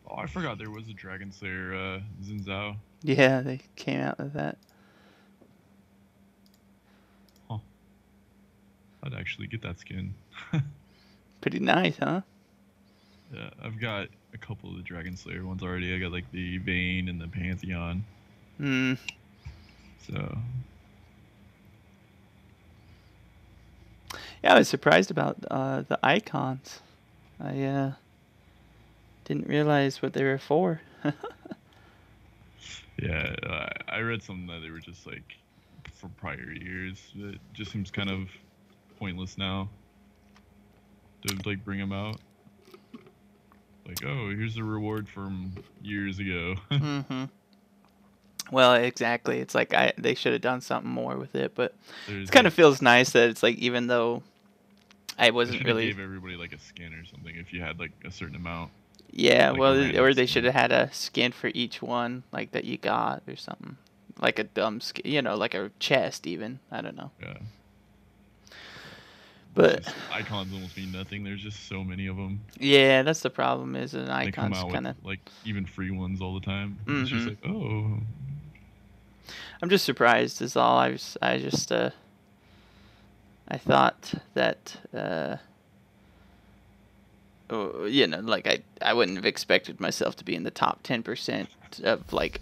Oh, I forgot there was a Dragon Slayer Zinzao. Yeah, they came out with that. Huh. I'd actually get that skin. Pretty nice, huh? Yeah, I've got a couple of the Dragon Slayer ones already. I got like the Vayne and the Pantheon. Hmm. So Yeah, I was surprised about the icons. I didn't realize what they were for. yeah, I read something that they were just like from prior years. It just seems kind of pointless now to like bring them out. Like, oh, here's a reward from years ago. Mm-hmm. Well, exactly. It's like they should have done something more with it, but it There's kind like of feels nice that it's like even though I they wasn't should have really. gave everybody like a skin or something if you had like a certain amount, Yeah, like a well, random or they should skin. have had a skin for each one, like that you got or something, like a dumb skin, like a chest even. I don't know, Yeah, it's but just icons almost mean nothing. There's just so many of them. yeah, that's the problem. Is an They come icon's out with kind of. like even free ones all the time. It's just Mm-hmm. like, oh, I'm just surprised. Is all I was. I just I thought that like I wouldn't have expected myself to be in the top 10% of like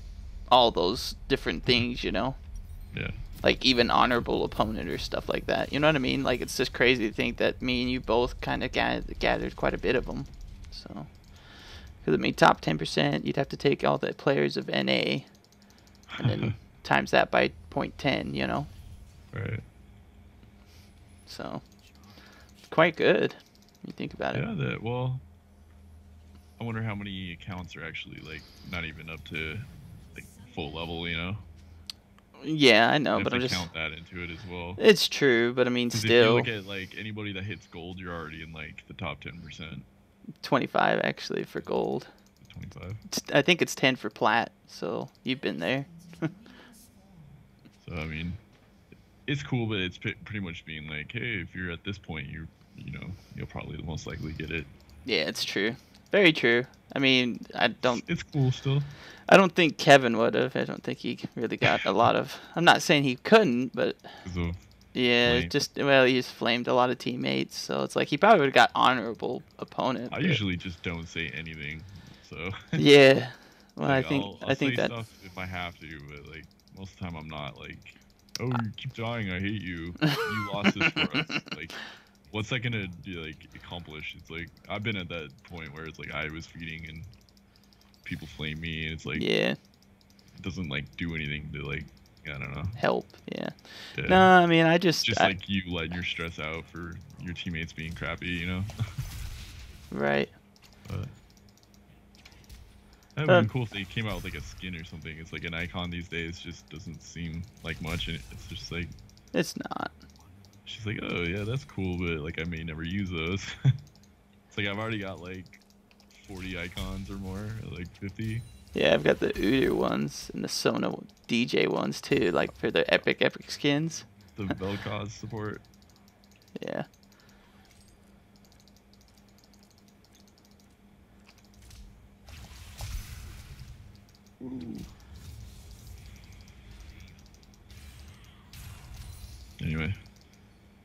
all those different things. yeah, Like even honorable opponent or stuff like that. You know what I mean? Like it's just crazy to think that me and you both kind of gathered quite a bit of them. So, because I mean, top 10%, you'd have to take all the players of NA and then times that by 0.10. right. So, quite good. When you think about it. Yeah, that well, I wonder how many accounts are actually like not even up to like full level, you know? Yeah, I know, If but they I'm just. count that into it as well. It's true, but I mean, Because if you look still, at like anybody that hits gold, you're already in like the top 10%. 25 actually for gold. 25. I think it's 10 for plat, so you've been there. So I mean, it's cool, but it's pretty much being like, hey, if you're at this point, you'll probably most likely get it. Yeah, it's true. Very true. I mean, It's cool still. I don't think Kevin would have. I don't think he really got a lot of. I'm not saying he couldn't, but Because of yeah, flame. just well, he's flamed a lot of teammates, so it's like he probably would have got honorable opponent, I but usually just don't say anything. So yeah. Well, I like think I'll I think say that stuff if I have to, but like most of the time I'm not like, oh, you keep dying, I hate you. You lost this for us. Like what's that gonna be like accomplish? It's like I've been at that point where it's like I was feeding and people flame me and it's like yeah, it doesn't like do anything to like I don't know. help. Yeah. No, Yeah. I mean, Just like you letting your stress out for your teammates being crappy, you know? right. But that would have But been cool if they came out with like a skin or something. It's like an icon these days just doesn't seem like much and it's just like it's not. she's like, oh yeah, that's cool, but like I may never use those. It's like I've already got like 40 icons or more, like 50. Yeah, I've got the Udyr ones and the Sona DJ ones too, like for the epic skins. The Vel'Koz support. Yeah. Ooh. Anyway,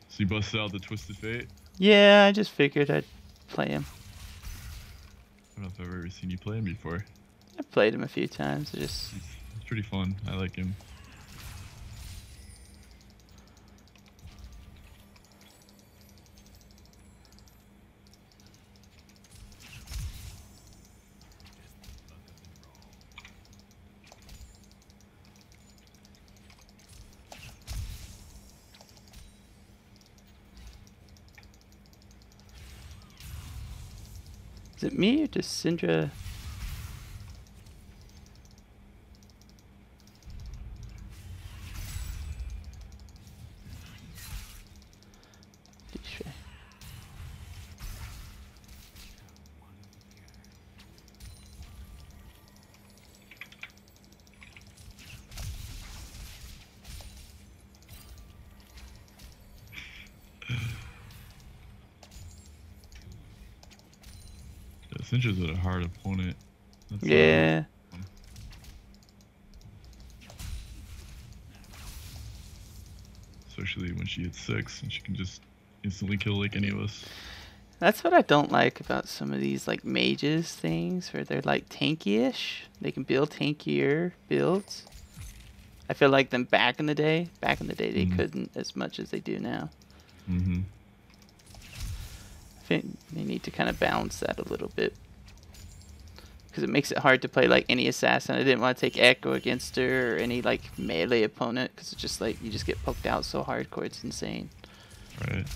so you busted out the Twisted Fate. Yeah, I just figured I'd play him. I don't know if I've ever seen you play him before. I've played him a few times. It's pretty fun. I like him. Is it me or does Syndra? Yeah, Sinja's a hard opponent. That's Yeah. fun. Especially when she hits 6 and she can just instantly kill like any of us. That's what I don't like about some of these like mages things where they're like tanky-ish. They can build tankier builds. I feel like them back in the day they couldn't as much as they do now. Mm-hmm. I think they need to kind of balance that a little bit. Because it makes it hard to play like any assassin. I didn't want to take Echo against her or any like melee opponent because it's just like you just get poked out so hardcore, it's insane. Right.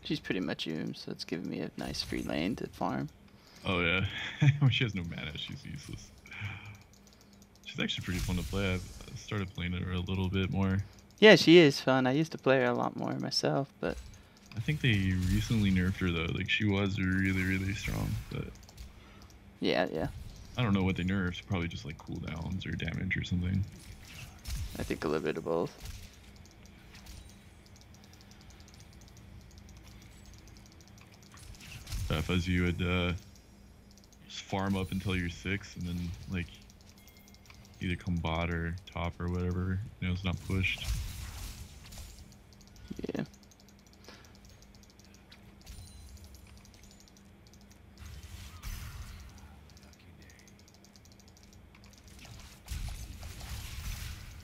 She's pretty much Oom, so it's giving me a nice free lane to farm. Oh yeah. When she has no mana, she's useless. She's actually pretty fun to play. I've started playing her a little bit more. Yeah, she is fun. I used to play her a lot more myself, but I think they recently nerfed her though. Like she was really, really strong, but yeah. I don't know what they nerfed. Probably just like cooldowns or damage or something. I think a little bit of both. If I was you, would just farm up until you're 6, and then like either come bot or top or whatever. You know, it's not pushed. Yeah.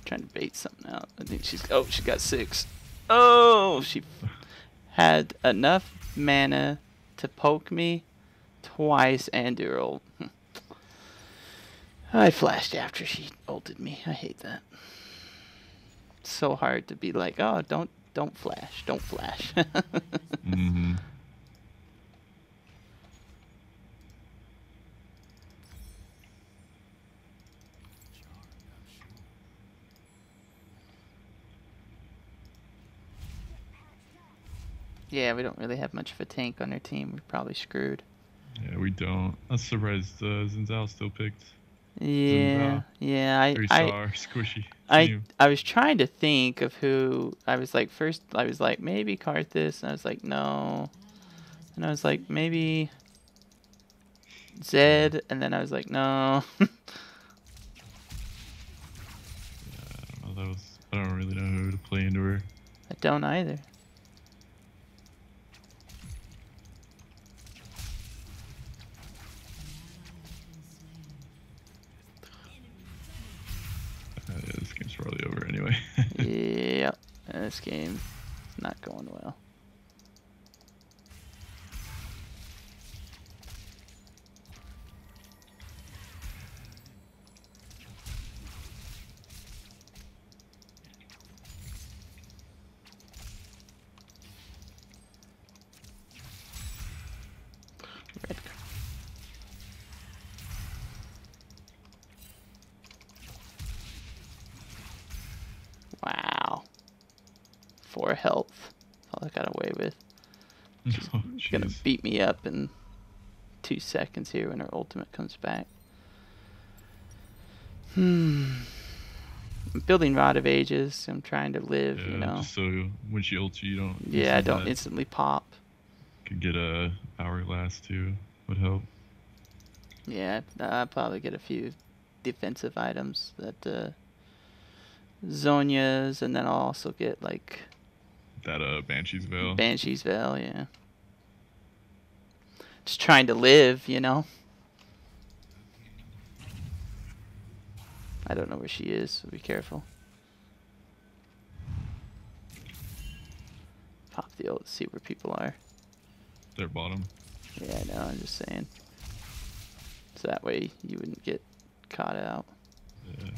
Trying to bait something out. I think she's. Oh, she got 6. Oh, she had enough mana to poke me twice and do her ult. I flashed after she ulted me. I hate that. It's so hard to be like, oh, don't flash, don't flash. Mm-hmm. Yeah, we don't really have much of a tank on our team. We're probably screwed. Yeah, we don't. I'm surprised Xin Zhao still picked. Yeah, yeah. Squishy. I was trying to think of who. I was like, first I was like maybe Karthus, and I was like no, and I was like maybe Zed, and then I was like no. Yeah, I don't know. I don't really know who to play into her. I don't either. Yeah, this game's probably over anyway. Yeah, this game is not going well. Red. Wow. 4 health. All I got away with. She's gonna beat me up in 2 seconds here when her ultimate comes back. I'm building Rod of Ages. I'm trying to live, Yeah, you know. just so when she ults you, don't. Yeah, I don't instantly pop. Could get a hourglass too. Would help. Yeah, I'll probably get a few defensive items that Zonia's, and then I'll also get like That Banshee's Veil. Banshee's Veil, yeah. Just trying to live, you know. I don't know where she is, so be careful. Pop the ult, see where people are. Their bottom. Yeah, I know, I'm just saying. So that way you wouldn't get caught out. Yeah.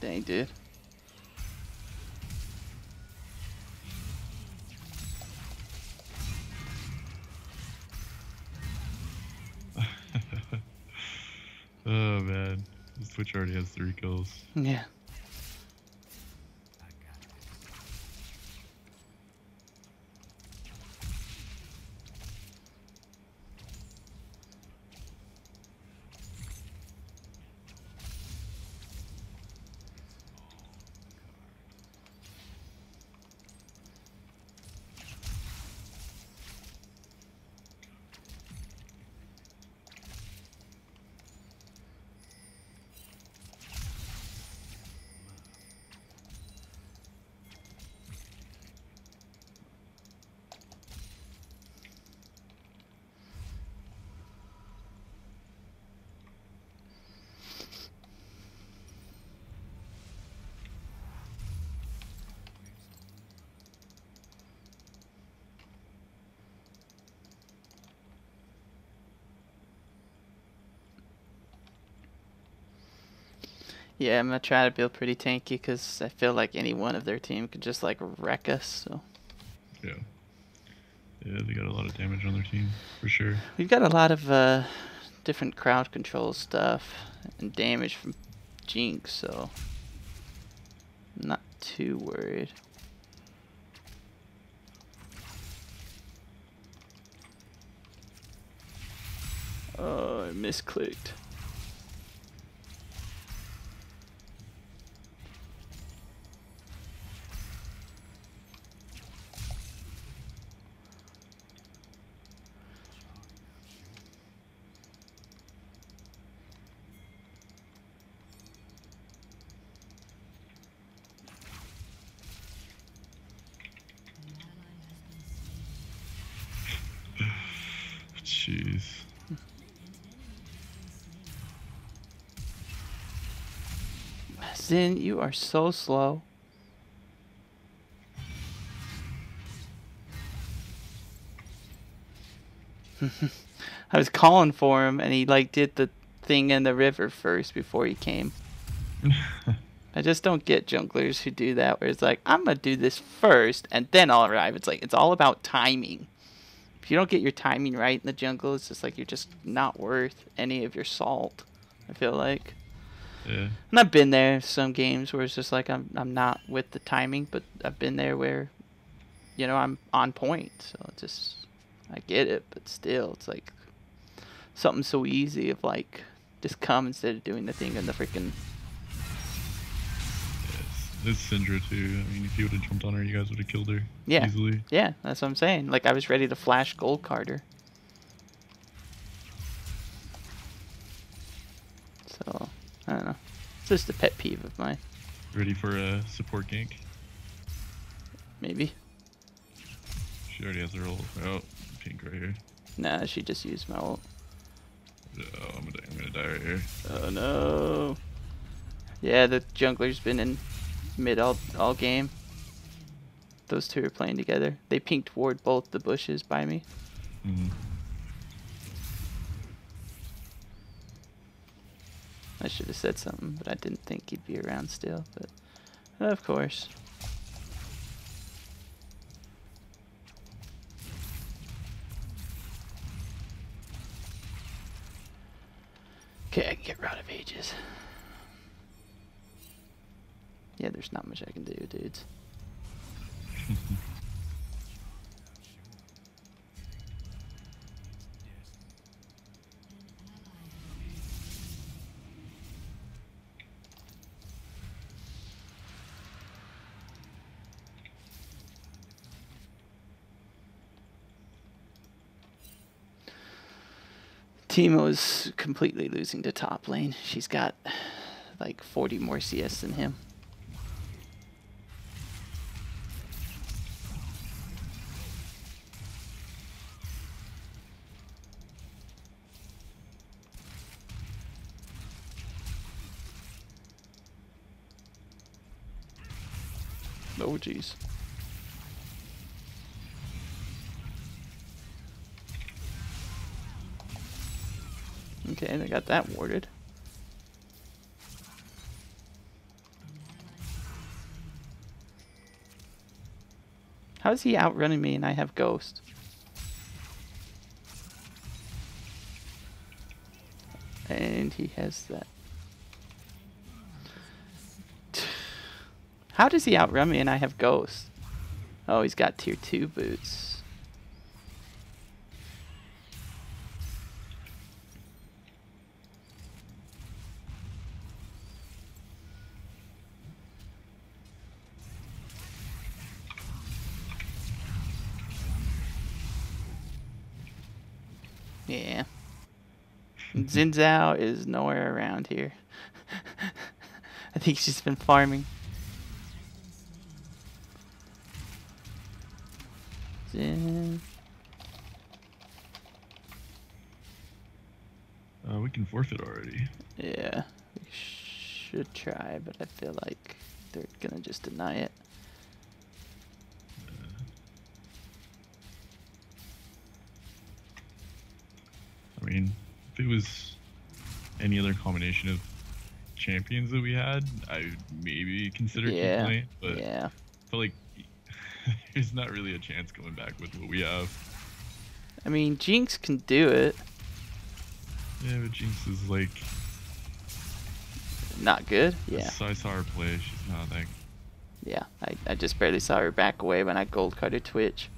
Dang, dude. Oh man, this Twitch already has 3 kills. Yeah. Yeah, I'm gonna try to build pretty tanky because I feel like any one of their team could just like wreck us. So Yeah. Yeah, they got a lot of damage on their team, for sure. we've got a lot of different crowd control stuff and damage from Jinx, so I'm not too worried. Oh, I misclicked. Jeez. Zin, you are so slow. I was calling for him and he like did the thing in the river first before he came. I just don't get junglers who do that where it's like, I'm gonna do this first and then I'll arrive. It's like, it's all about timing. If you don't get your timing right in the jungle, it's just like you're just not worth any of your salt, I feel like. Yeah. And I've been there some games where it's just like I'm not with the timing, but I've been there where, you know, I'm on point. So it's just, I get it, but still, it's like something so easy of like just come instead of doing the thing in the freaking. It's Syndra too. I mean, if you would have jumped on her, you guys would have killed her easily. Yeah, that's what I'm saying. Like I was ready to flash gold card her. So I don't know. It's just a pet peeve of mine. Ready for a support gank? Maybe. She already has her ult. Oh, pink right here. Nah, she just used my ult. Oh, I'm gonna die right here. Oh no. Yeah, the jungler's been in mid all game. Those two are playing together. They pinked toward both the bushes by me. Mm-hmm. I should have said something, but I didn't think he'd be around still. But of course. Okay, I can get Rod of Ages. Yeah, there's not much I can do, dudes. Teemo's completely losing to top lane. She's got like 40 more CS than him. Oh, jeez. Okay, they got that warded. How is he outrunning me and I have Ghost? And he has that. How does he outrun me and I have Ghost? Oh, he's got tier 2 boots. Yeah. Xin Zhao is nowhere around here. I think she's been farming. Xin. We can forfeit already. Yeah, we should try, but I feel like they're gonna just deny it. I mean, if it was any other combination of champions that we had, I would maybe consider keeping playing, but yeah. I feel like there's not really a chance going back with what we have. I mean, Jinx can do it. Yeah, but Jinx is like... not good? Yeah. I saw her play, she's not that... Yeah, I just barely saw her back away when I gold carded Twitch.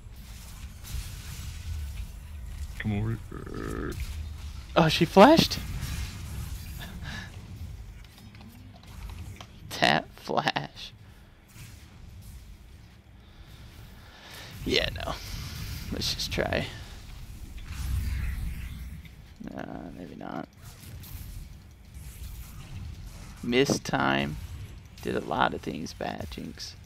Come over. Oh, she flashed? Tap flash. Yeah, no. Let's just try. Maybe not. Missed time. Did a lot of things bad, Jinx.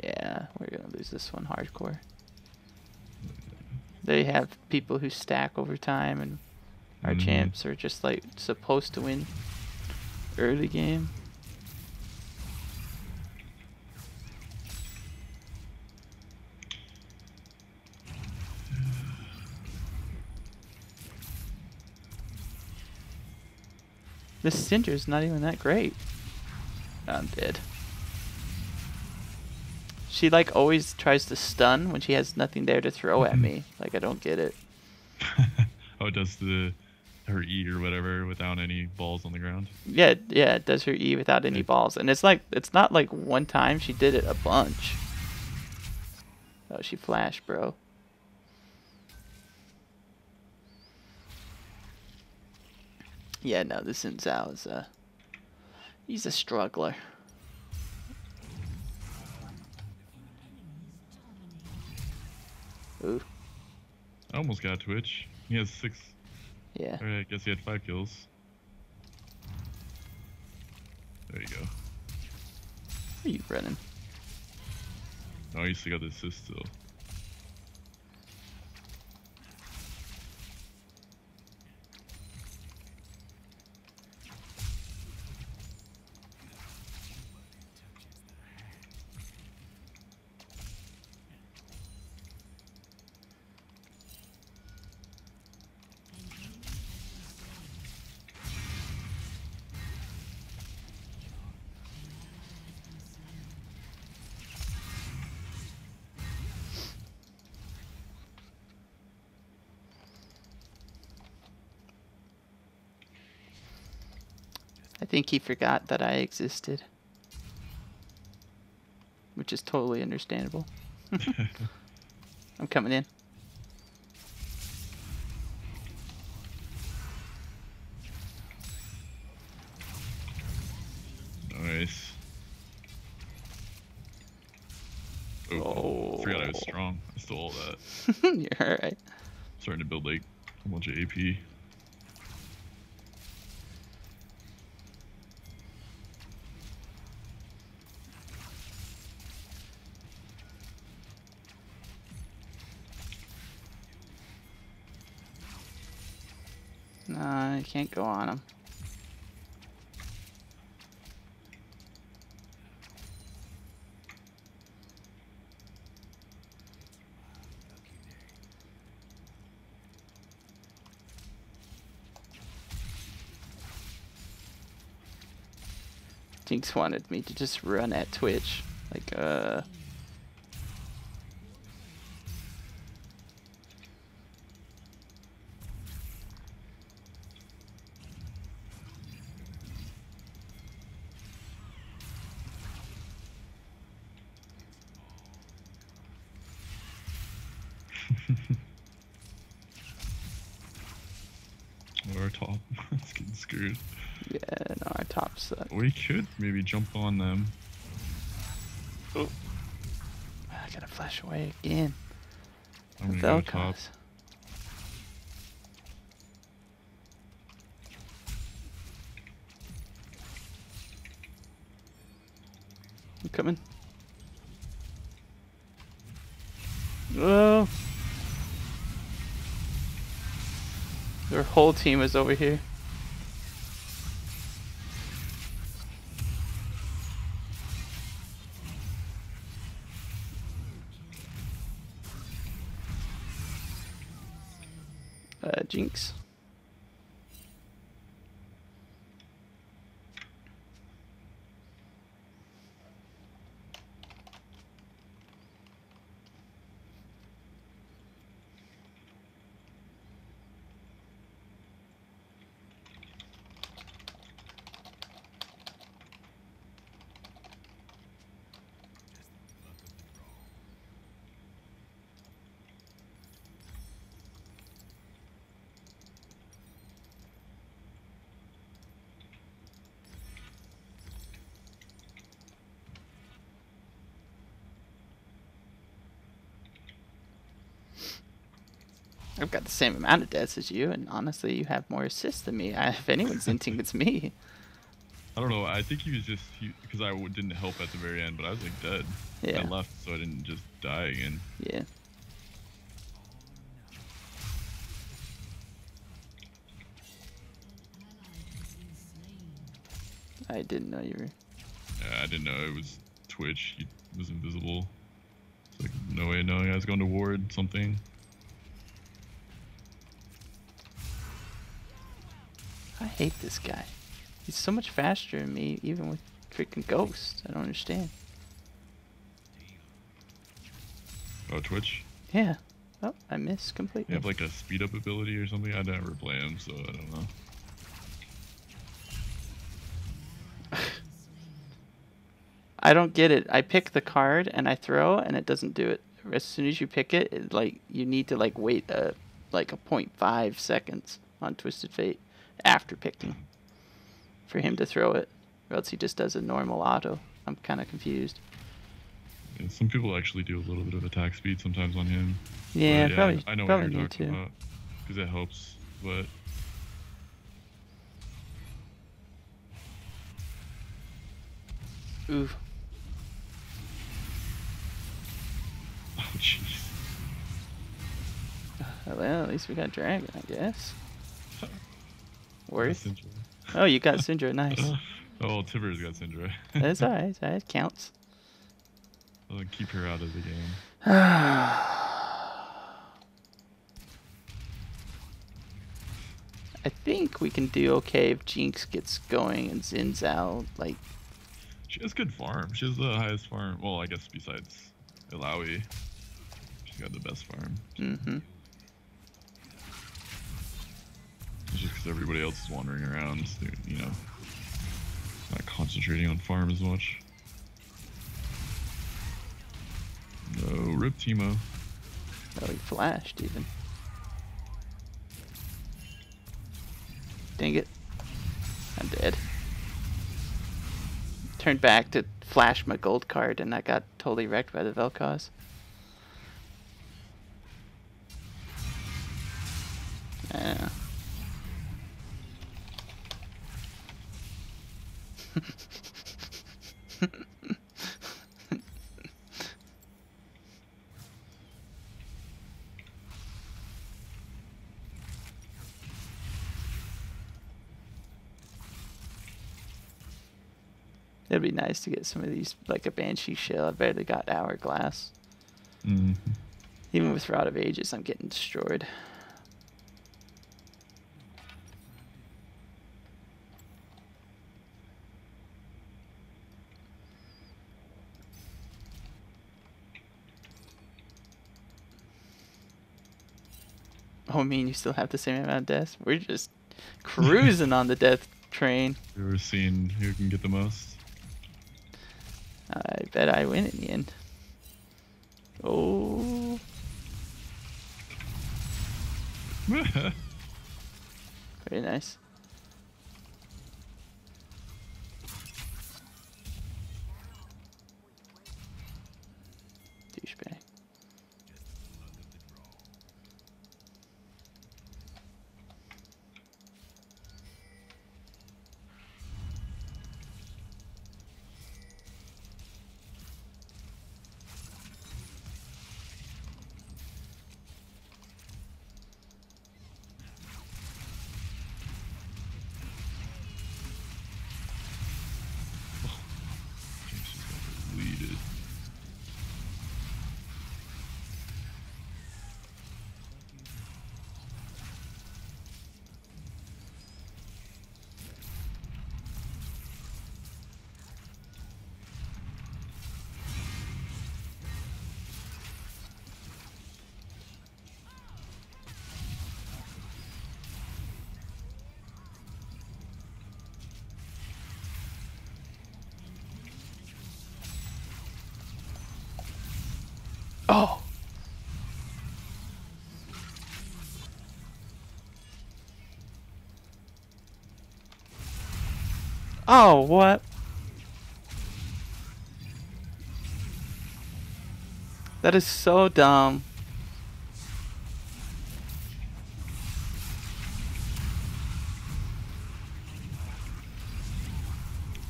Yeah, we're gonna lose this one hardcore. They have people who stack over time, and our champs are just like supposed to win early game. This Syndra's not even that great. I'm dead. She like always tries to stun when she has nothing there to throw at me. Like, I don't get it. Oh, it does her E or whatever without any balls on the ground? Yeah, it does her E without any balls. And it's not like one time, she did it a bunch. Oh, she flashed, bro. Yeah, no, this Xin Zhao is he's a struggler. Ooh. I almost got Twitch. He has 6. Yeah. Alright, I guess he had 5 kills. There you go. Where are you running? Oh, he still got the assist still. I think he forgot that I existed. Which is totally understandable. I'm coming in. Nice. Oh. Forgot I was strong. I stole all that. You're alright. Starting to build like a bunch of AP. Nah, you can't go on him. Jinx wanted me to just run at Twitch. Like, Our top. It's getting screwed. yeah, no, our top suck. We could maybe jump on them. Oh. I gotta flash away again. I'm gonna go top. Vel'Koz. I'm coming. Oh. Their whole team is over here. Jinx. I've got the same amount of deaths as you, and honestly, you have more assists than me. If anyone's inting, it's me. I don't know. I think he was just because I didn't help at the very end, but I was like dead. Yeah. I left, so I didn't just die again. Yeah. I didn't know you were. Yeah, I didn't know it was Twitch. He was invisible. It's like, no way, no. I was going to ward something. I hate this guy. He's so much faster than me, even with freaking Ghost. I don't understand. Oh, Twitch? Yeah. Oh, I missed completely. You have like a speed up ability or something? I never play him, so I don't know. I don't get it. I pick the card and I throw, and it doesn't do it. As soon as you pick it, like you need to like wait like a 0.5 seconds on Twisted Fate after picking for him to throw it, or else he just does a normal auto. I'm kind of confused. Yeah, some people actually do a little bit of attack speed sometimes on him. Yeah, But, probably. I know probably what you're need talking to. about because it helps, but. Ooh. Oh, jeez. Well, at least we got Dragon, I guess. Worth. Syndra. Oh, you got Syndra. Nice. Oh, Tiber's got Syndra. That's alright. It's alright. It counts. I'll keep her out of the game. I think we can do okay if Jinx gets going and Zin's out. Like, She has good farm. She has the highest farm. Well, I guess besides Ilaoi. She's got the best farm. mm-hmm. It's just because everybody else is wandering around, so, you know. concentrating on farm as much. No, rip Timo. Oh, he flashed even. Dang it. I'm dead. Turned back to flash my gold card and I got totally wrecked by the Vel'Koz. Yeah. It'd be nice to get some of these, like a Banshee shell. I barely got Hourglass. Mm-hmm. Even with Rod of Ages, I'm getting destroyed. Oh, I mean, you still have the same amount of deaths? We're just cruising on the death train. We're seeing who can get the most. I bet I win in the end. Oh. Very nice. Douchebag. Oh! Oh, what? That is so dumb.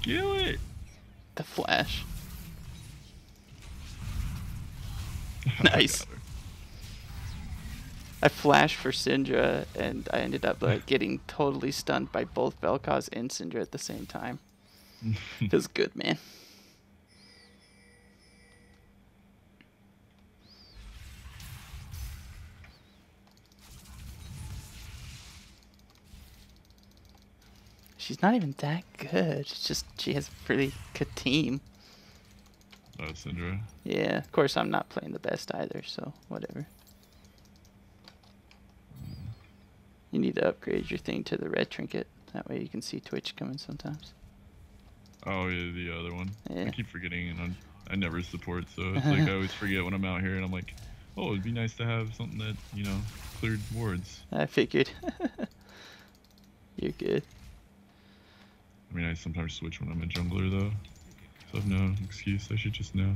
Kill it! The flash. Nice. I flashed for Syndra and I ended up like getting totally stunned by both Vel'Koz and Syndra at the same time. It was good, man. She's not even that good. It's just she has a pretty good team. Oh, Syndra. Yeah, of course I'm not playing the best either, so whatever. You need to upgrade your thing to the red trinket. That way you can see Twitch coming sometimes. Oh yeah, the other one. Yeah. I keep forgetting, and I never support, so it's like I always forget when I'm out here, and I'm like, oh, it'd be nice to have something that, you know, cleared wards. I figured. You're good. I mean, I sometimes switch when I'm a jungler, though. So I've no excuse. I should just know.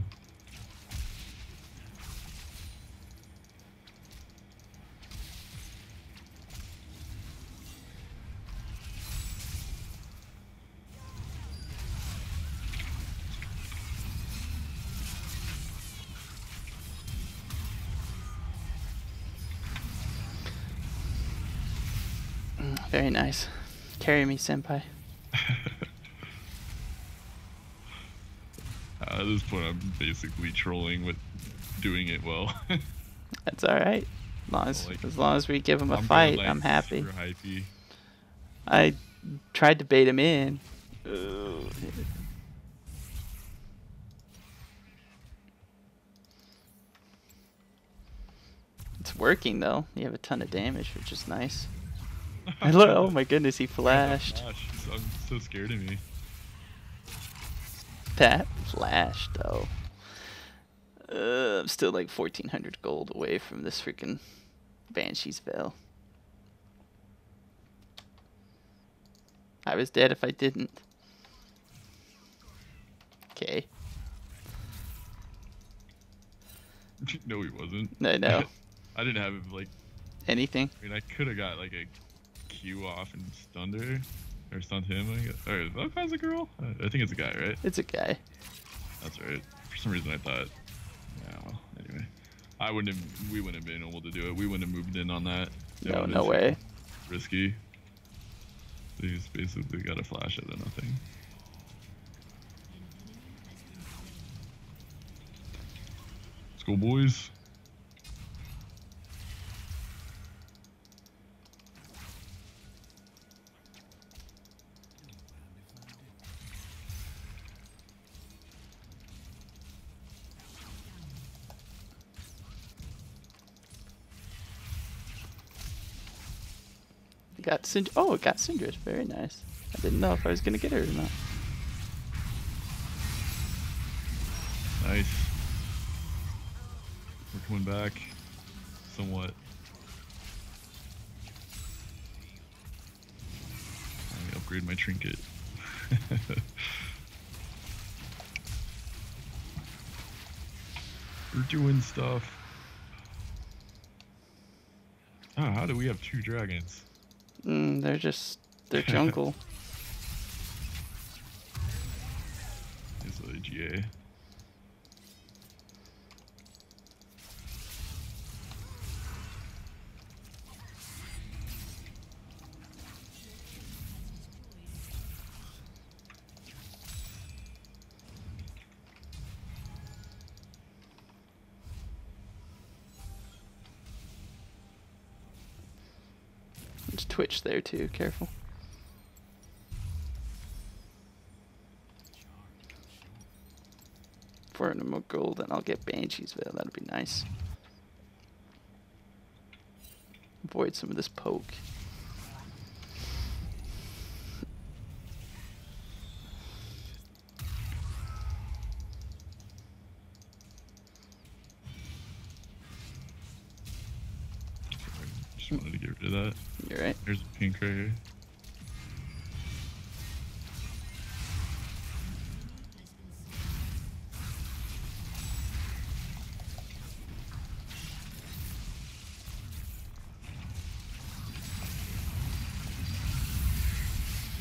Very nice. Carry me, senpai. At this point, I'm basically trolling with doing it well. That's alright. As long as we give him a fight, like, I'm happy. super hypey. I tried to bait him in. Ugh. It's working though. You have a ton of damage, which is nice. And look, oh my goodness, he flashed. I'm so scared of me. That flash, though. I'm still like 1,400 gold away from this freaking Banshee's Veil. I was dead if I didn't. Okay. No, he wasn't. I know. I didn't have like Anything. I mean, I could have got like a Q off and stunned her, or stunned him. I guess. Or that guy's a girl. I think it's a guy, right? It's a guy. That's right. For some reason, I thought. Yeah. Well, anyway, I wouldn't have. We wouldn't have been able to do it. We wouldn't have moved in on that. No, no way. Risky. So he's basically got a flash out of nothing. Let's go, boys. Got oh, it got Syndra's. Very nice. I didn't know if I was gonna get her or not. Nice. We're coming back. Somewhat. Let me upgrade my trinket. We're doing stuff. Ah, how do we have 2 dragons? They're jungle. It's a GA. There's Twitch there too, careful. For more gold, and I'll get Banshee's Veil. That'd be nice. Avoid some of this poke. Just wanted to get rid of that. You're right. There's a pink right here.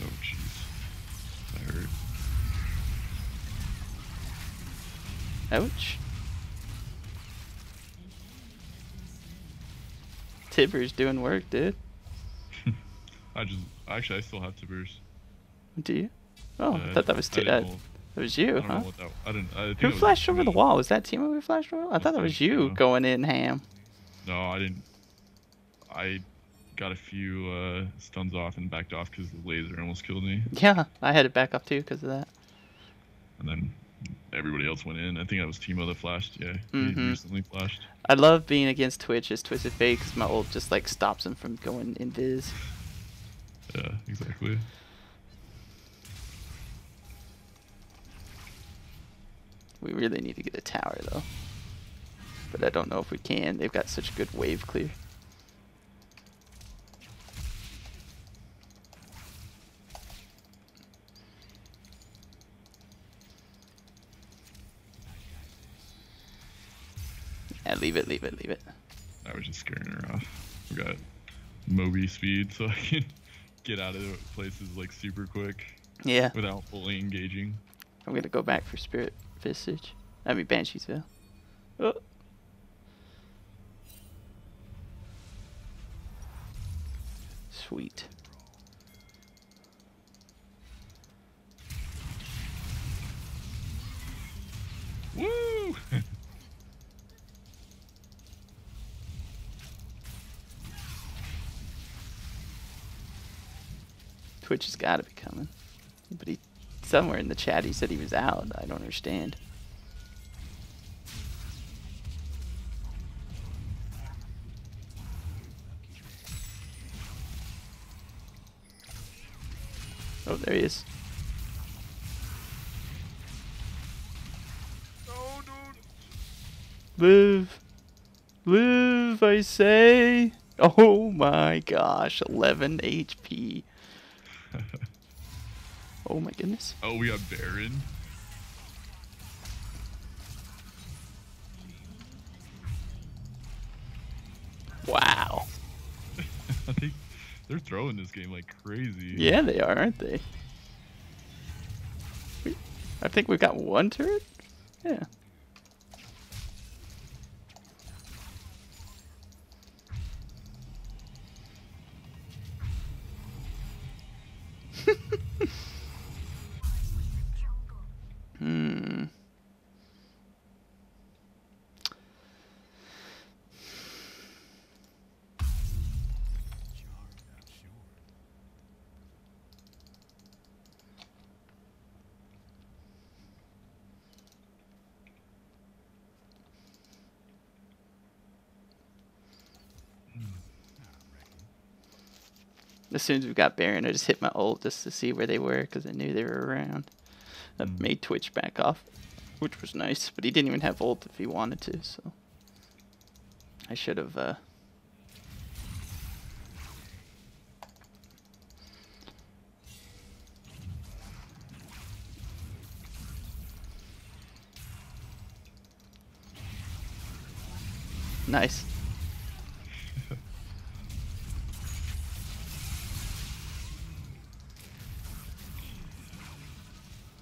Oh jeez, that hurt. Ouch. Tibbers doing work, dude. I still have Tibbers. Do you? Oh, I thought that was that was you, I don't huh? know what that. I didn't. I think Who it was flashed over the Timo. wall? Was that Timo who flashed over? I thought that was you Timo. going in ham. No, I didn't. I got a few stuns off and backed off because the laser almost killed me. Yeah, I had to back off too because of that. And then everybody else went in. I think that was Timo that flashed. Yeah, he Mhm. recently flashed. I love being against Twitch as Twisted Fate because my ult just like stops him from going invis. Yeah, exactly. We really need to get a tower though. But I don't know if we can. They've got such good wave clear. Yeah, leave it, leave it, leave it. I was just scaring her off. We got Moby speed, so I can get out of places like super quick Yeah. without fully engaging. I'm gonna go back for Spirit Visage. I mean Banshee's Veil. Oh. Sweet. Woo! Twitch has got to be coming. But he, somewhere in the chat he said he was out. I don't understand. Oh, there he is. Live. Live, I say. Oh my gosh, 11 HP. Oh my goodness. Oh, we got Baron. Wow. I think they're throwing this game like crazy. Yeah, they are, aren't they? I think we've got one turret? Yeah. Hmm. As soon as we got Baron, I just hit my ult just to see where they were because I knew they were around. That made Twitch back off, which was nice. But he didn't even have ult if he wanted to, so I should have. Nice.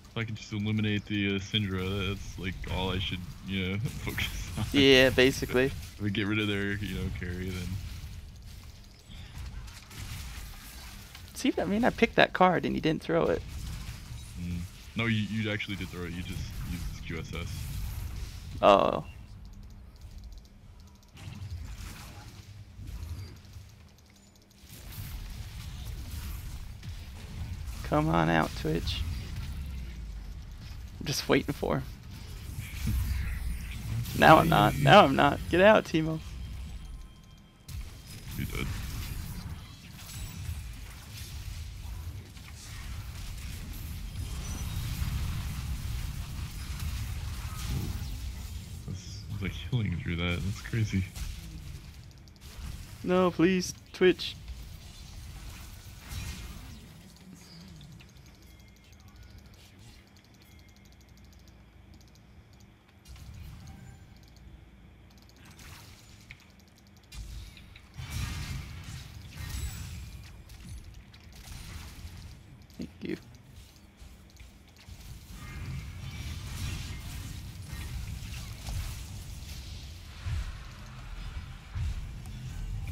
If I can just eliminate the Syndra, that's like all I should, focus on. Yeah, basically. If we get rid of their, carry, then. See, I mean, I picked that card and he didn't throw it. No, you actually did throw it. You just used QSS. Oh. Come on out, Twitch. I'm just waiting for him. Now I'm not. Now I'm not. Get out, Teemo. You did. It's like healing through that. That's crazy. No, please, Twitch. Thank you.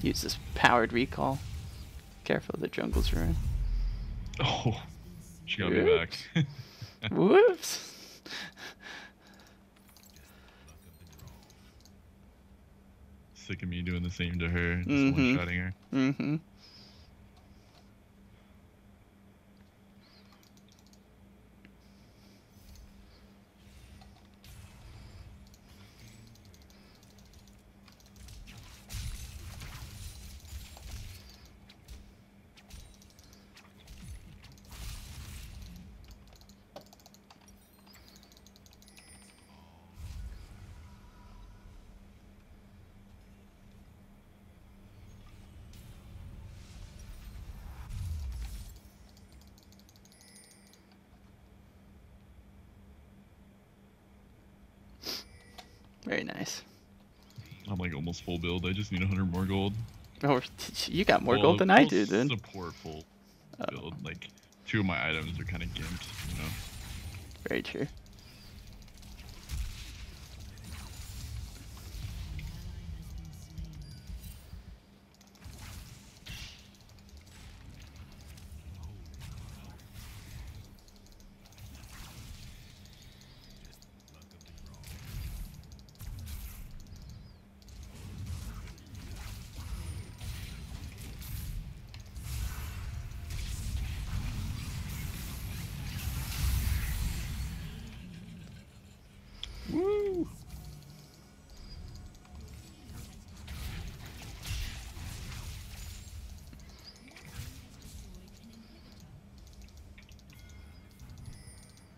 Use this powered recall. Careful, the jungle's ruined. Oh, she got me back. Whoops. Sick of me doing the same to her, just one-shotting her. Mm-hmm. Very nice. I'm like almost full build. I just need 100 more gold. Oh, you got more gold than I do, then. Support full build. Like 2 of my items are kind of gimped, Very true. Woo!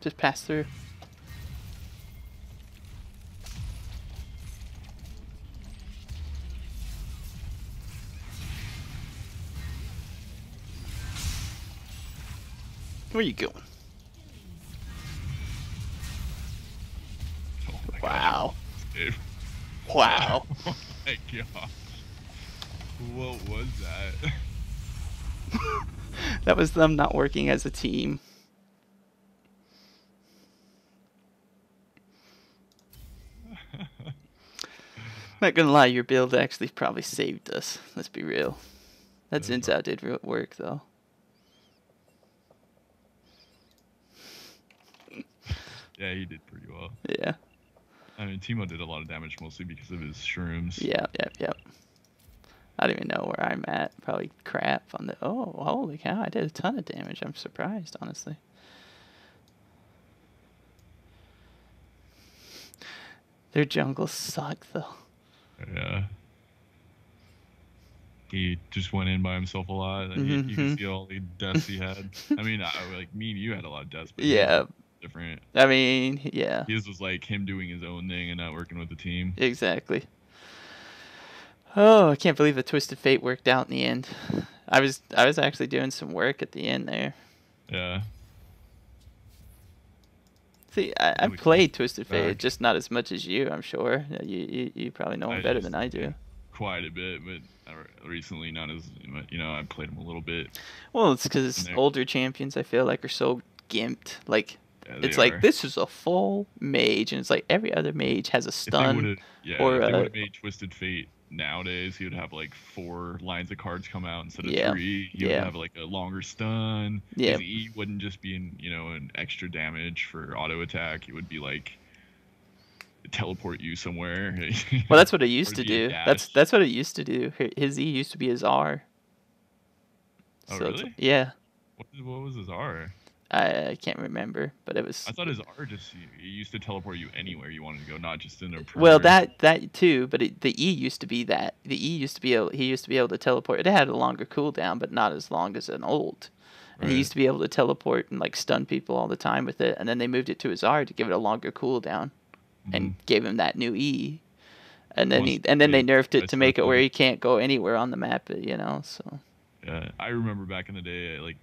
Just pass through. Where you going? Oh my Wow. gosh. Dude. Wow. Oh my gosh. What was that? That was them not working as a team. Not gonna lie, your build actually probably saved us. Let's be real. That Zinzao did work though. Yeah, he did pretty well. Yeah. I mean, Timo did a lot of damage mostly because of his shrooms. Yeah, yep. I don't even know where I'm at. Probably crap on the... Oh, holy cow, I did a ton of damage. I'm surprised, honestly. Their jungles suck, though. Yeah. He just went in by himself a lot. You can see all the deaths he had. I mean, like me and you had a lot of deaths, but yeah, different. I mean, yeah. His was like him doing his own thing and not working with the team. Exactly. Oh, I can't believe the Twisted Fate worked out in the end. I was actually doing some work at the end there. Yeah. See, I played Twisted Fate, just not as much as you, I'm sure. You probably know him better than I do. Quite a bit, but recently not as, I played him a little bit. Well, it's because older champions, I feel like, are so gimped. Like, yeah, it's like, this is a full mage, and it's like every other mage has a stun. If they would have made Twisted Fate nowadays, he would have like 4 lines of cards come out instead of 3. He would have like a longer stun. His E wouldn't just be an extra damage for auto attack. It would be like teleport you somewhere. Well, that's what it used to do. That's what it used to do. His E used to be his R. Oh, really? Yeah. What was his R? I can't remember, but it was... I thought his R just used to teleport you anywhere you wanted to go, not just in a perimeter. Well, that too, but the E used to be that. The E used to be able... He used to be able to teleport. It had a longer cooldown, but not as long as an ult. And he used to be able to teleport and like stun people all the time with it, and then they moved it to his R to give it a longer cooldown, and gave him that new E. And then they nerfed it to make it where he can't go anywhere on the map, so... Yeah, I remember back in the day, like,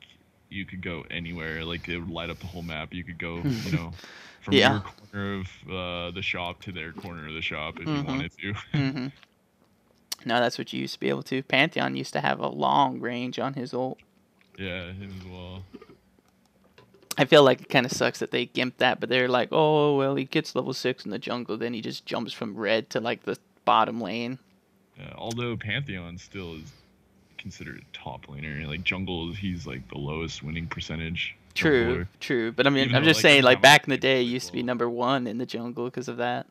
you could go anywhere. Like, it would light up the whole map. You could go, from your corner of the shop to their corner of the shop if you wanted to. No, that's what you used to be able to. Pantheon used to have a long range on his ult. Yeah, him as well. I feel like it kind of sucks that they gimped that, but they're like, oh, well, he gets level 6 in the jungle, then he just jumps from red to, like, the bottom lane. Yeah, although Pantheon still is considered a top laner. Like, jungle, he's, like, the lowest winning percentage. True. But, I mean, I'm just saying, like, back in the day, he used to be number 1 in the jungle because of that.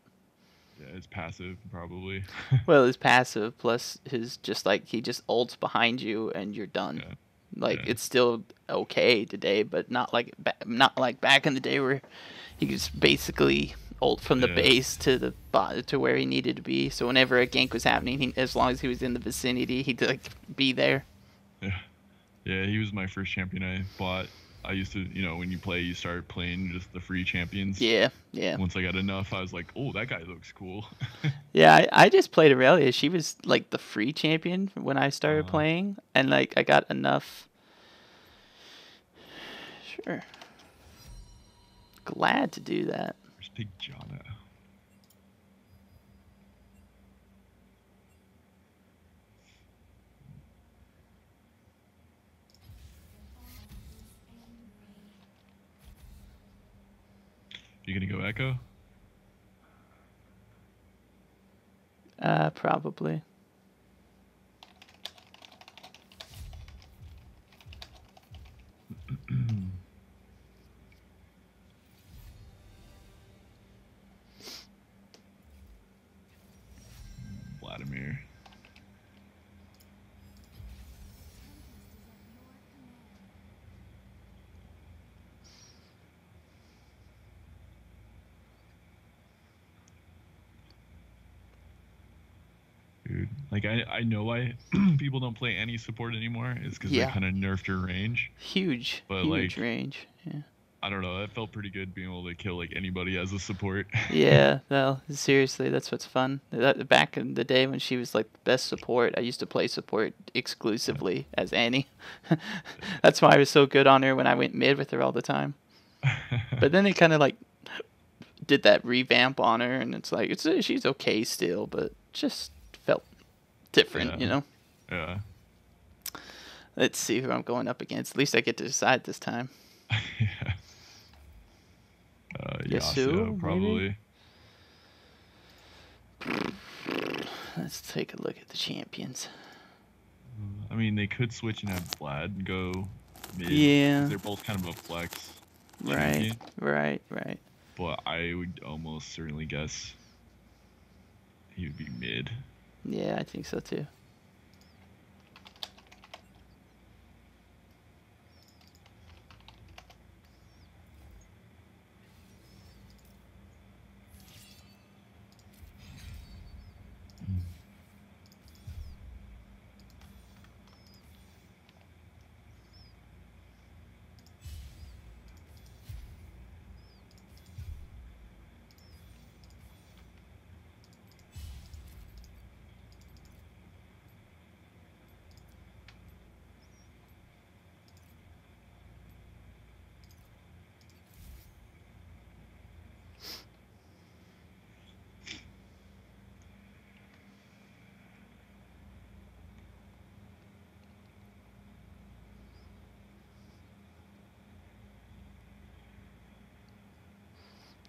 Yeah, his passive, probably. Well, his passive, plus his just, like, he just ults behind you and you're done. Yeah. Like, it's still okay today, but not like back in the day where he could just basically ult from the base to the to where he needed to be. So whenever a gank was happening, as long as he was in the vicinity, he'd like be there. Yeah, he was my first champion I bought. I used to, when you play, you start playing just the free champions. Yeah. Once I got enough, I was like, oh, that guy looks cool. Yeah, I just played Aurelia. She was like the free champion when I started playing, and like I got enough. Sure. Glad to do that. Where's Big Jana? You gonna go Echo? Probably. Vladimir. Dude, like I know why people don't play any support anymore. It's because they kind of nerfed her range. Huge range. Yeah. I don't know. That felt pretty good being able to kill like anybody as a support. Yeah, no, seriously, that's what's fun. Back in the day when she was like the best support, I used to play support exclusively as Annie. That's why I was so good on her when I went mid with her all the time. But then they kind of like did that revamp on her, and it's like she's okay still, but just felt different, you know. Yeah. Let's see who I'm going up against. At least I get to decide this time. Yeah. Yasuo, probably. Let's take a look at the champions. I mean, they could switch and have Vlad and go mid. Yeah. They're both kind of a flex. Right. But I would almost certainly guess he would be mid. Yeah, I think so too.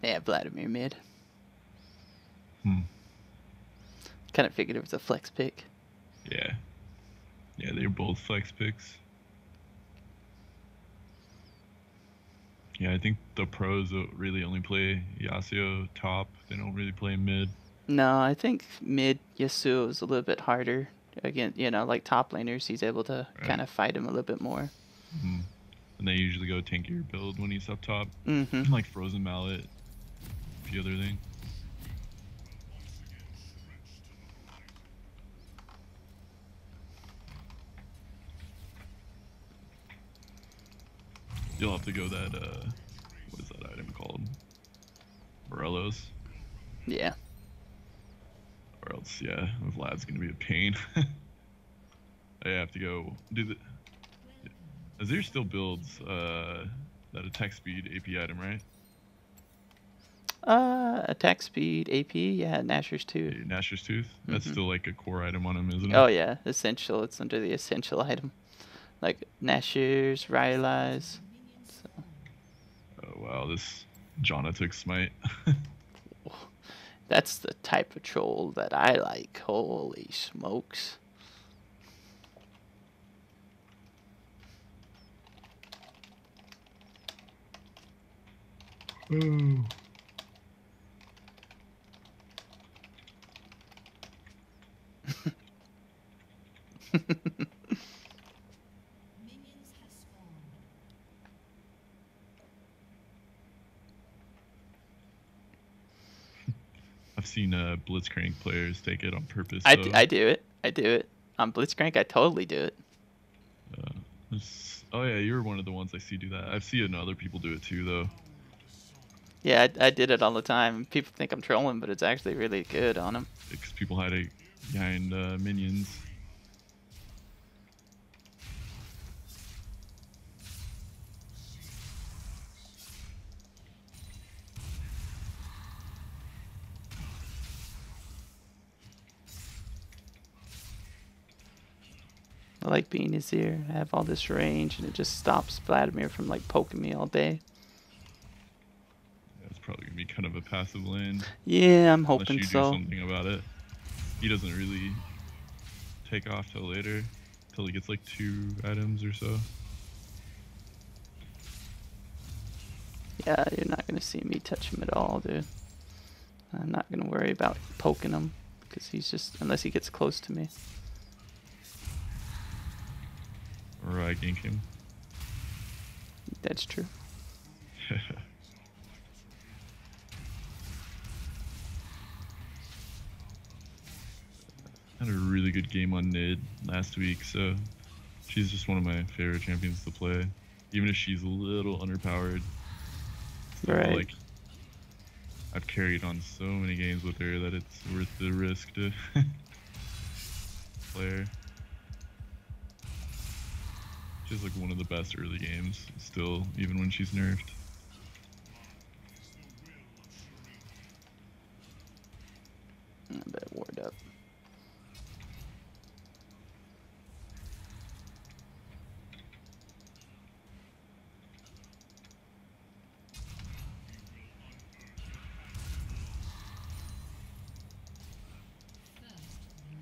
Yeah, Vladimir mid. Kind of figured it was a flex pick. Yeah. Yeah, they're both flex picks. Yeah, I think the pros really only play Yasuo top. They don't really play mid. No, I think mid Yasuo is a little bit harder. Again, you know, like top laners, he's able to kind of fight him a little bit more. And they usually go tankier build when he's up top. Like Frozen Mallet, a few other things. You'll have to go that, what is that item called? Morello's? Yeah. Or else, yeah, Vlad's gonna be a pain. I have to go do the... Azir still builds that attack speed AP item, right? Attack speed, AP, yeah, Nashor's Tooth. Yeah, Nashor's Tooth? That's still like a core item on him, isn't it? Oh yeah, essential. It's under the essential item. Like Nashor's, Rylai's. So. Oh wow, this Janna took smite. That's the type of troll that I like. Holy smokes. Ooh. I've seen Blitzcrank players take it on purpose. I do it. On Blitzcrank, I totally do it. Oh yeah, you're one of the ones I see do that. I've seen other people do it too, though. Yeah, I did it all the time. People think I'm trolling, but it's actually really good on them. Because people hide it behind minions. I like being his ear. I have all this range, and it just stops Vladimir from like poking me all day. Yeah, it's probably gonna be kind of a passive lane. Yeah, I'm hoping unless you do something about it. He doesn't really take off till later, till he gets like 2 items or so. Yeah, you're not gonna see me touch him at all, dude. I'm not gonna worry about poking him because he's just unless he gets close to me. Or I gank him. That's true. Had a really good game on Nid last week, so she's just one of my favorite champions to play. Even if she's a little underpowered, I feel Right. like I've carried on so many games with her that it's worth the risk to play her. She's like one of the best early games still, even when she's nerfed. I better ward up.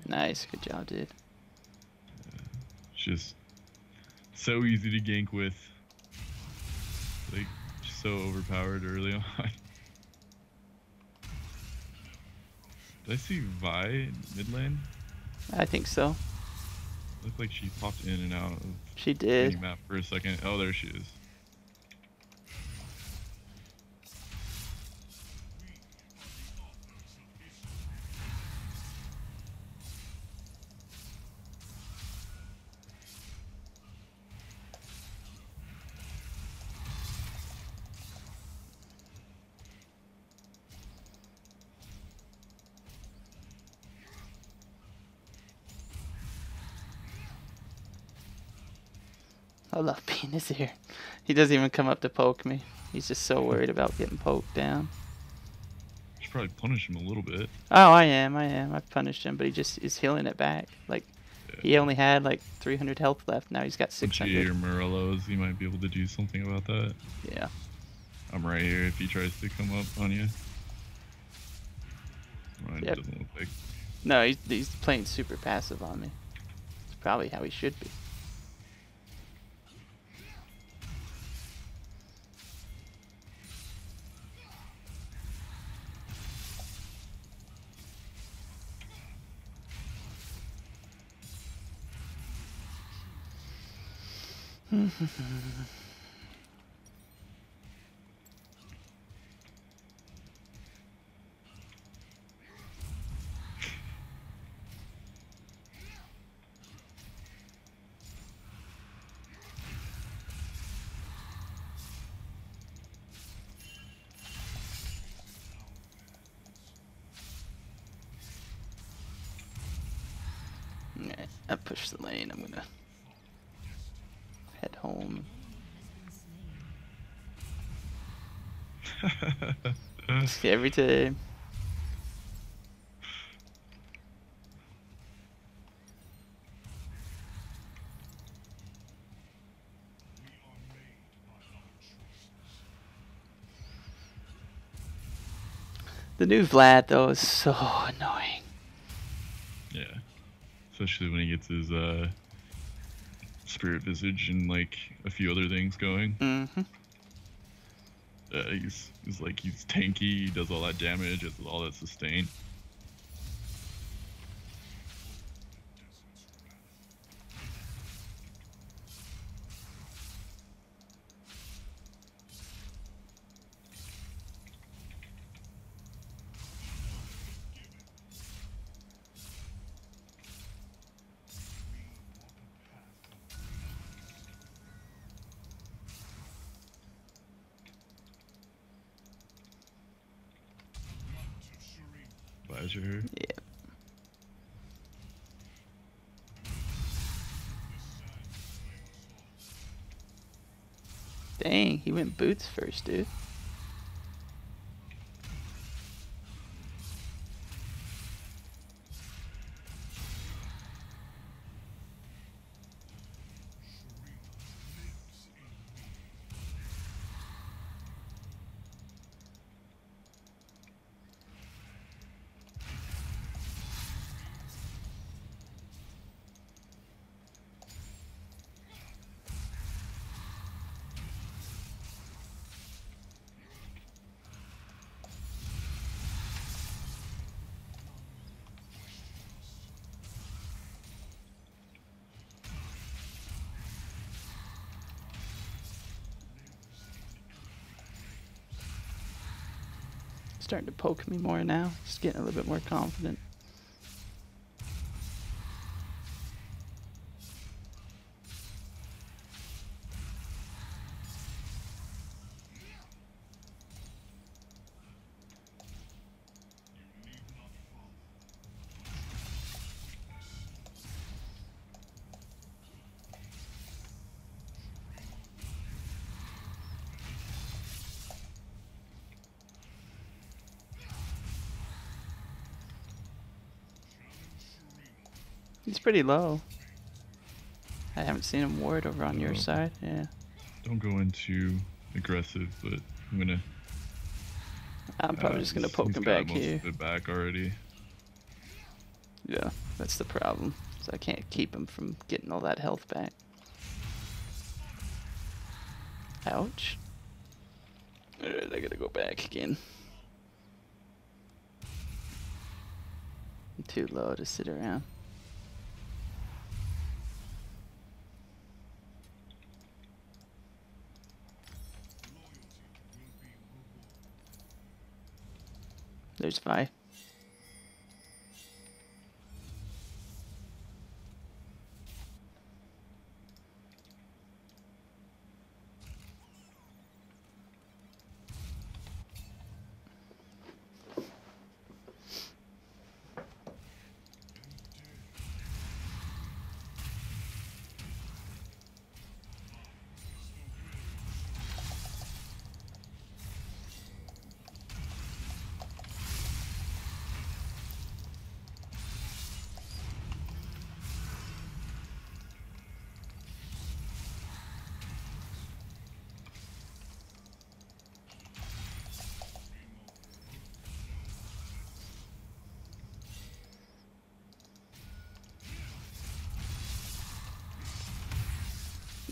Nice, good job, dude. It's just so easy to gank with. Like, so overpowered early on. Did I see Vi in mid lane? I think so. Looked like she popped in and out of She did. map for a second. Oh, there she is. I love Penis here. He doesn't even come up to poke me. He's just so worried about getting poked down. Should probably punish him a little bit. Oh, I am. I've punished him, but he just is healing it back. Like, he only had like 300 health left. Now he's got 600. Or Morello's, you might be able to do something about that. Yeah. I'm right here if he tries to come up on you. Mine Yep. doesn't look like. No, he's playing super passive on me. It's probably how he should be. Alright, I push the lane. I'm gonna head home. Every time. The new Vlad though is so annoying. Yeah. Especially when he gets his spirit visage and like a few other things going. Mm-hmm. He's like he's tanky, he does all that damage, has all that sustain. Advisor. Yeah. Dang, he went boots first, dude. Starting to poke me more now. Just getting a little bit more confident. He's pretty low. I haven't seen him ward over on your side. Yeah. Don't go into aggressive, but I'm gonna. I'm probably just gonna poke him back here. Most of it back already. Yeah, that's the problem. So I can't keep him from getting all that health back. Ouch. Alright, I gotta go back again. I'm too low to sit around. There's Vi.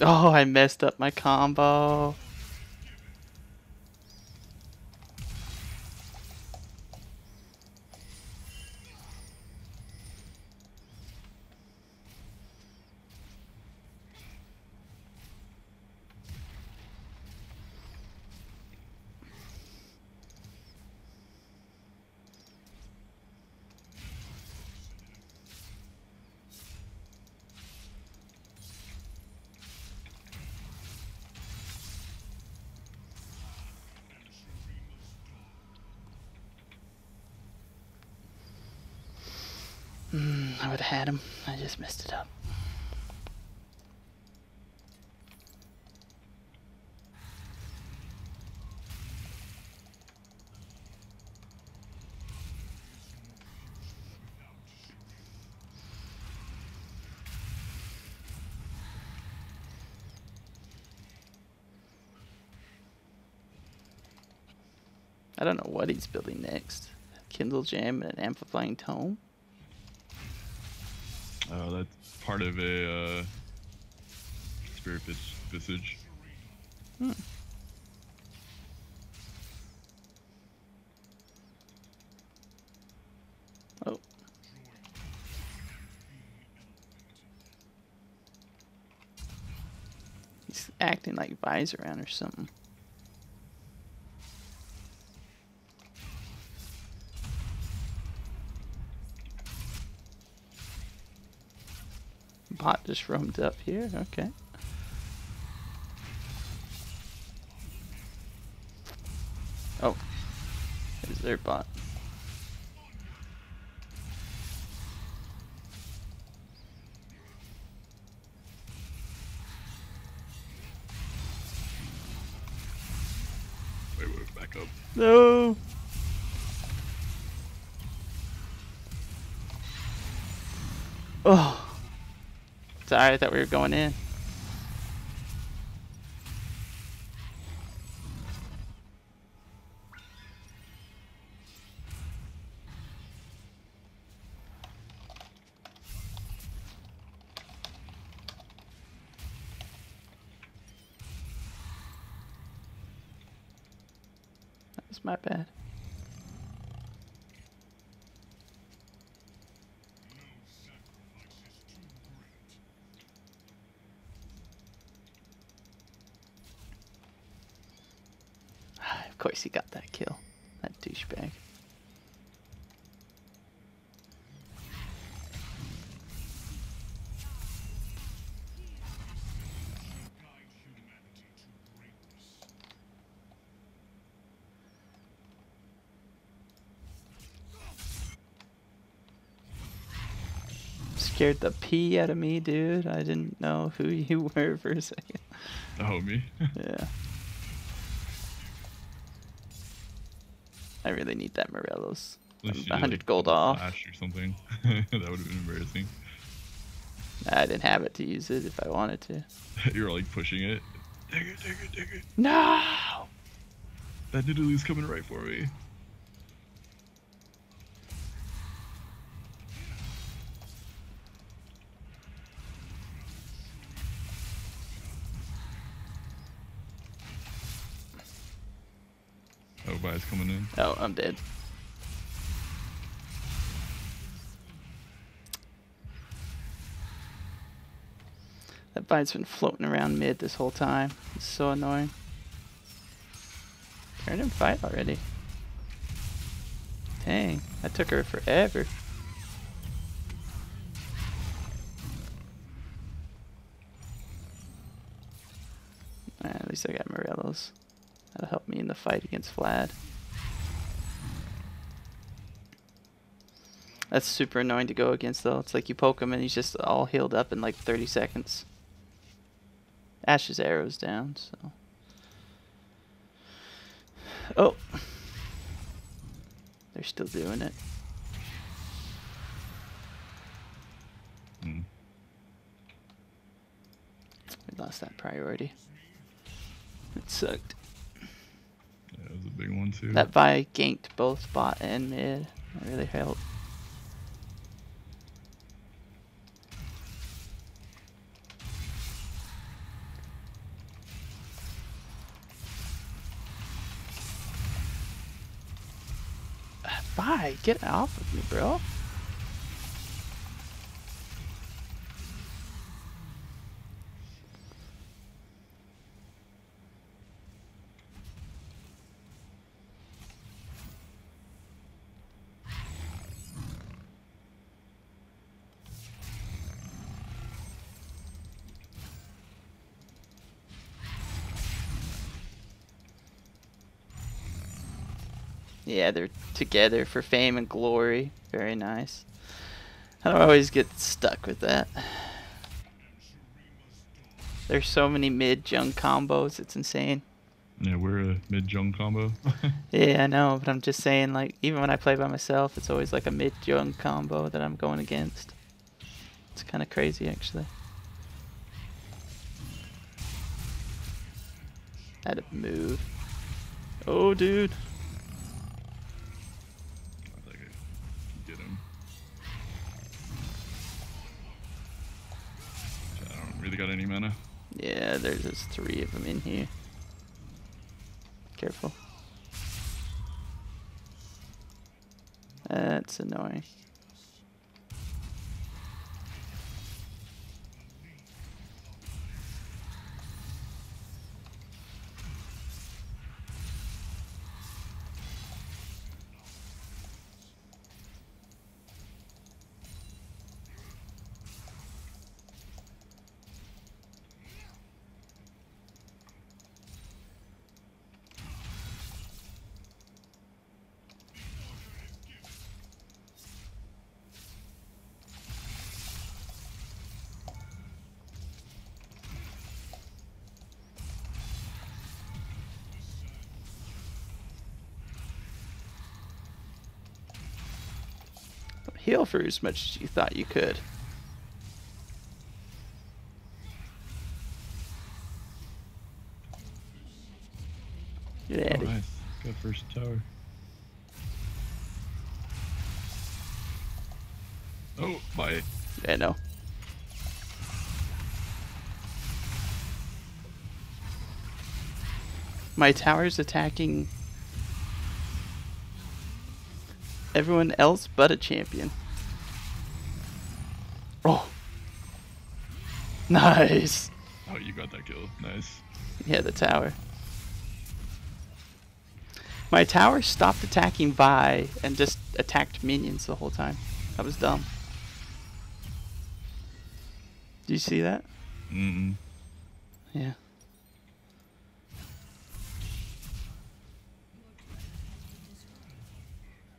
Oh, I messed up my combo. I would have had him. I just messed it up. I don't know what he's building next. Kindle Gem and an Amplifying Tome? Oh, that's part of a Spirit Visage. Hmm. Oh. He's acting like Vi's around or something. Bot just roamed up here, okay. Oh, there's their bot. Wait, back up. No! Oh! Sorry, I thought we were going in. That was my bad. Of course he got that kill. That douchebag. Scared the pee out of me, dude. I didn't know who you were for a second. Oh, me? Yeah. I really need that Morelos. 100 gold off. Flash or something. That would have been embarrassing. I didn't have it to use it if I wanted to. You're like pushing it. Dig it, dig it, dig it. No! That Nidalee's coming right for me. Oh, Vi's coming in. Oh, I'm dead. That Vi's been floating around mid this whole time. It's so annoying. Turn him fight already. Dang, that took her forever. At least I got Morelos. That'll help me in the fight against Vlad. That's super annoying to go against though. It's like you poke him and he's just all healed up in like 30 seconds. Ash's arrow's down, so. Oh! They're still doing it. Mm. We lost that priority. It sucked. Yeah, it was a big one too. That Vi ganked both bot and mid. That really helped. Vi, get off of me, bro. Yeah, they're together for fame and glory. Very nice. I don't always get stuck with that. There's so many mid-jung combos, it's insane. Yeah, we're a mid-jung combo. Yeah, I know, but I'm just saying, like, even when I play by myself, it's always like a mid-jung combo that I'm going against. It's kind of crazy, actually. I had to move. Oh, dude. I think I can get him. I don't really got any mana. Yeah, there's just 3 of them in here. Careful. That's annoying. Heal for as much as you thought you could. Get Oh, Andy. nice. Got first tower. Oh, bye. Yeah, no. My tower's attacking everyone else but a champion. Oh. Nice. Oh, you got that kill. Nice. Yeah, the tower. My tower stopped attacking Vi and just attacked minions the whole time. That was dumb. Do you see that? Mm-mm. Yeah.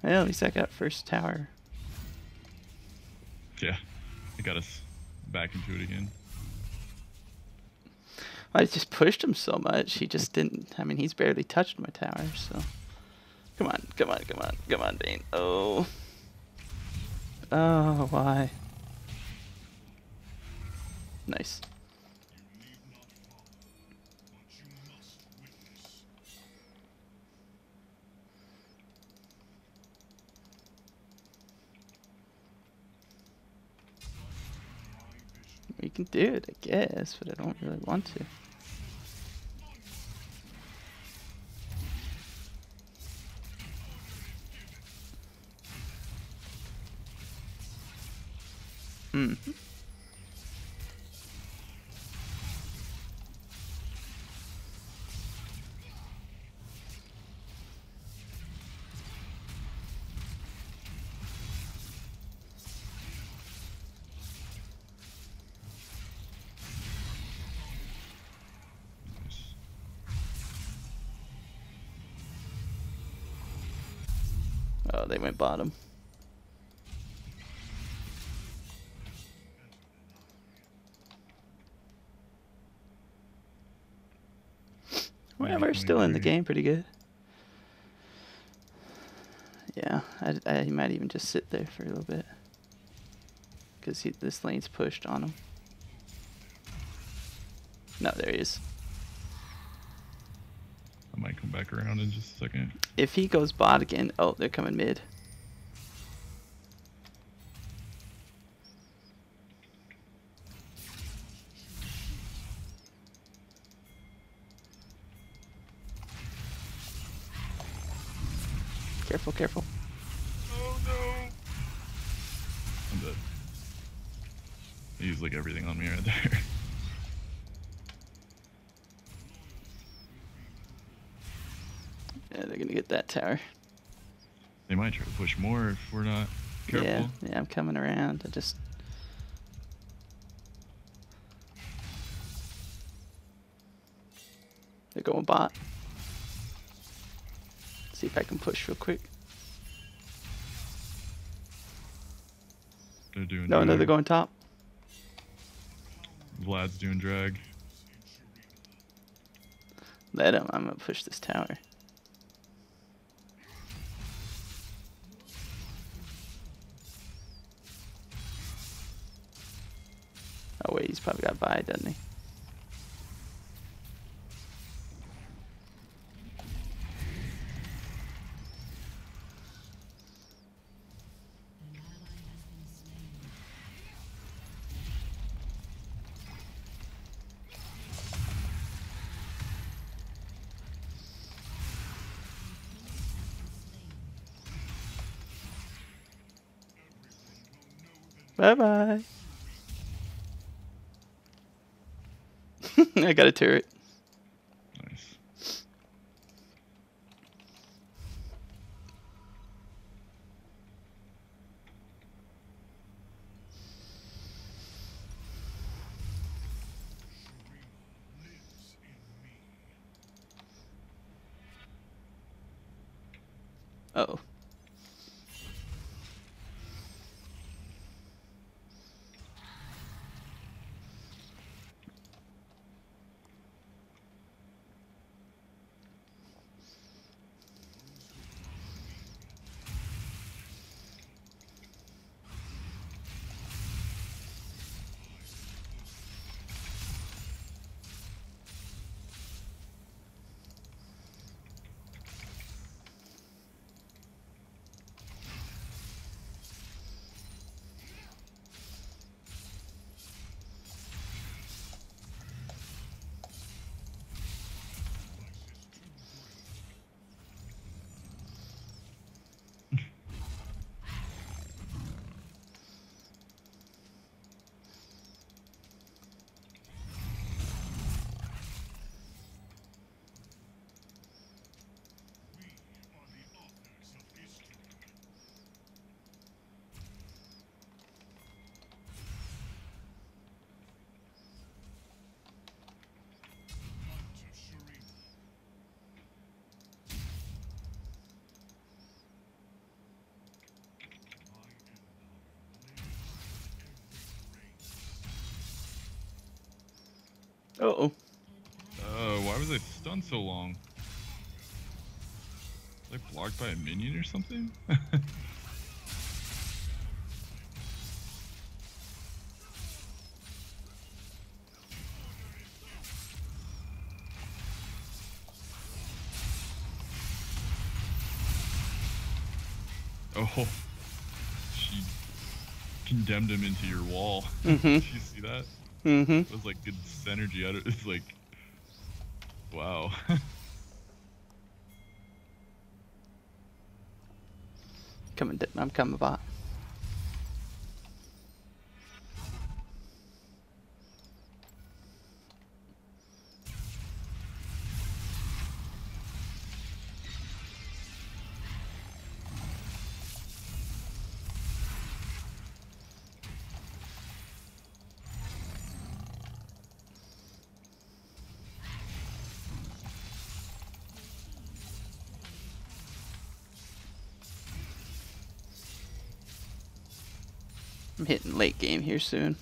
Well, at least I got first tower. Yeah. It got us back into it again. I just pushed him so much. He just didn't. I mean, he's barely touched my tower, so. Come on, come on, come on, come on, Bane. Oh. Oh, why? Nice. We can do it, I guess, but I don't really want to. Hmm. Oh, they went bottom. Well, we're still in the game pretty good. Yeah, I might even just sit there for a little bit. Because this lane's pushed on him. No, there he is. I might come back around in just a second. If he goes bot again... Oh, they're coming mid. Careful, careful. Oh no! I'm dead. He used like everything on me right there. Yeah, they're gonna get that tower. They might try to push more if we're not careful. Yeah, I'm coming around. They're going bot. See if I can push real quick. They're doing No, drag. they're going top. Vlad's doing drag. Let him. I'm gonna push this tower. Oh wait, he's probably got buy, doesn't he? Bye bye. I got a turret. Nice. Uh-oh. Uh-oh. Why was I stunned so long? Was I blocked by a minion or something? Oh, she condemned him into your wall. Mm-hmm. Did you see that? Mm-hmm. It was like good synergy. It's like, wow. I'm coming, bot. I'm hitting late game here soon.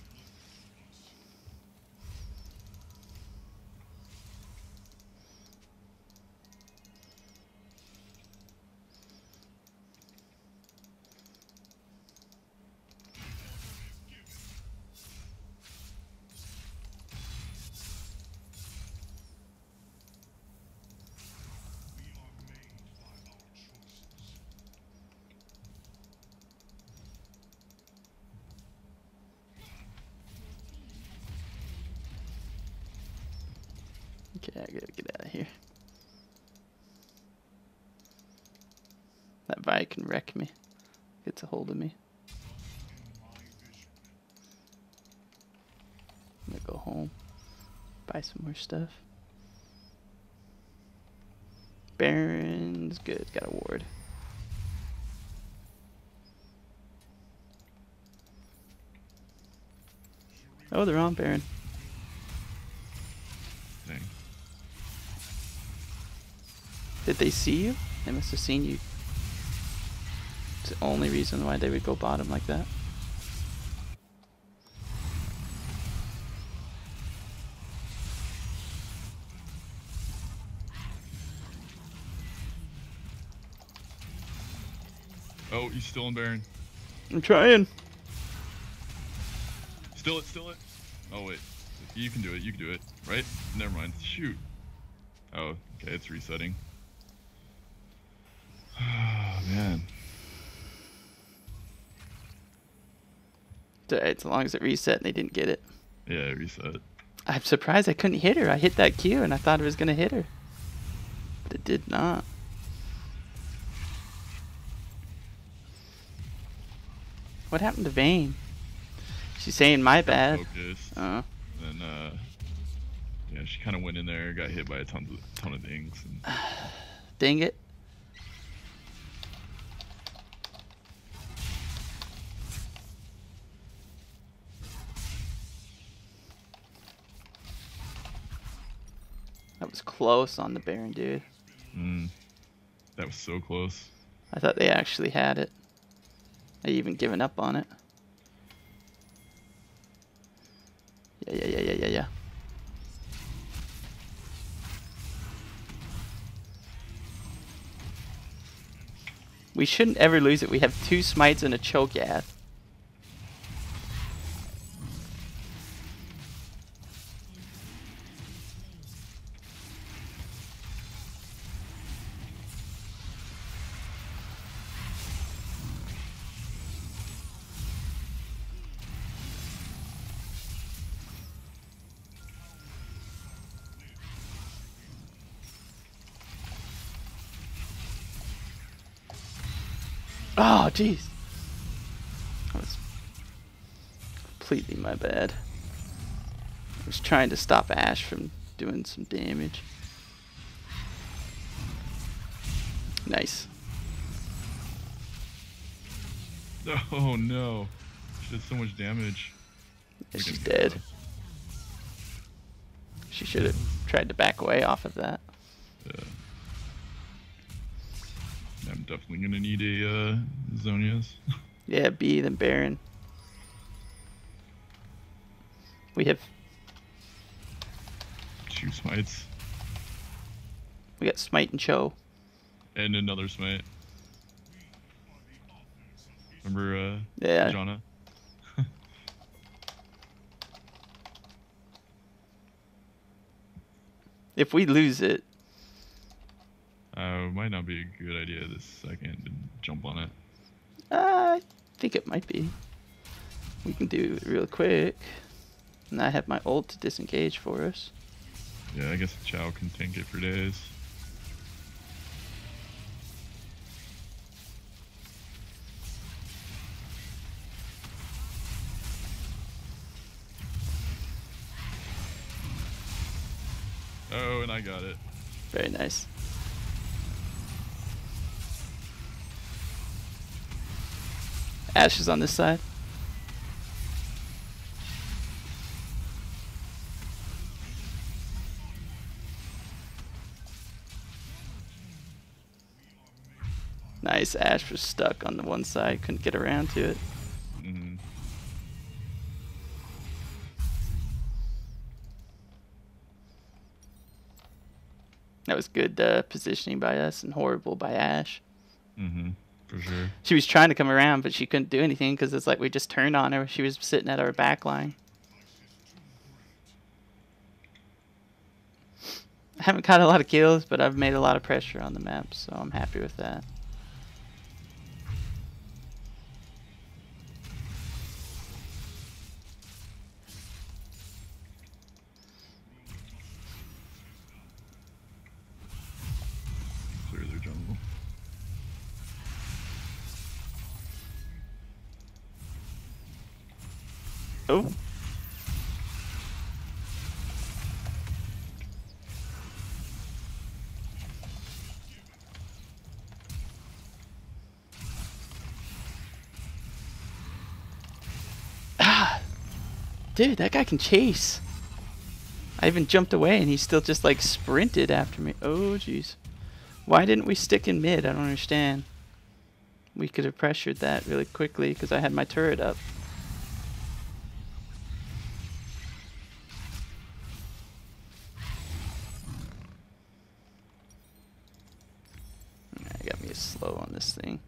Okay, I gotta get out of here. That Vi can wreck me. Gets a hold of me. I'm gonna go home. Buy some more stuff. Baron's good. Got a ward. Oh, they're on Baron. Dang. Did they see you? They must have seen you. It's the only reason why they would go bottom like that. Oh, he's still in Baron. I'm trying. Still it. Oh, wait. You can do it, right? Never mind. Shoot. Oh, okay, it's resetting. Oh, man. It's alright, as long as it reset and they didn't get it. Yeah, it reset. I'm surprised I couldn't hit her. I hit that Q and I thought it was gonna hit her. But it did not. What happened to Vayne? She's saying my bad. Focused. Oh. And yeah, she kind of went in there, got hit by a ton of things. And... Dang it. That was close on the Baron, dude. That was so close. I thought they actually had it. I even given up on it. Yeah. We shouldn't ever lose it. We have 2 smites and a choke ad. Oh, jeez. That was completely my bad. I was trying to stop Ashe from doing some damage. Nice. Oh no. She did so much damage. Yeah, she's dead. She should have tried to back away off of that. Yeah. I'm definitely gonna need a Zonia's. Yeah, B, then Baron. We have... 2 smites. We got Smite and Cho. And another smite. Remember, Yeah. Jana? If we lose it... Might not be a good idea this second to jump on it. I think it might be. We can do it real quick. And I have my ult to disengage for us. Yeah, I guess Chow can tank it for days. Oh, and I got it. Very nice. Ashe is on this side. Nice. Ashe was stuck on the one side, couldn't get around to it. Mm-hmm. That was good positioning by us and horrible by Ashe. Mm-hmm. For sure. She was trying to come around, but she couldn't do anything because it's like we just turned on her. She was sitting at our back line. I haven't caught a lot of kills, but I've made a lot of pressure on the map, so I'm happy with that. Clear their jungle. Oh. Ah. Dude, that guy can chase. I even jumped away and he still just like sprinted after me. Oh, jeez. Why didn't we stick in mid? I don't understand. We could have pressured that really quickly because I had my turret up. I got me a slow on this thing.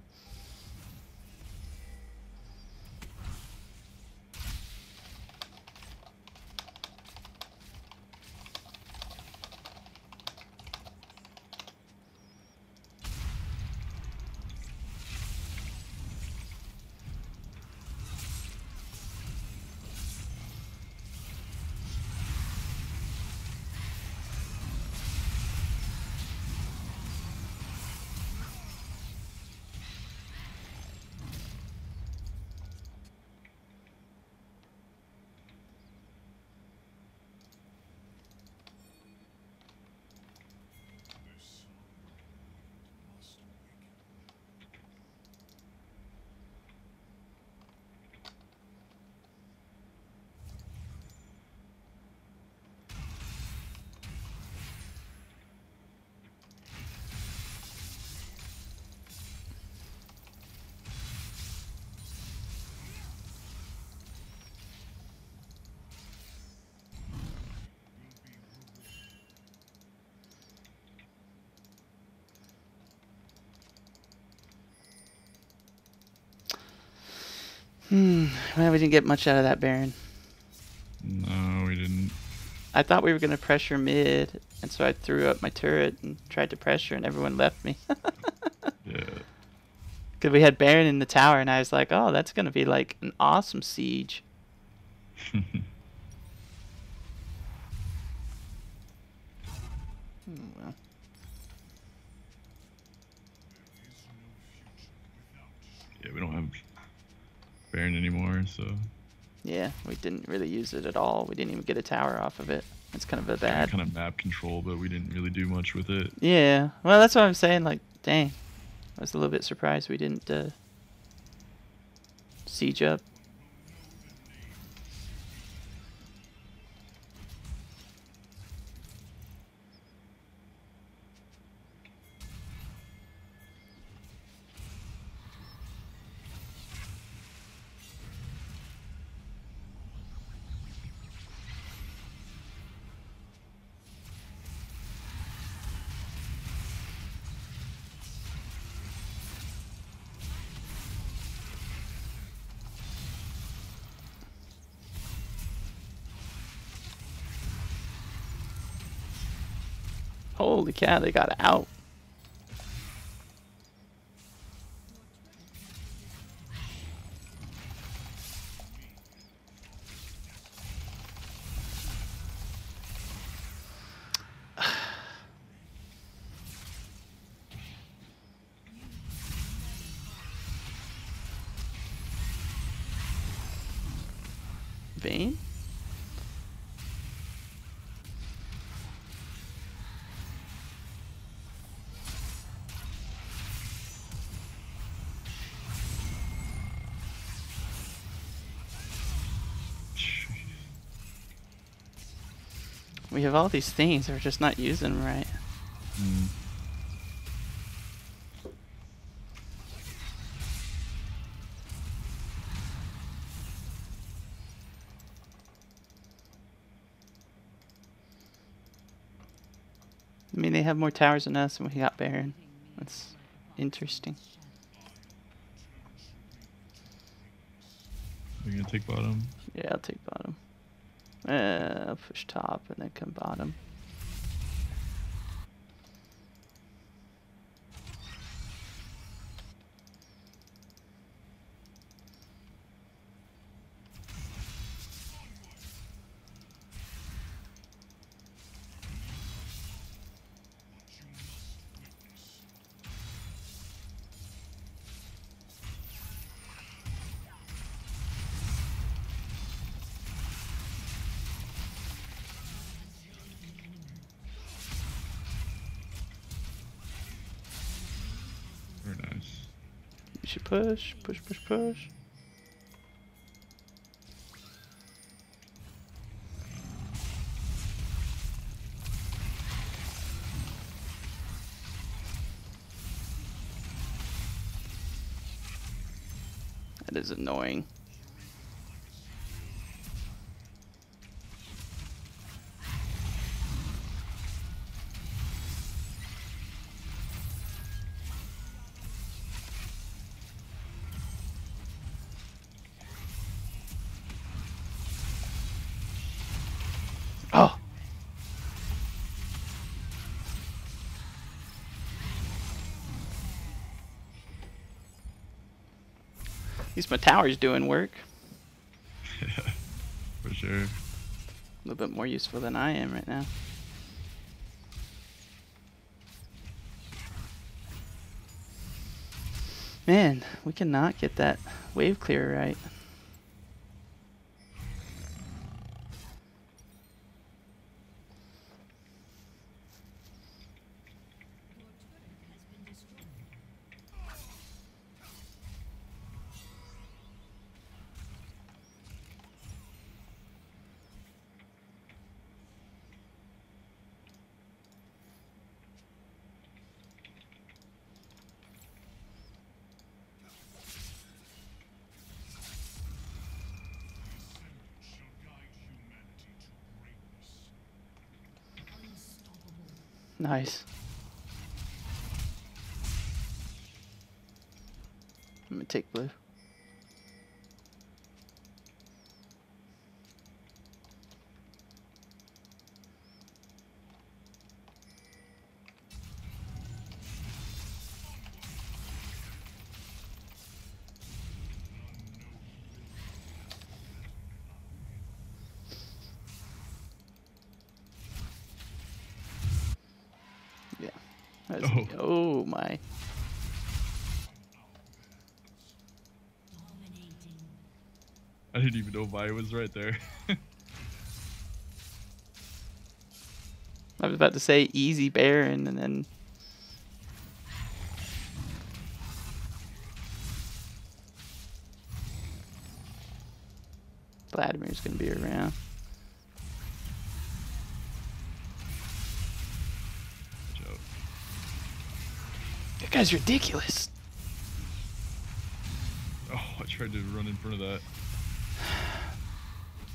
Well, we didn't get much out of that Baron. No, we didn't. I thought we were going to pressure mid, and so I threw up my turret and tried to pressure, and everyone left me. Yeah. Because we had Baron in the tower, and I was like, oh, that's going to be like an awesome siege. Well. Yeah, we don't have Baron anymore, so. Yeah, we didn't really use it at all. We didn't even get a tower off of it. It's kind of a bad. Kind of map control, but we didn't really do much with it. Yeah, well, that's what I'm saying. Like, dang, I was a little bit surprised we didn't siege up. Holy cow, they got out. Vayne? We have all these things, we're just not using them right. Mm. I mean, they have more towers than us, and we got Baron. That's interesting. Are you gonna take bottom? Yeah, I'll take bottom. I'll push top and then come bottom. Very nice. You should push, push, push, push. That is annoying. Oh! At least my tower's doing work. Yeah, for sure. A little bit more useful than I am right now. Man, we cannot get that wave clear right. Nice. I'm gonna take blue. Yeah. That's oh my. I didn't even know Vi was right there. I was about to say easy Baron and then Vladimir's gonna be around. Watch out. That guy's ridiculous. Oh, I tried to run in front of that.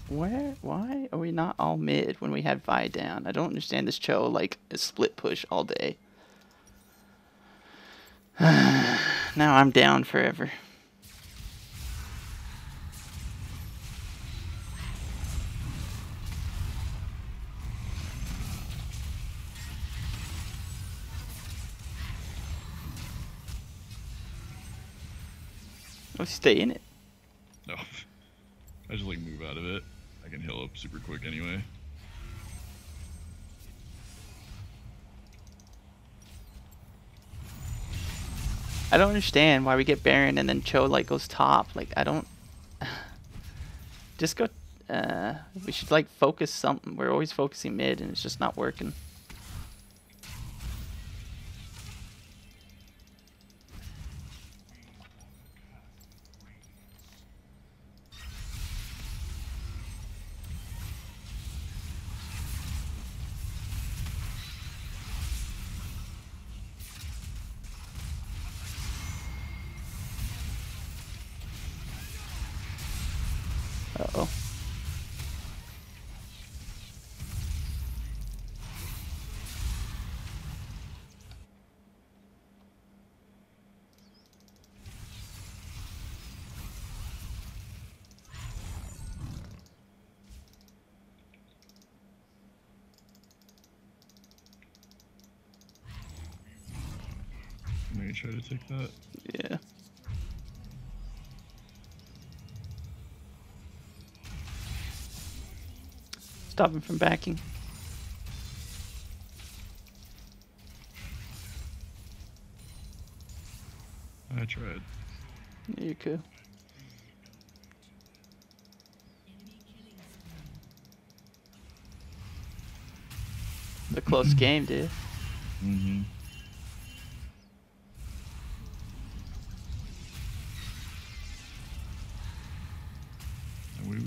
Where? Why are we not all mid when we had Vi down? I don't understand this Cho like a split push all day. Now I'm down forever. Let's stay in it. No. I just like move out of it. I can heal up super quick anyway. I don't understand why we get Baron and then Cho like goes top. Like I don't. Just go. We should like focus something. We're always focusing mid and it's just not working. Uh-oh. I'm gonna try to take that. Yeah. Stop him from backing. I tried. You could. The close game, dude. Mm-hmm.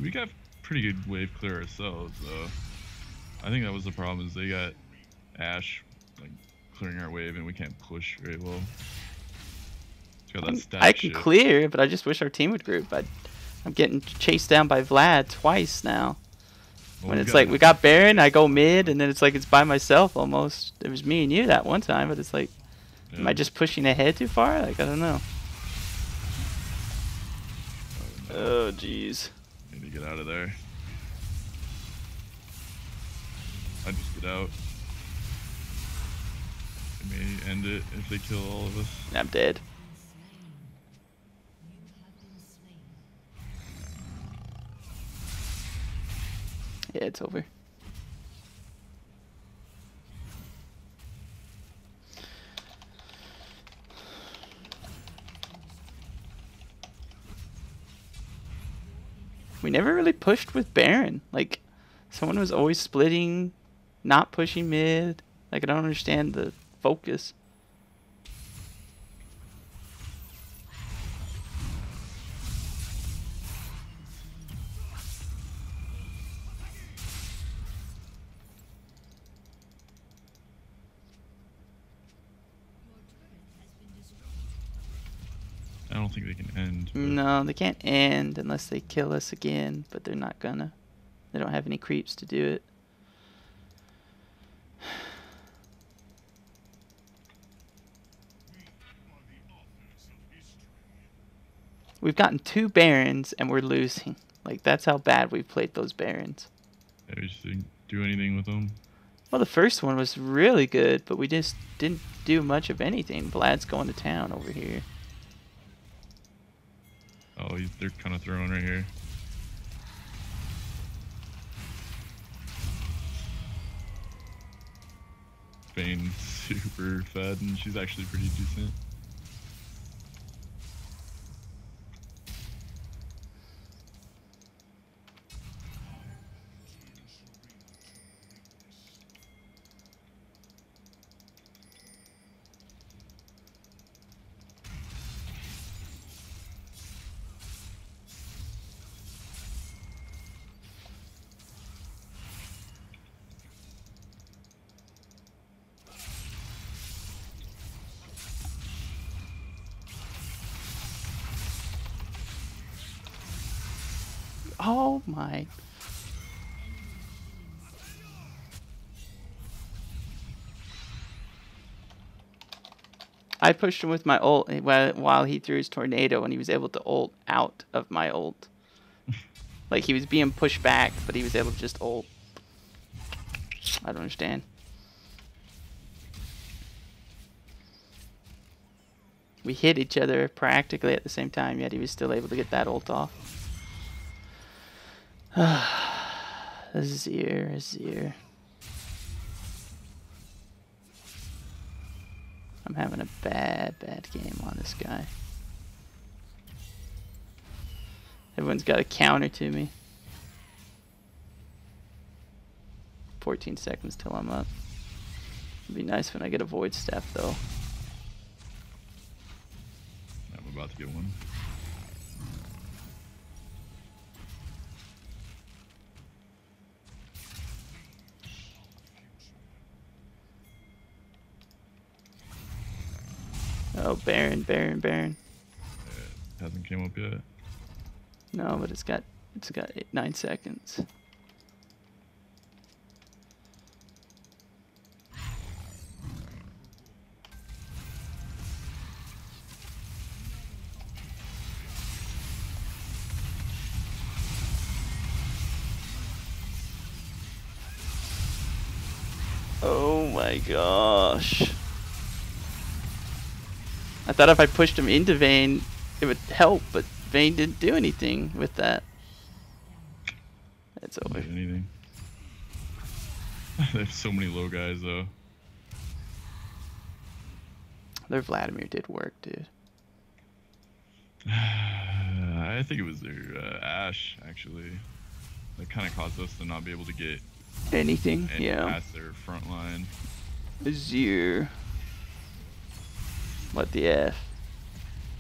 We got pretty good wave clear ourselves, though. I think that was the problem, is they got Ashe like clearing our wave and we can't push very well. It's got that stat I can shift. clear, but I just wish our team would group. I'm getting chased down by Vlad twice now. Well, When it's like we got Baron, I go mid, and then it's like it's by myself almost. It was me and you that one time, but it's like, am I just pushing ahead too far? Like, I don't know. Oh, jeez. Need to get out of there. I just get out. It may end it if they kill all of us. I'm dead. Yeah, it's over. We never really pushed with Baron. Like, someone was always splitting, not pushing mid. Like, I don't understand the focus. I don't think they can end. No, they can't end unless they kill us again, but they're not gonna. They don't have any creeps to do it. We've gotten 2 Barons and we're losing. Like, that's how bad we've played those Barons. Yeah, we just didn't do anything with them. Well, the first one was really good, but we just didn't do much of anything. Vlad's going to town over here. Oh, they're kind of throwing right here. Vayne's super fed, and she's actually pretty decent. Oh my. I pushed him with my ult while he threw his tornado, and he was able to ult out of my ult. Like, he was being pushed back, but he was able to just ult. I don't understand. We hit each other practically at the same time, yet he was still able to get that ult off. Azir. I'm having a bad game on this guy. Everyone's got a counter to me. 14 seconds till I'm up. It'd be nice when I get a void staff though. I'm about to get one. Oh, Baron. It hasn't came up yet. No, but it's got 9 seconds. Oh my gosh. I thought if I pushed him into Vayne, it would help, but Vayne didn't do anything with that. It's over. Not anything. There's so many low guys though. Their Vladimir did work, dude. I think it was their Ashe actually. That kind of caused us to not be able to get Anything? Yeah. past their front line. Azure. What the F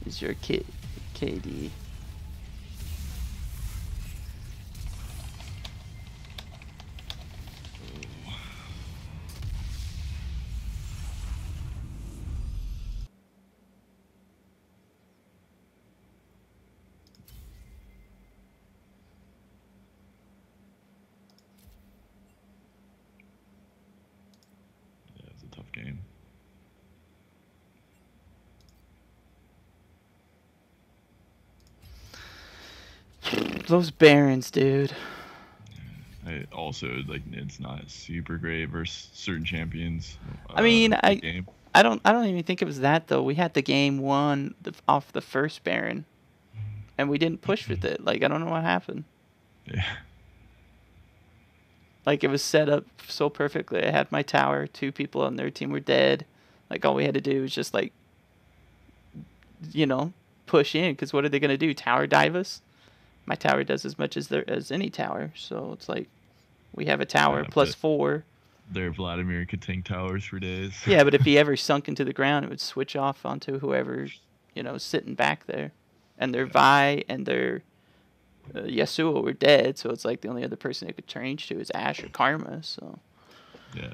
is your KD? Yeah, it's a tough game. Those Barons, dude. I also like it's not super great versus certain champions. I mean, game. I don't even think it was that though. We had the game won off the first Baron, and we didn't push with it. Like I don't know what happened. Yeah. Like it was set up so perfectly. I had my tower. 2 people on their team were dead. Like all we had to do was just like, you know, push in. Because what are they gonna do? Tower dive us? My tower does as much as any tower. So it's like, we have a tower plus 4. Their Vladimir could tank towers for days. Yeah, but if he ever sunk into the ground, it would switch off onto whoever, you know, sitting back there. And their Vi and their Yasuo were dead, so it's like the only other person it could change to is Ashe or Karma. So. Yeah.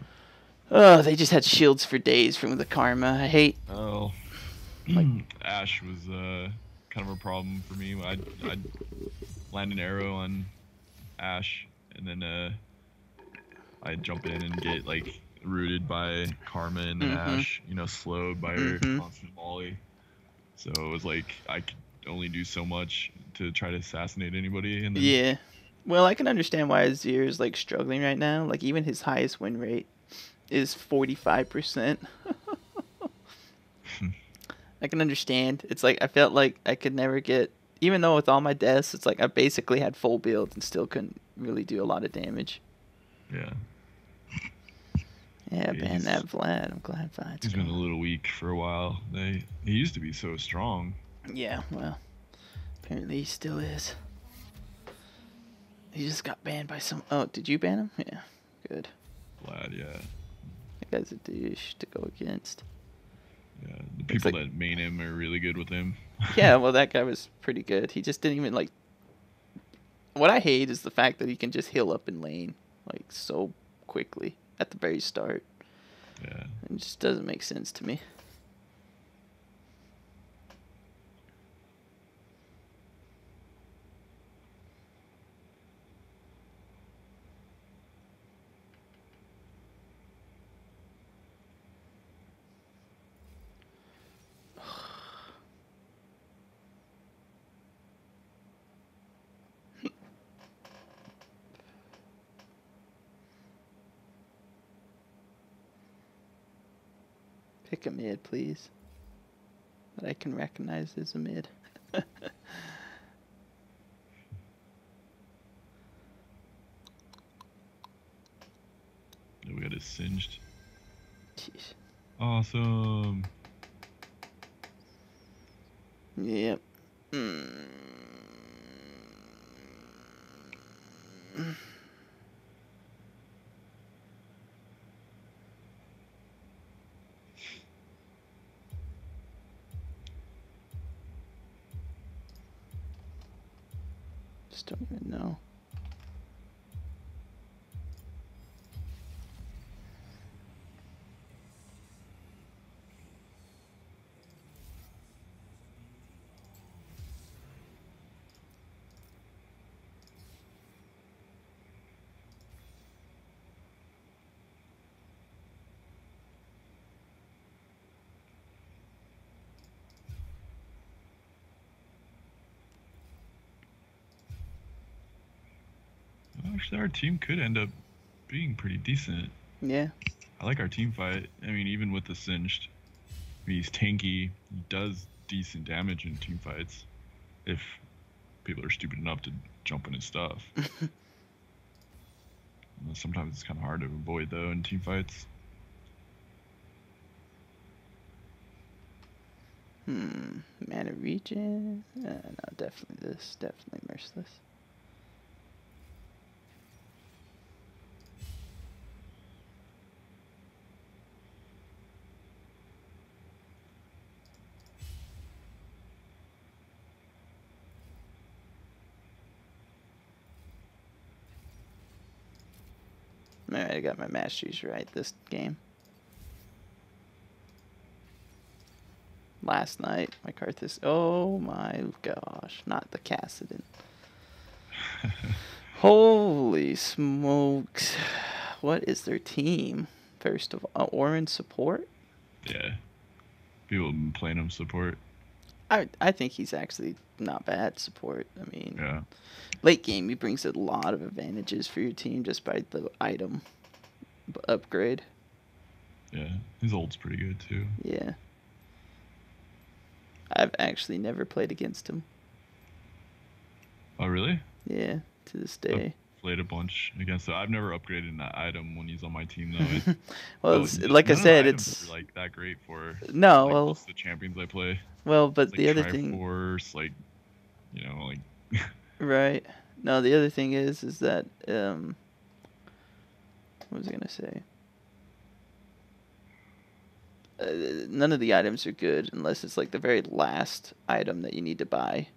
Oh, they just had shields for days from the Karma. I hate. Oh. Like, Ashe was kind of a problem for me. I'd land an arrow on Ashe, and then I'd jump in and get like rooted by Karma and then Ashe, you know, slowed by her constant volley. So it was like I could only do so much to try to assassinate anybody. And then yeah. Well, I can understand why Azir is like struggling right now. Like even his highest win rate is 45%. I can understand. It's like I felt like I could never get, even though with all my deaths, it's like I basically had full build and still couldn't really do a lot of damage. Yeah. Yeah, ban that Vlad. I'm glad Vlad's He's been a little weak for a while. He used to be so strong. Yeah, well, apparently he still is. He just got banned by some. Oh, did you ban him? Yeah, good. Vlad, yeah. That guy's a douche to go against. Yeah, the people that main him are really good with him. Yeah, well, that guy was pretty good. He just didn't even like. What I hate is the fact that he can just heal up in lane like so quickly at the very start. Yeah. It just doesn't make sense to me. Pick a mid, please. That I can recognize as a mid. We got it singed. Jeez. Awesome. Yep. Just don't even know. Actually, our team could end up being pretty decent. Yeah. I like our team fight. I mean, even with the Singed, I mean, he's tanky. He does decent damage in team fights. If people are stupid enough to jump in his stuff. Sometimes it's kind of hard to avoid, though, in team fights. Mana regen. No, definitely this. Definitely Merciless. Alright, I got my masteries right this game. Last night, my Karthus. Oh my gosh, not the Cassidon. Holy smokes. What is their team? First of all, Orin support? Yeah. People have been playing him support. I think he's actually not bad support. I mean, Yeah. late game, he brings a lot of advantages for your team just by the item upgrade. Yeah. His ult's pretty good, too. Yeah. I've actually never played against him. Oh, really? Yeah, to this day. I've played a bunch against it. I've never upgraded that item when he's on my team, though. Well, like I said, it's like that great for no. Like, Well, most of the champions I play. Well, but Like the other thing, Triforce, like, you know, like. Right. No, the other thing is that what was I gonna say? None of the items are good unless it's like the very last item that you need to buy.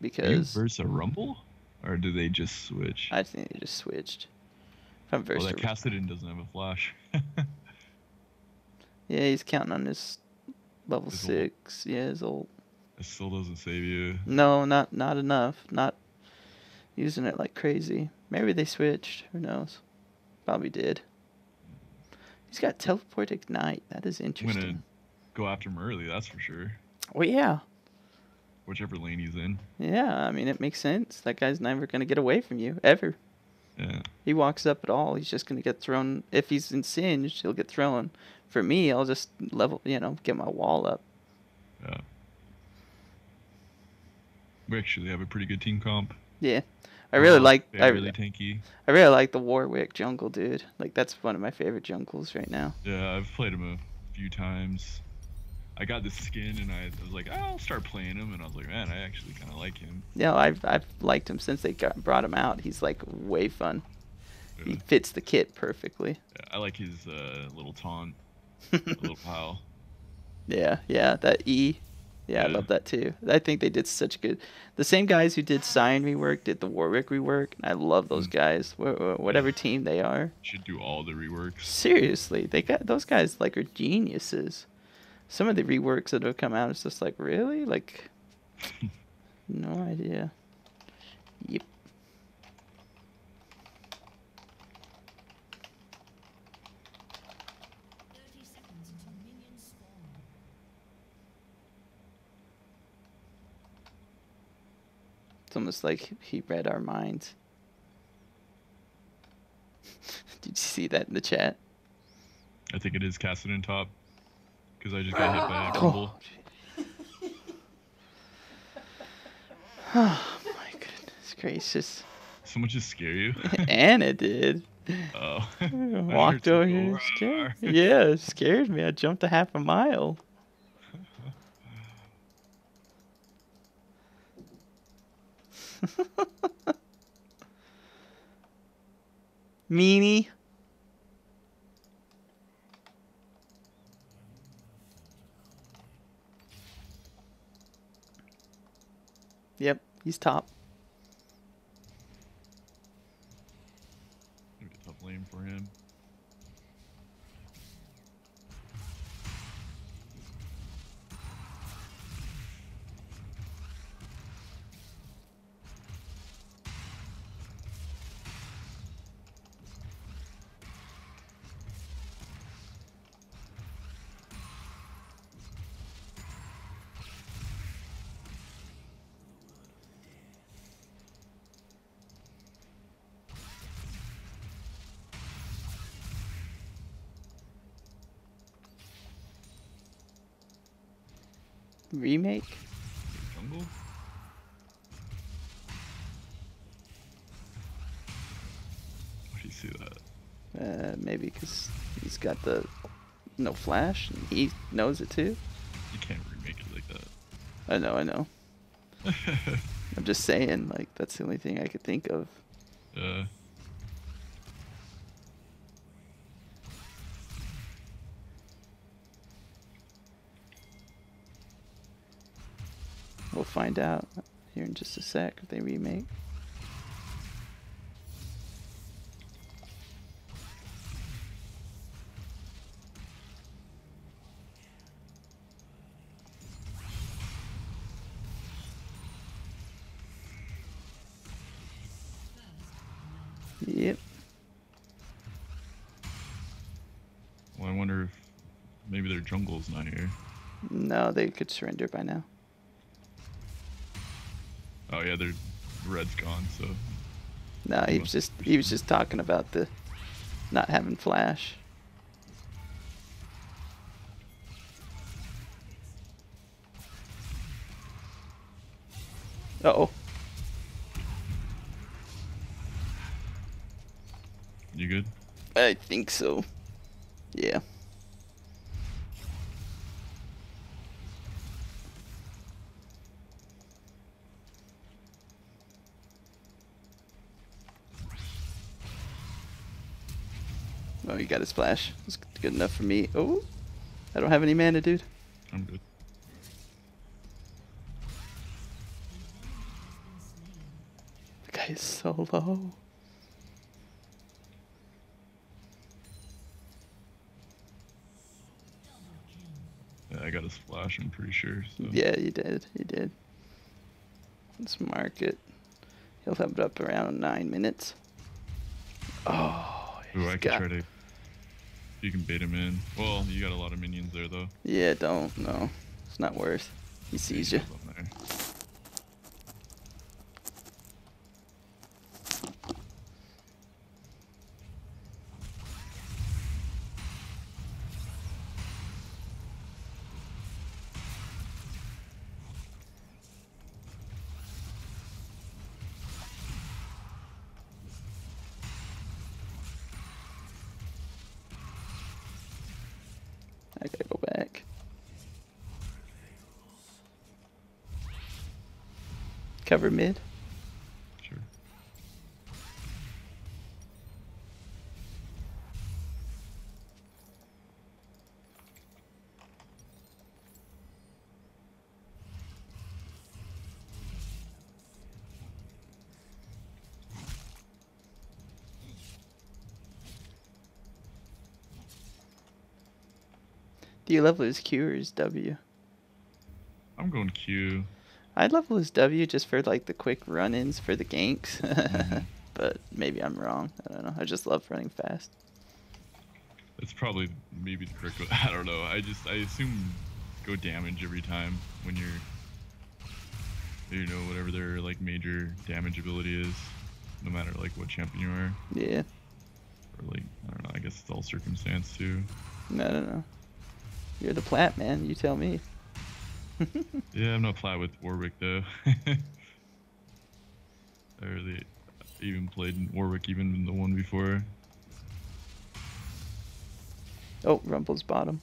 Because Are you versus a Rumble, or do they just switch? I think they just switched. If I'm versus that Cassidon doesn't have a flash. Yeah, he's counting on his level 6. Yeah, his ult. It still doesn't save you. No, not enough. Not using it like crazy. Maybe they switched. Who knows? Probably did. He's got teleport ignite. That is interesting. I'm gonna go after him early, that's for sure. Well, yeah. Whichever lane he's in. Yeah, I mean, it makes sense. That guy's never going to get away from you, ever. Yeah. He walks up at all, he's just going to get thrown. If he's in Singed, he'll get thrown. For me, I'll just level, get my wall up. Yeah. We actually have a pretty good team comp. Yeah. I really really tanky. I really like the Warwick jungle, dude. Like, that's one of my favorite jungles right now. Yeah, I've played him a few times. I got this skin and I was like, I'll start playing him, and I was like, man, I actually kind of like him. Yeah, I've liked him since they brought him out. He's like way fun. Yeah. He fits the kit perfectly. Yeah, I like his little taunt, little pal. Yeah, that E. Yeah, I love that too. I think they did such good. The same guys who did Sion rework did the Warwick rework. And I love those guys. Whatever team they are. Should do all the reworks. Seriously, they got those guys like are geniuses. Some of the reworks that have come out, it's just like, really? Like, no idea. Yep. It's almost like he read our minds. Did you see that in the chat? I think it is Cassidon top. Because I just got hit by a Rumble. Oh my goodness gracious. Someone just scare you? Anna did. Oh. Walked over here scared. Yeah, it scared me. I jumped a half a mile. Meanie. Yep, he's top. Remake? Jungle? Why do you see that? Maybe because he's got the no flash, and he knows it too. You can't remake it like that. I know. I'm just saying, like, that's the only thing I could think of. We'll find out here in just a sec if they remake. Yep. Well, I wonder if maybe their jungle's not here. No, they could surrender by now. Oh yeah, their red's gone. So. No, he was just talking about the not having flash. Uh-oh. You good? I think so. Yeah. Oh, he got his splash. It's good enough for me. Oh, I don't have any mana, dude. I'm good. The guy is so low. Yeah, I got a splash, I'm pretty sure. So. Yeah, you did. You did. Let's mark it. He'll have it up around 9 minutes. Oh, Ooh, I could try to... You can bait him in. Well, you got a lot of minions there, though. Yeah, don't. No. It's not worth. He sees you. I gotta go back. Cover mid. Sure. Do you level his Q or his W? I'm going Q. I'd level his W just for like the quick run-ins for the ganks. But maybe I'm wrong. I don't know. I just love running fast. It's probably maybe the correct way. I don't know. I assume go damage every time when you're, you know, whatever their like major damage ability is, no matter like what champion you are. Yeah. Or like, I don't know. I guess it's all circumstance too. No. You're the plat, man. You tell me. Yeah, I'm not plat with Warwick though. I really even played Warwick even in the one before. Oh, Rumble's bottom.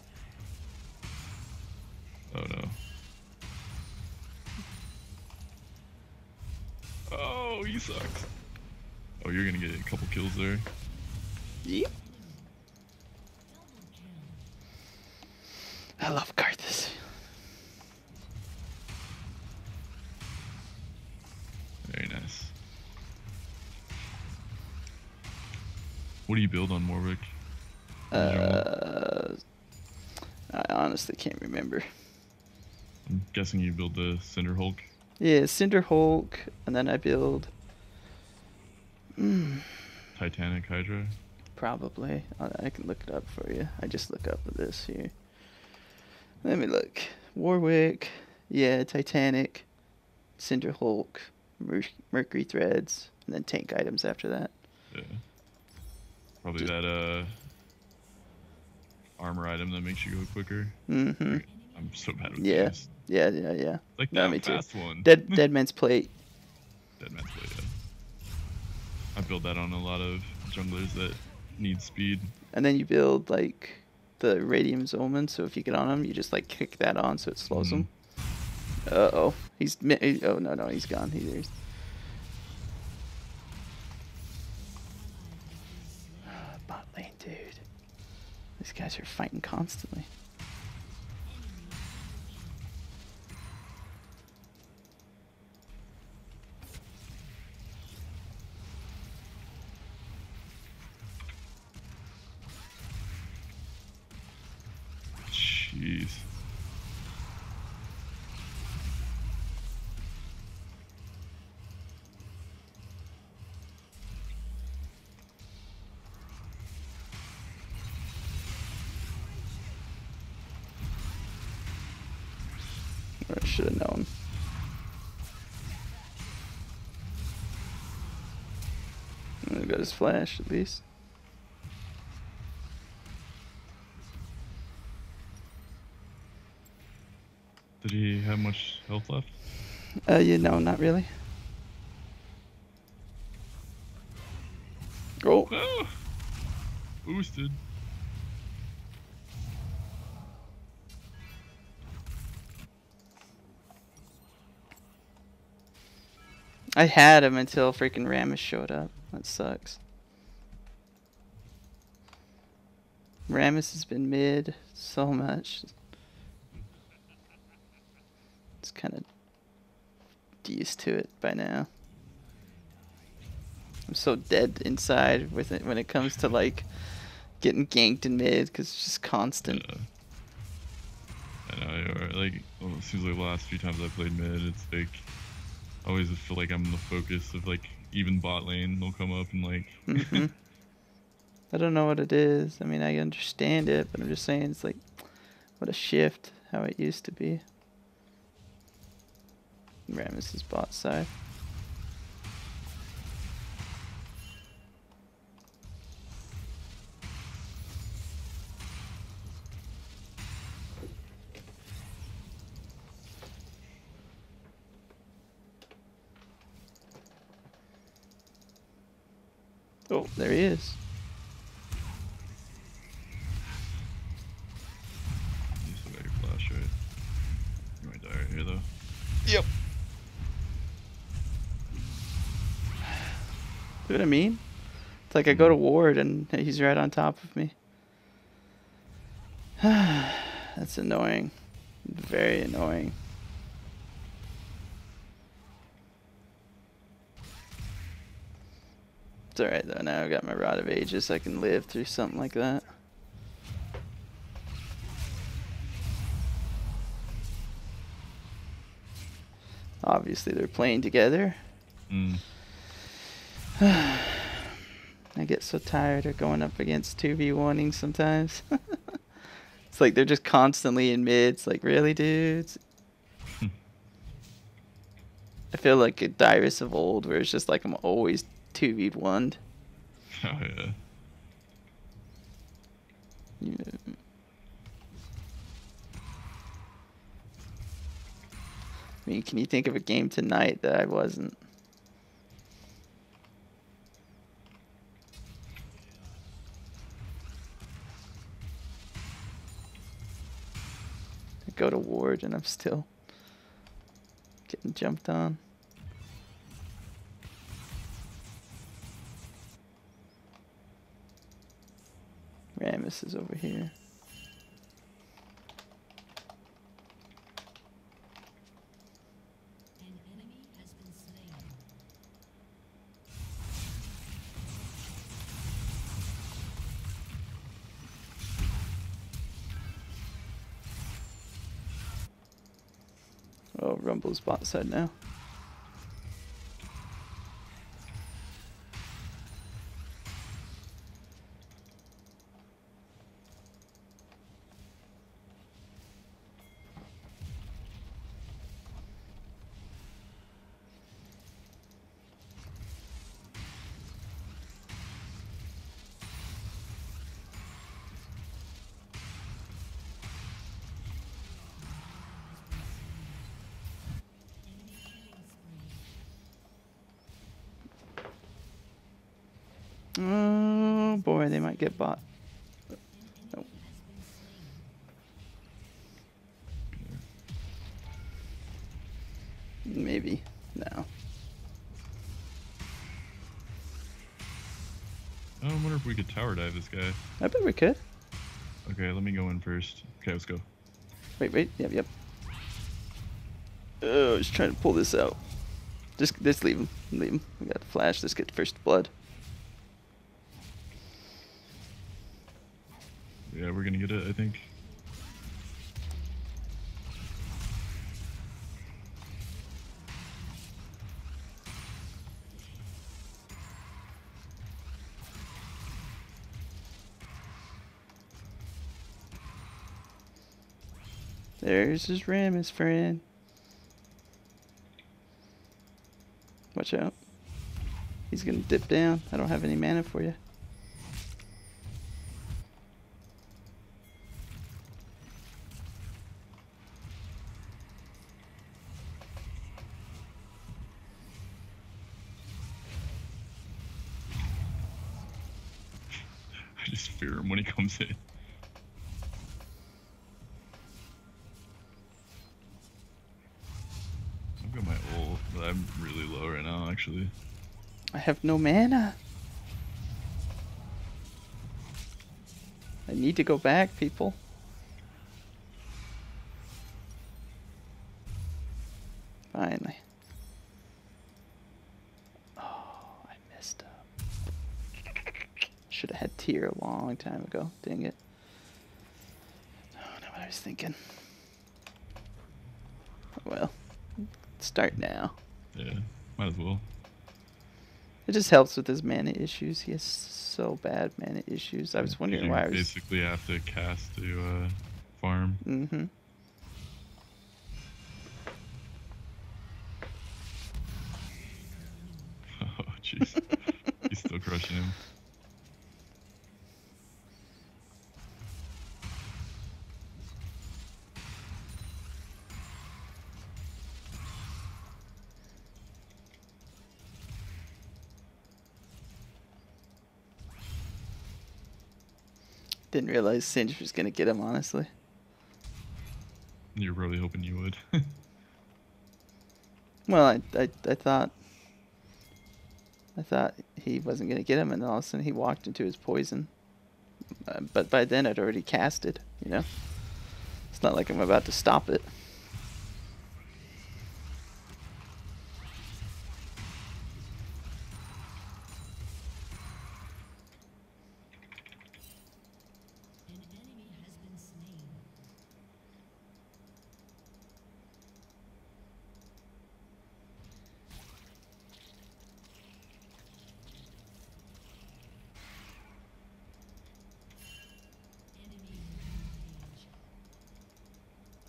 Oh no. Oh, he sucks. Oh, you're gonna get a couple kills there. Yep. I love Karthus. Very nice. What do you build on Warwick? I honestly can't remember. I'm guessing you build the Cinder Hulk. Yeah, Cinder Hulk, and then I build... Titanic Hydra. Probably. I can look it up for you. I just look up this here. Let me look. Warwick. Yeah, Titanic. Cinder Hulk. Mercury Threads. And then tank items after that. Yeah. Probably that armor item that makes you go quicker. Mm-hmm. I'm so bad with Yeah. these. Yeah. Like No, that me too. fast one. Dead Man's Plate. Dead Man's Plate, yeah. I build that on a lot of junglers that need speed. And then you build like the Radium's Omen, so if you get on him, you just like kick that on so it slows him. Uh-oh. Oh, no, he's gone. He's... Bot lane, dude. These guys are fighting constantly. Jeez. I should have known. I got his flash at least. Did he have much health left? No, not really. Oh. Oh! Boosted. I had him until freaking Rammus showed up. That sucks. Rammus has been mid so much. It's kind of used to it by now. I'm so dead inside with it when it comes to like getting ganked in mid because it's just constant. Yeah. I know, like, well, it seems like the last few times I played mid, it's like, I always feel like I'm the focus of like, even bot lane, they'll come up and like... I don't know what it is. I mean, I understand it, but I'm just saying it's like, what a shift, how it used to be. Rammus is bot side. Oh, there he is. You still got your flash, right? You might die right here, though. Yep. See what I mean? It's like I go to ward and he's right on top of me. That's annoying. Very annoying. It's alright though, now I've got my Rod of Ages, I can live through something like that. Obviously they're playing together. I get so tired of going up against 2v1ing sometimes. It's like they're just constantly in mid. It's like, really, dudes? I feel like a Dyrus of old where it's just like I'm always 2v1'd. Oh, yeah. I mean, can you think of a game tonight that I wasn't? I go to ward and I'm still getting jumped on. Rammus is over here. Oh, Rumble's bot side now. Oh boy, they might get bought. Oh. Maybe. No. I wonder if we could tower dive this guy. I bet we could. Okay, let me go in first. Okay, let's go. Wait. Yep. Oh, I was trying to pull this out. Just leave him. Leave him. We got to flash. Let's get first blood. Yeah, we're gonna get it, I think. There's his Rammus friend. Watch out. He's gonna dip down. I don't have any mana for you. I just fear him when he comes in. I've got my ult, but I'm really low right now, actually. I have no mana. I need to go back, people. Finally. Oh, I messed up. Should have had tier a long time ago. Dang it. I don't know what I was thinking. Well, start now. Yeah, might as well. It just helps with his mana issues. He has so bad mana issues. I was wondering why I was... basically have to cast to farm. Mm-hmm. Oh, jeez. He's still crushing him. Didn't realize Singe was gonna get him, honestly. You're really hoping you would. Well, I thought he wasn't gonna get him, and then all of a sudden he walked into his poison. But by then I'd already casted, you know? It's not like I'm about to stop it.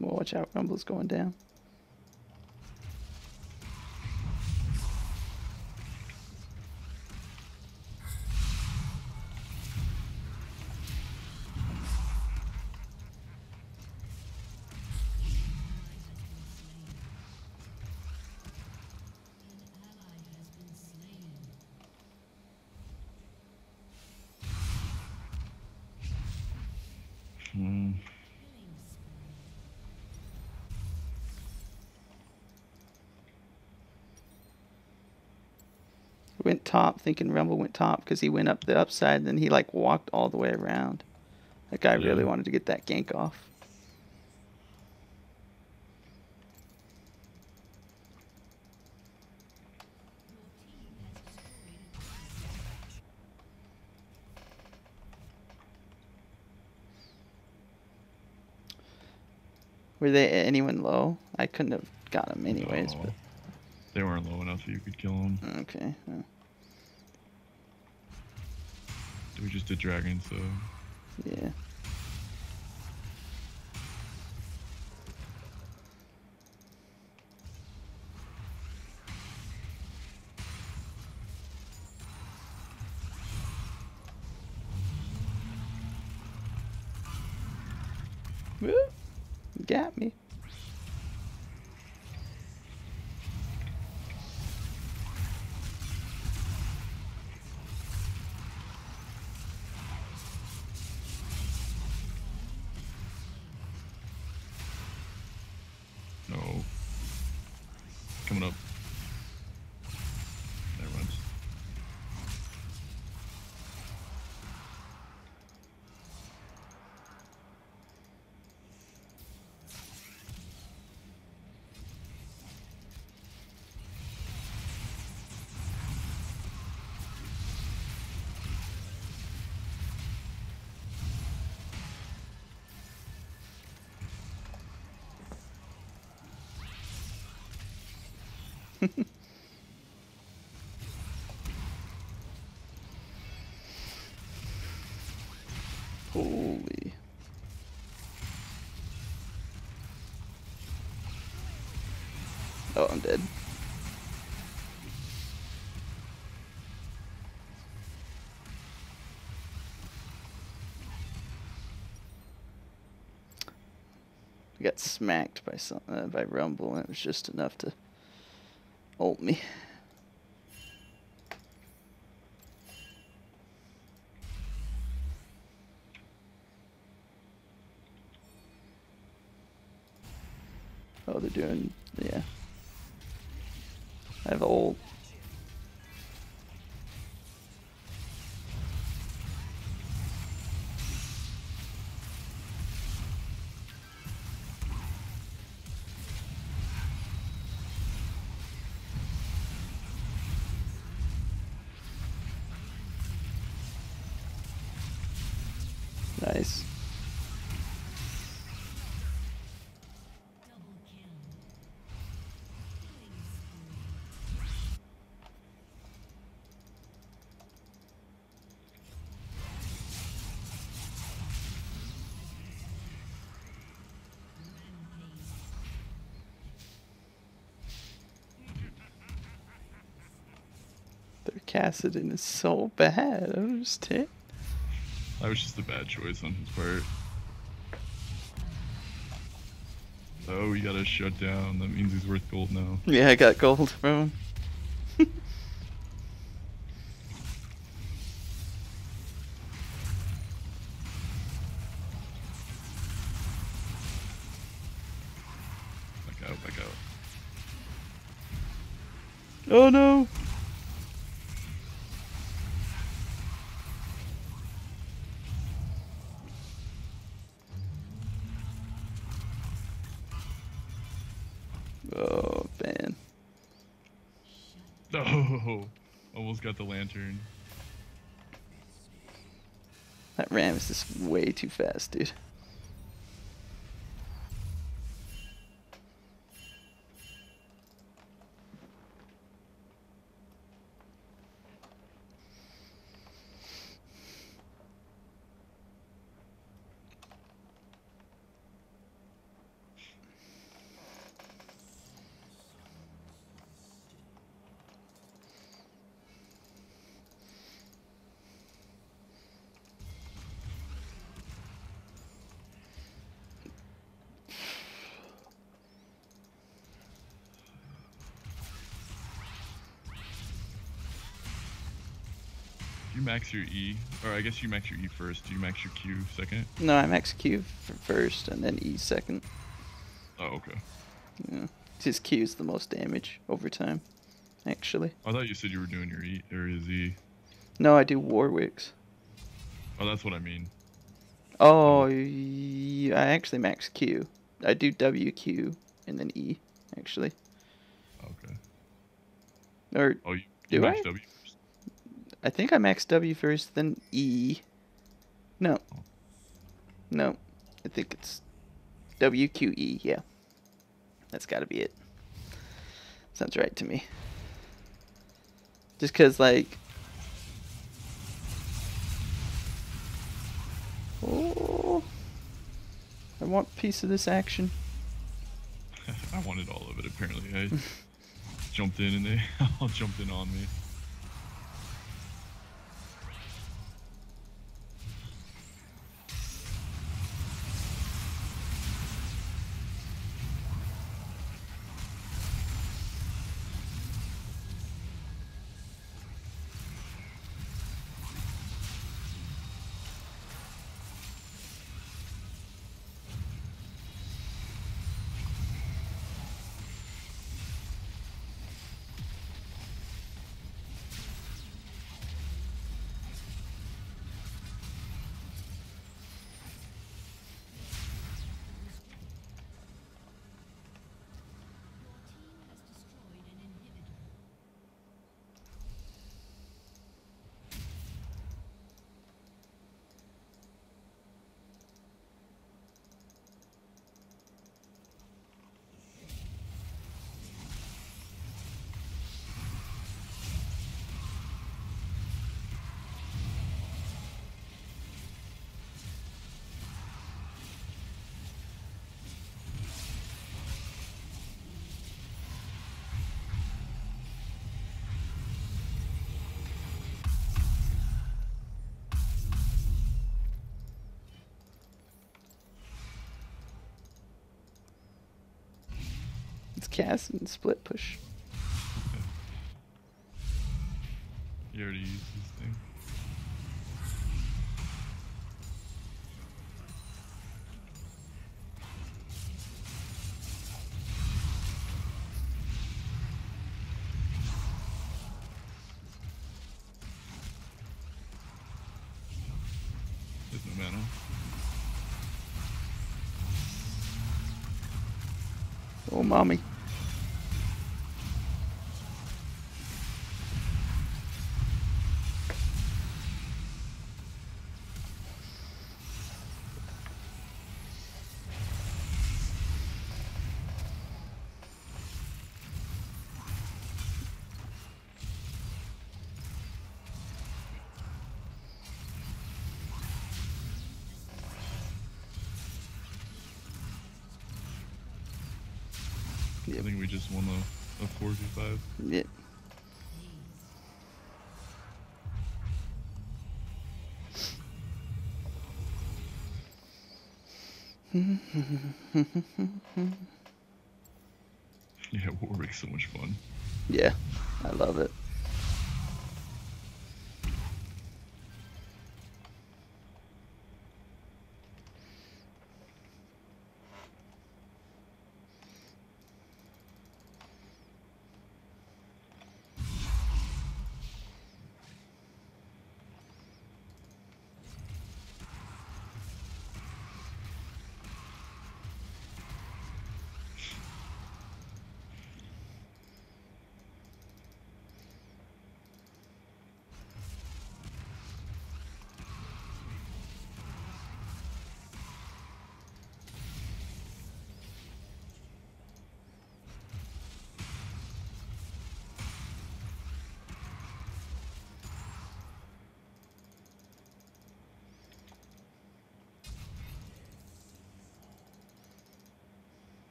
Well, watch out, Rumble's going down. Went top, thinking Rumble went top because he went up the upside, and then he like walked all the way around. That guy really wanted to get that gank off. Were they anyone low? I couldn't have got him anyways. No, but they weren't low enough that you could kill them. okay. Well. We just did dragon, so Yeah. Woo! Got me. Holy. Oh, I'm dead. I got smacked by by Rumble, and it was just enough to ult me. Oh, they're doing, yeah. I have ult. Nice. Their Cassidon is so bad. I understand. That was just a bad choice on his part. Oh, he got a shutdown. That means he's worth gold now. Yeah, I got gold from him. Back out, back out. Oh no! Oh man. Oh, almost got the lantern. That ram is just way too fast, dude. You max your E, or I guess you max your E first. Do you max your Q second? No, I max Q first and then E second. Oh, okay. Yeah. His Q is the most damage over time, actually. I thought you said you were doing your E or your Z. No, I do Warwick's. Oh, that's what I mean. Oh, I actually max Q. I do WQ and then E, actually. Okay. Or Oh, you do max I? W first? I think I max W first, then E. No. Oh. No. I think it's WQE, yeah. That's gotta be it. Sounds right to me. Just cause like... Oh... I want a piece of this action. I wanted all of it, apparently. I jumped in and they all jumped in on me. cast and split push. You already used this thing. There's no mana. Oh, mommy. I think we just won a 4v5. Yeah. Yeah, Warwick's so much fun. Yeah, I love it.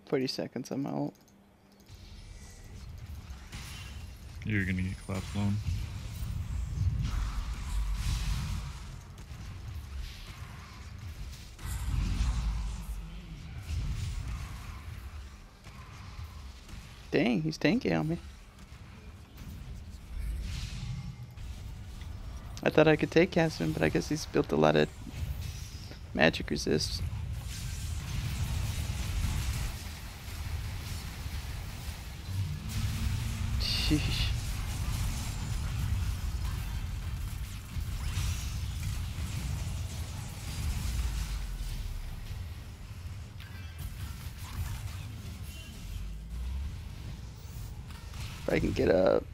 "30 seconds, I'm out." You're gonna get collapsed alone. Dang, he's tanky on me. I thought I could take cast him, but I guess he's built a lot of magic resist. Sheesh. If I can get up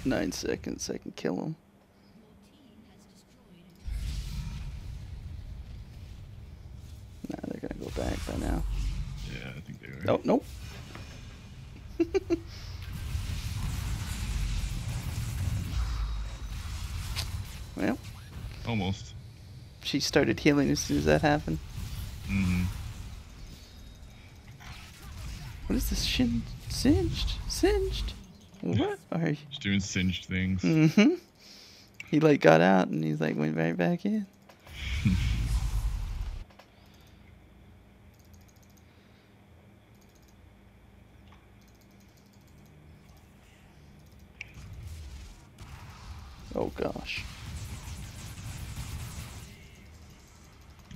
9 seconds, I can kill him. Nah, they're gonna go back by now. Yeah, I think they are. Oh, nope. Well, Almost. she started healing as soon as that happened. Mm-hmm. What is this? Singed? Singed? What are you? Just doing singed things. Mm-hmm. He like got out and he's like went right back in. Oh gosh.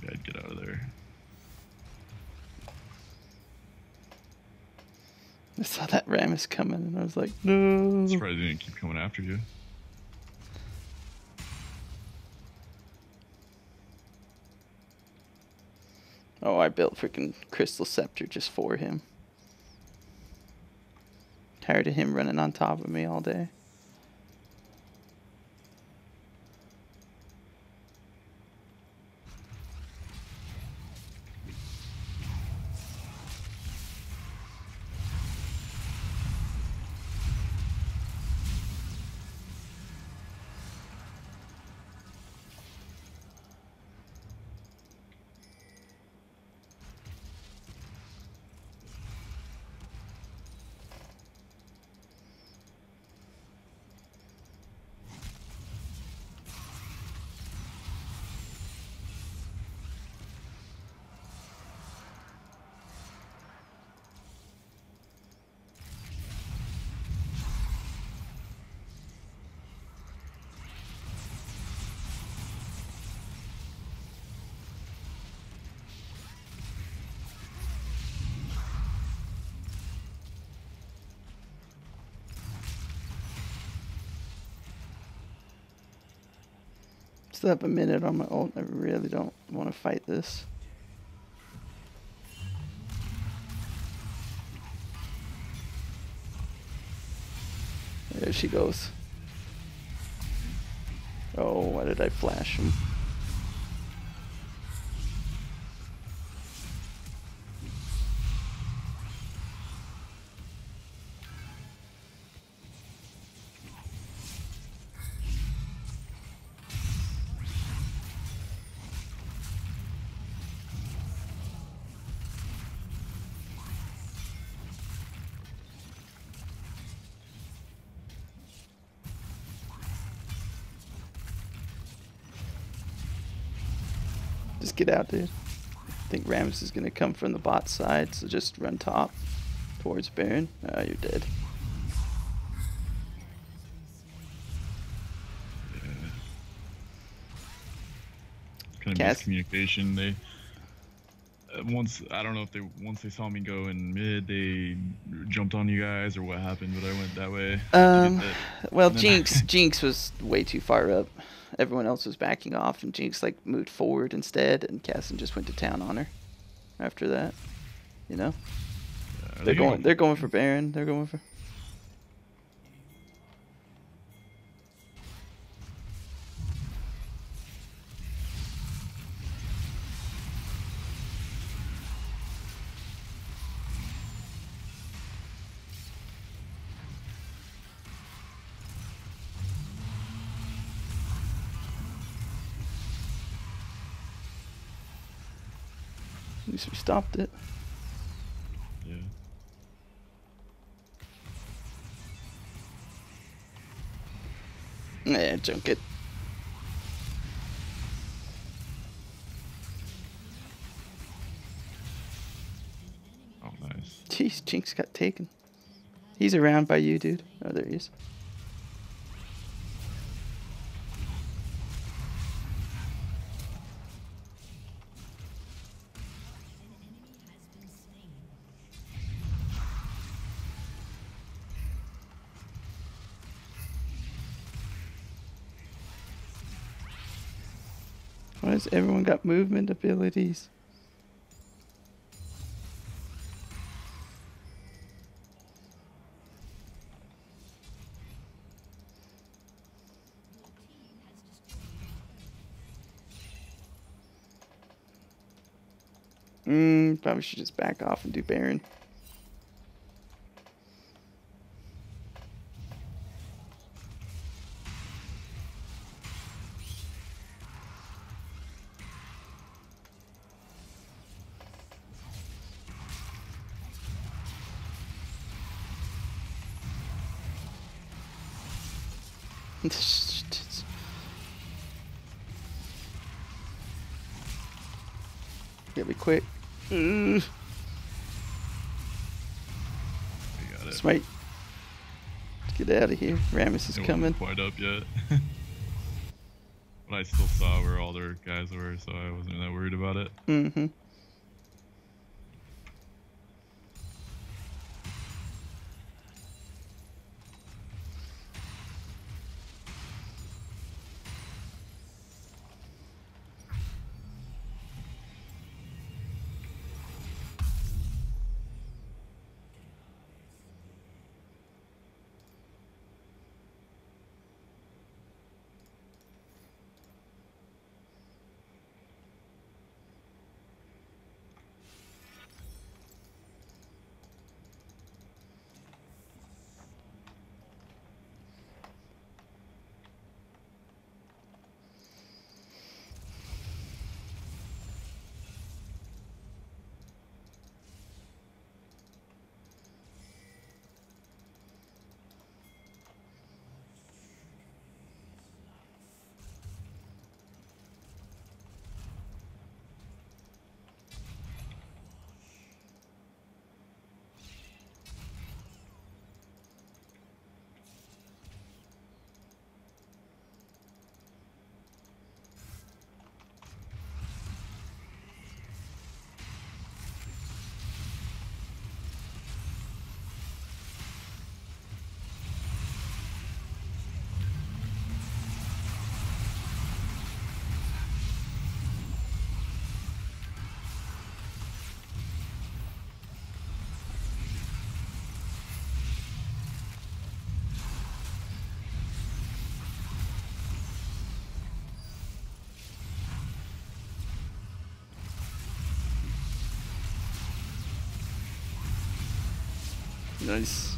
Yeah, I'd get out of there. I saw that Rammus coming and I was like, no. Surprised they didn't keep coming after you. Oh, I built freaking Crystal Scepter just for him. Tired of him running on top of me all day. still have a minute on my ult. I really don't want to fight this. There she goes. Oh, why did I flash him? Just get out, dude. I think Rammus is gonna come from the bot side, so just run top towards Baron. Oh, you're dead. Yeah. Kind of miscommunication. They once I don't know if once they saw me go in mid, they jumped on you guys or what happened, but I went that way. Well, Jinx was way too far up. Everyone else was backing off, and Jinx like moved forward instead, and Casson just went to town on her. After that, you know, they're going for Baron. They're going for. At least we stopped it. Yeah. Yeah, junk it. Oh, nice. Jeez, Jinx got taken. He's around by you, dude. Oh, there he is. Why has everyone got movement abilities? Probably should just back off and do Baron. Gotta be quick. You got it. Smite. Let's get out of here. Rammus is coming. Quite up yet. But I still saw where all their guys were, so I wasn't that worried about it. Mm-hmm. Nice.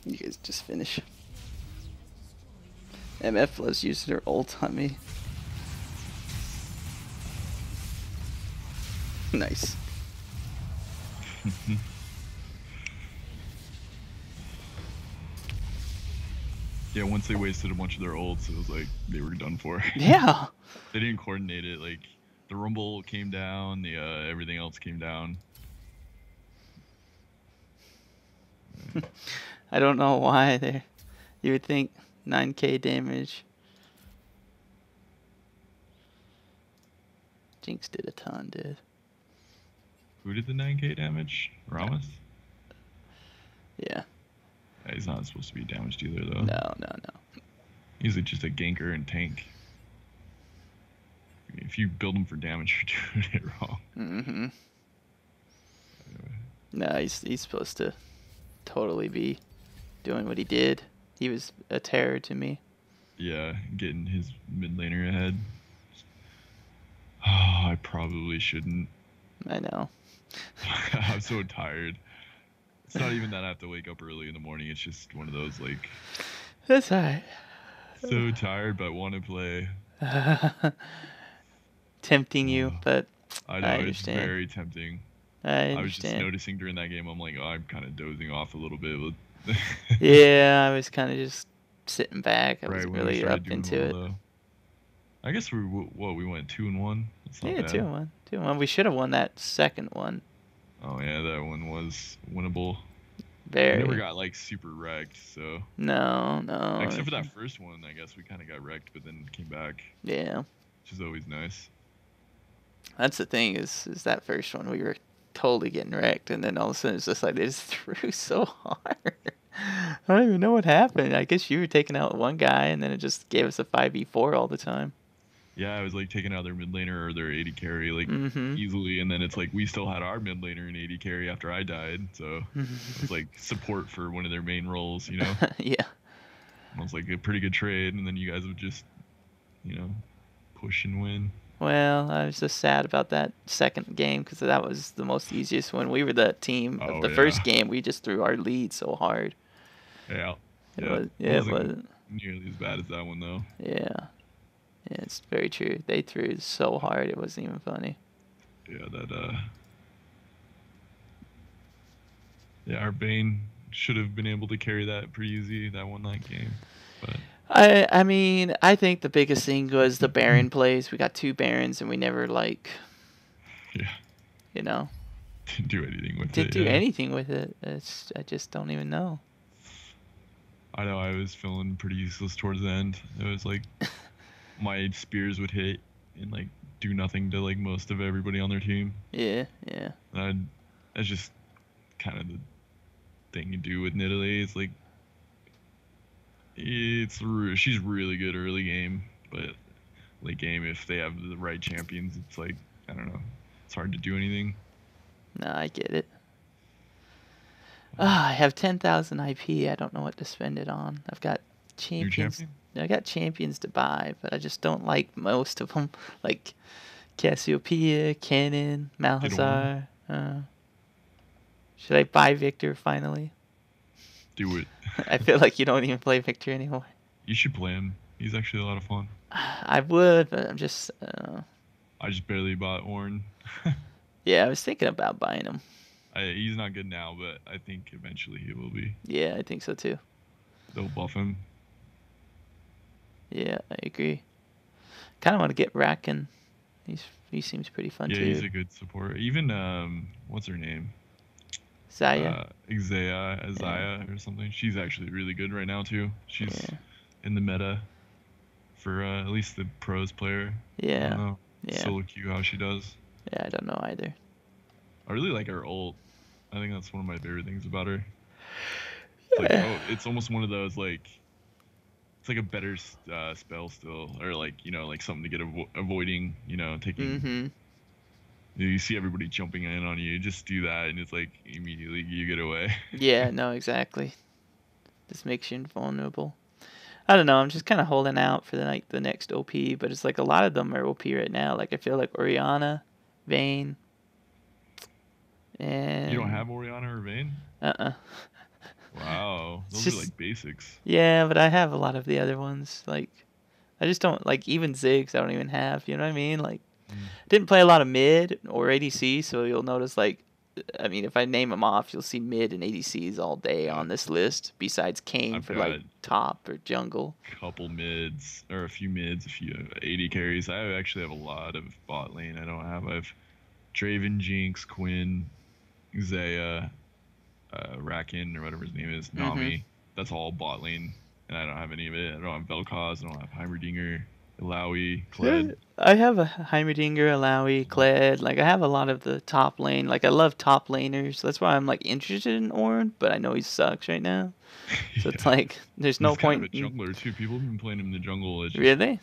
You guys just finish. MF loves using her ult on me. Nice. Yeah, once they wasted a bunch of their ults, it was like they were done for. Yeah. They didn't coordinate it. Like the rumble came down, the everything else came down. I don't know why there. You would think 9k damage. Jinx did a ton, dude. Who did the 9k damage? Ramos? Yeah. He's not supposed to be damaged either, though. No. He's just a ganker and tank. If you build him for damage, you're doing it wrong. Mm-hmm. No, he's supposed to totally be doing what he did. He was a terror to me. Yeah, getting his mid laner ahead. Oh, I probably shouldn't. I know. I'm so tired. It's not even that I have to wake up early in the morning. It's just one of those, like... That's alright. So tired, but want to play. Tempting you, but I know, I it's understand. very tempting. I understand. I was just noticing during that game, I'm like, oh, I'm kind of dozing off a little bit. Yeah, I was kind of just sitting back. I wasn't when we really started up doing into it. well, though. I guess we went 2-1. That's not Yeah, bad. 2-1. 2-1. We should have won that second one. Oh yeah, that one was winnable. Very. We never got like super wrecked, so. No. Except for that first one, I guess we kind of got wrecked, but then came back. Yeah. Which is always nice. That's the thing is that first one we were totally getting wrecked, and then all of a sudden it's just like they just threw so hard. I don't even know what happened. I guess you were taking out one guy, and then it just gave us a 5v4 all the time. Yeah, I was like taking out their mid laner or their 80 carry like Mm-hmm. easily, and then it's like we still had our mid laner and 80 carry after I died, so it was like support for one of their main roles, you know. Yeah. It was like a pretty good trade, and then you guys would just, push and win. Well, I was just sad about that second game because that was the most easiest one. We were the team of the first game. We just threw our lead so hard. Yeah. It wasn't nearly as bad as that one, though. Yeah. Yeah, it's very true. They threw so hard it wasn't even funny. Yeah, our Bane should have been able to carry that pretty easy, that game. But I mean, I think the biggest thing was the Baron plays. We got 2 Barons and we never Yeah. Didn't do anything with it. Didn't do anything with it. I just don't even know. I know, I was feeling pretty useless towards the end. It was like my spears would hit and do nothing to most of everybody on their team. Yeah. That's just kind of the thing you do with Nidalee. It's she's really good early game, but late game if they have the right champions, it's I don't know, it's hard to do anything. No, I get it. I have 10,000 IP. I don't know what to spend it on. I've got champions. I got champions to buy, but I just don't like most of them. Like Cassiopeia, Cannon, Malhazar. Should I buy Victor finally? Do it. I feel like you don't even play Victor anymore. You should play him. He's actually a lot of fun. I would, but I'm just... I just barely bought Ornn. Yeah, I was thinking about buying him. He's not good now, but I think eventually he will be. Yeah, I think so too. They'll buff him. Yeah, I agree. Kind of want to get Rakan. He seems pretty fun too. Yeah, he's a good support. Even what's her name? Zaya. Zaya or something. She's actually really good right now too. She's in the meta for at least the pros player. Yeah. I don't know. Yeah. Solo queue how she does. Yeah, I don't know either. I really like her ult. I think that's one of my favorite things about her. It's it's almost one of those it's like a better spell still, or something to get avoiding, taking. Mm-hmm. You see everybody jumping in on you, just do that, and it's immediately you get away. Yeah, no, exactly. This makes you invulnerable. I don't know. I'm just kind of holding out for the next OP, but it's a lot of them are OP right now. I feel like Orianna Vayne, and You don't have Oriana or Vayne? uh-uh. Wow, It's those are just like basics. yeah, but I have a lot of the other ones. Like I just don't like even Ziggs. I don't even have. You know what I mean? Like Mm. didn't play a lot of mid or ADC, so you'll notice like. I mean, if I name them off, you'll see mid and ADCs all day Yeah, on this list. Besides Kane I've for got like top or jungle. a couple mids or a few mids, a few AD carries. I actually have a lot of bot lane. I have Draven, Jinx, Quinn, Zaya, Rakan or whatever his name is, Mm-hmm. Nami. That's all bot lane, and I don't have any of it. I don't have Vel'Koz. I don't have Heimerdinger, Illaoi, Yeah, Kled. I have a Heimerdinger, Alawi, Kled. Like I have a lot of the top lane. Like I love top laners. That's why I'm like interested in Ornn, but I know he sucks right now. So it's Yeah, like there's no he's kind of point a in jungler too. People have been playing him in the jungle. It's just really.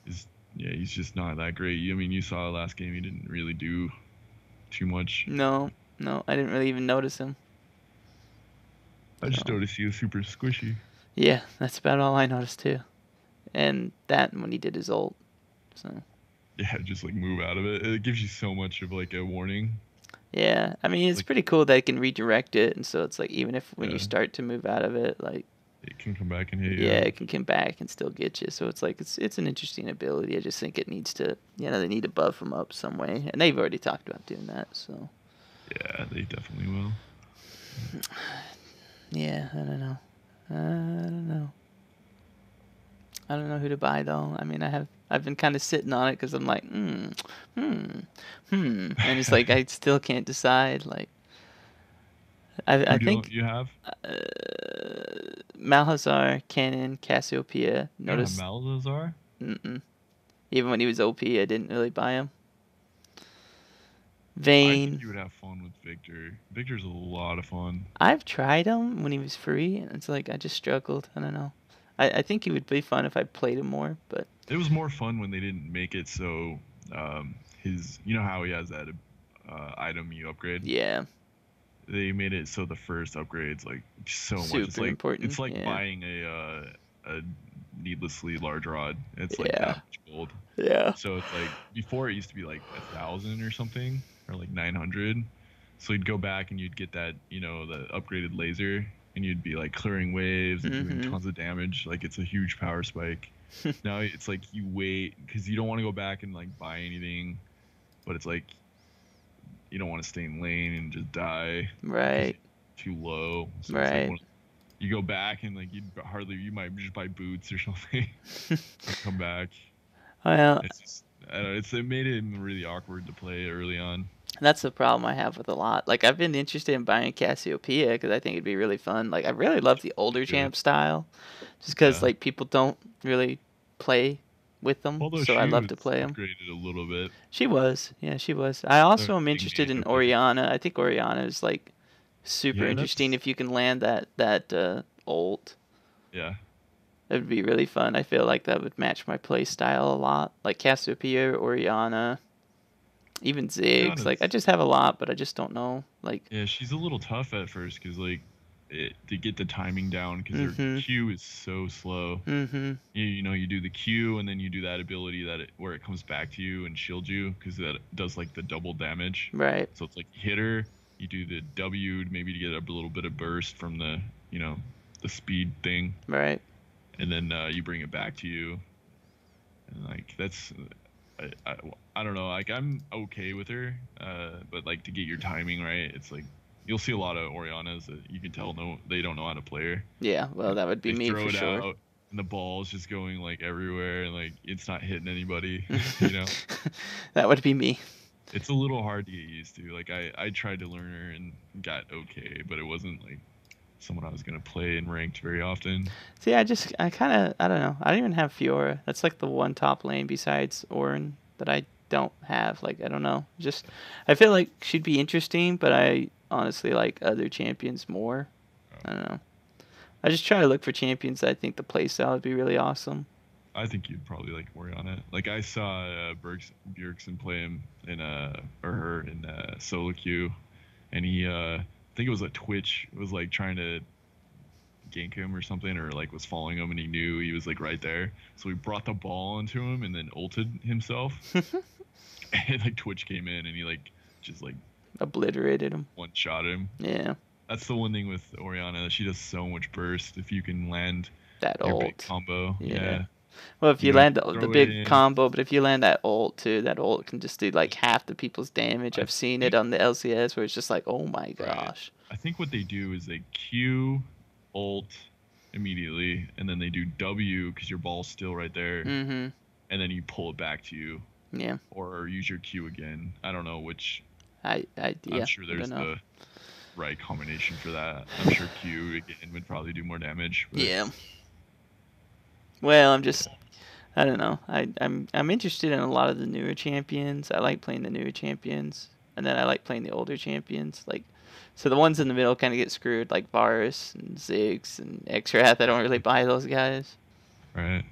is yeah, he's just not that great. I mean, you saw last game. He didn't really do too much. No, no, I didn't really even notice him. I just So noticed he was super squishy. yeah, that's about all I noticed too. And that when he did his ult. So Yeah, just like move out of it. It gives you so much of like a warning. yeah, I mean it's Like pretty cool that it can redirect it, and so it's like even if when you yeah, start to move out of it, like it can come back and hit yeah, you. it can come back and still get you. So it's like it's an interesting ability. I just think it needs to, they need to buff them up some way, and they've already talked about doing that. So Yeah, they definitely will. yeah, I don't know. I don't know. I don't know who to buy though. I mean, I've been kind of sitting on it because I'm like, hmm, and it's like I still can't decide. Like I Who do think you have? Malhazar, Cannon, Cassiopeia. You don't have Notice, Malazar? mm-mm. Even when he was OP, I didn't really buy him. I think Vayne. you would have fun with Victor. Victor's a lot of fun. I've tried him when he was free, and it's like I just struggled. I don't know. I think he would be fun if I played him more, but It was more fun when they didn't make it so you know how he has that item you upgrade. yeah, They made it so the first upgrade's like so much. super It's important. like Yeah, buying a needlessly large rod. It's like that yeah, much gold. yeah. So it's like before it used to be like 1,000 or something, or like 900. So you'd go back and you'd get that, the upgraded laser, and you'd be like clearing waves and doing Mhm. tons of damage. Like it's a huge power spike. Now it's like you wait because you don't want to go back and like buy anything, but it's like you don't want to stay in lane and just die because Right, you're too low. So it's like right. you go back and like you might just buy boots or something and come back. Well, It's just I don't know, it made it really awkward to play early on. that's the problem I have with a lot. Like I've been interested in buying Cassiopeia because I think it'd be really fun. Like I really love the older Good. champ style, just because Yeah. like people don't really play with them, Although so I she love to was play them. upgraded a little bit. She was, yeah, she was. I They're also am getting interested made in OP. Oriana. I think Oriana is like super Yeah, interesting that's if you can land that ult. yeah. That would be really fun. I feel like that would match my play style a lot. Like Cassiopeia, Oriana, even Ziggs. Like I Rihanna's just have a lot, but I just don't know. Like, yeah, she's a little tough at first because like to get the timing down because her mhm, Q is so slow. mhm, You do the Q and then you do that ability where it comes back to you and shields you because that does like the double damage. right, So it's like you hit her, you do the W maybe to get a little bit of burst from you know the speed thing, right. and then you bring it back to you, and like that's I don't know, like I'm okay with her, but like to get your timing right, it's like you'll see a lot of Orianas that you can tell they don't know how to play her. Yeah, well, that would be They me throw for it sure. out and the ball's just going like everywhere and like it's not hitting anybody. you know, That would be me. it's a little hard to get used to. Like I tried to learn her and got okay, but it wasn't like someone I was gonna play in ranked very often. See, I kind of, I don't know. I don't even have Fiora. That's like the one top lane besides Ornn that I don't have. Like, I don't know. Just, I feel like she'd be interesting, but I honestly like other champions more. I don't know. I just try to look for champions that I think the playstyle would be really awesome. I think you'd probably like Oriana. Like I saw Bjergsen play him in or her in solo queue, and he I think it was a Twitch was like trying to gank him or something, or like was following him, and he knew he was like right there. So he brought the ball onto him and then ulted himself. And like Twitch came in and he like just like Obliterated him. one shot him. Yeah. That's the one thing with Oriana. She does so much burst. If you can land That your big ult. combo, Yeah. Well, if you you don't land have to the throw it big in. combo, but if you land that ult too, that ult can just do like half the people's damage. I I've seen it think on the LCS where it's just like, oh my right. gosh. I think what they do is they Q ult immediately, and then they do W because your ball's still right there, Mm-hmm. and then you pull it back to you. Yeah. Or use your Q again. I don't know which. I'm I'm sure I don't there's know. the right combination for that. I'm sure Q again would probably do more damage. But Yeah. Well, I don't know. I'm interested in a lot of the newer champions. I like playing the newer champions, and then I like playing the older champions. Like, so the ones in the middle kind of get screwed, like Varus and Ziggs and Xrath. I don't really buy those guys. right.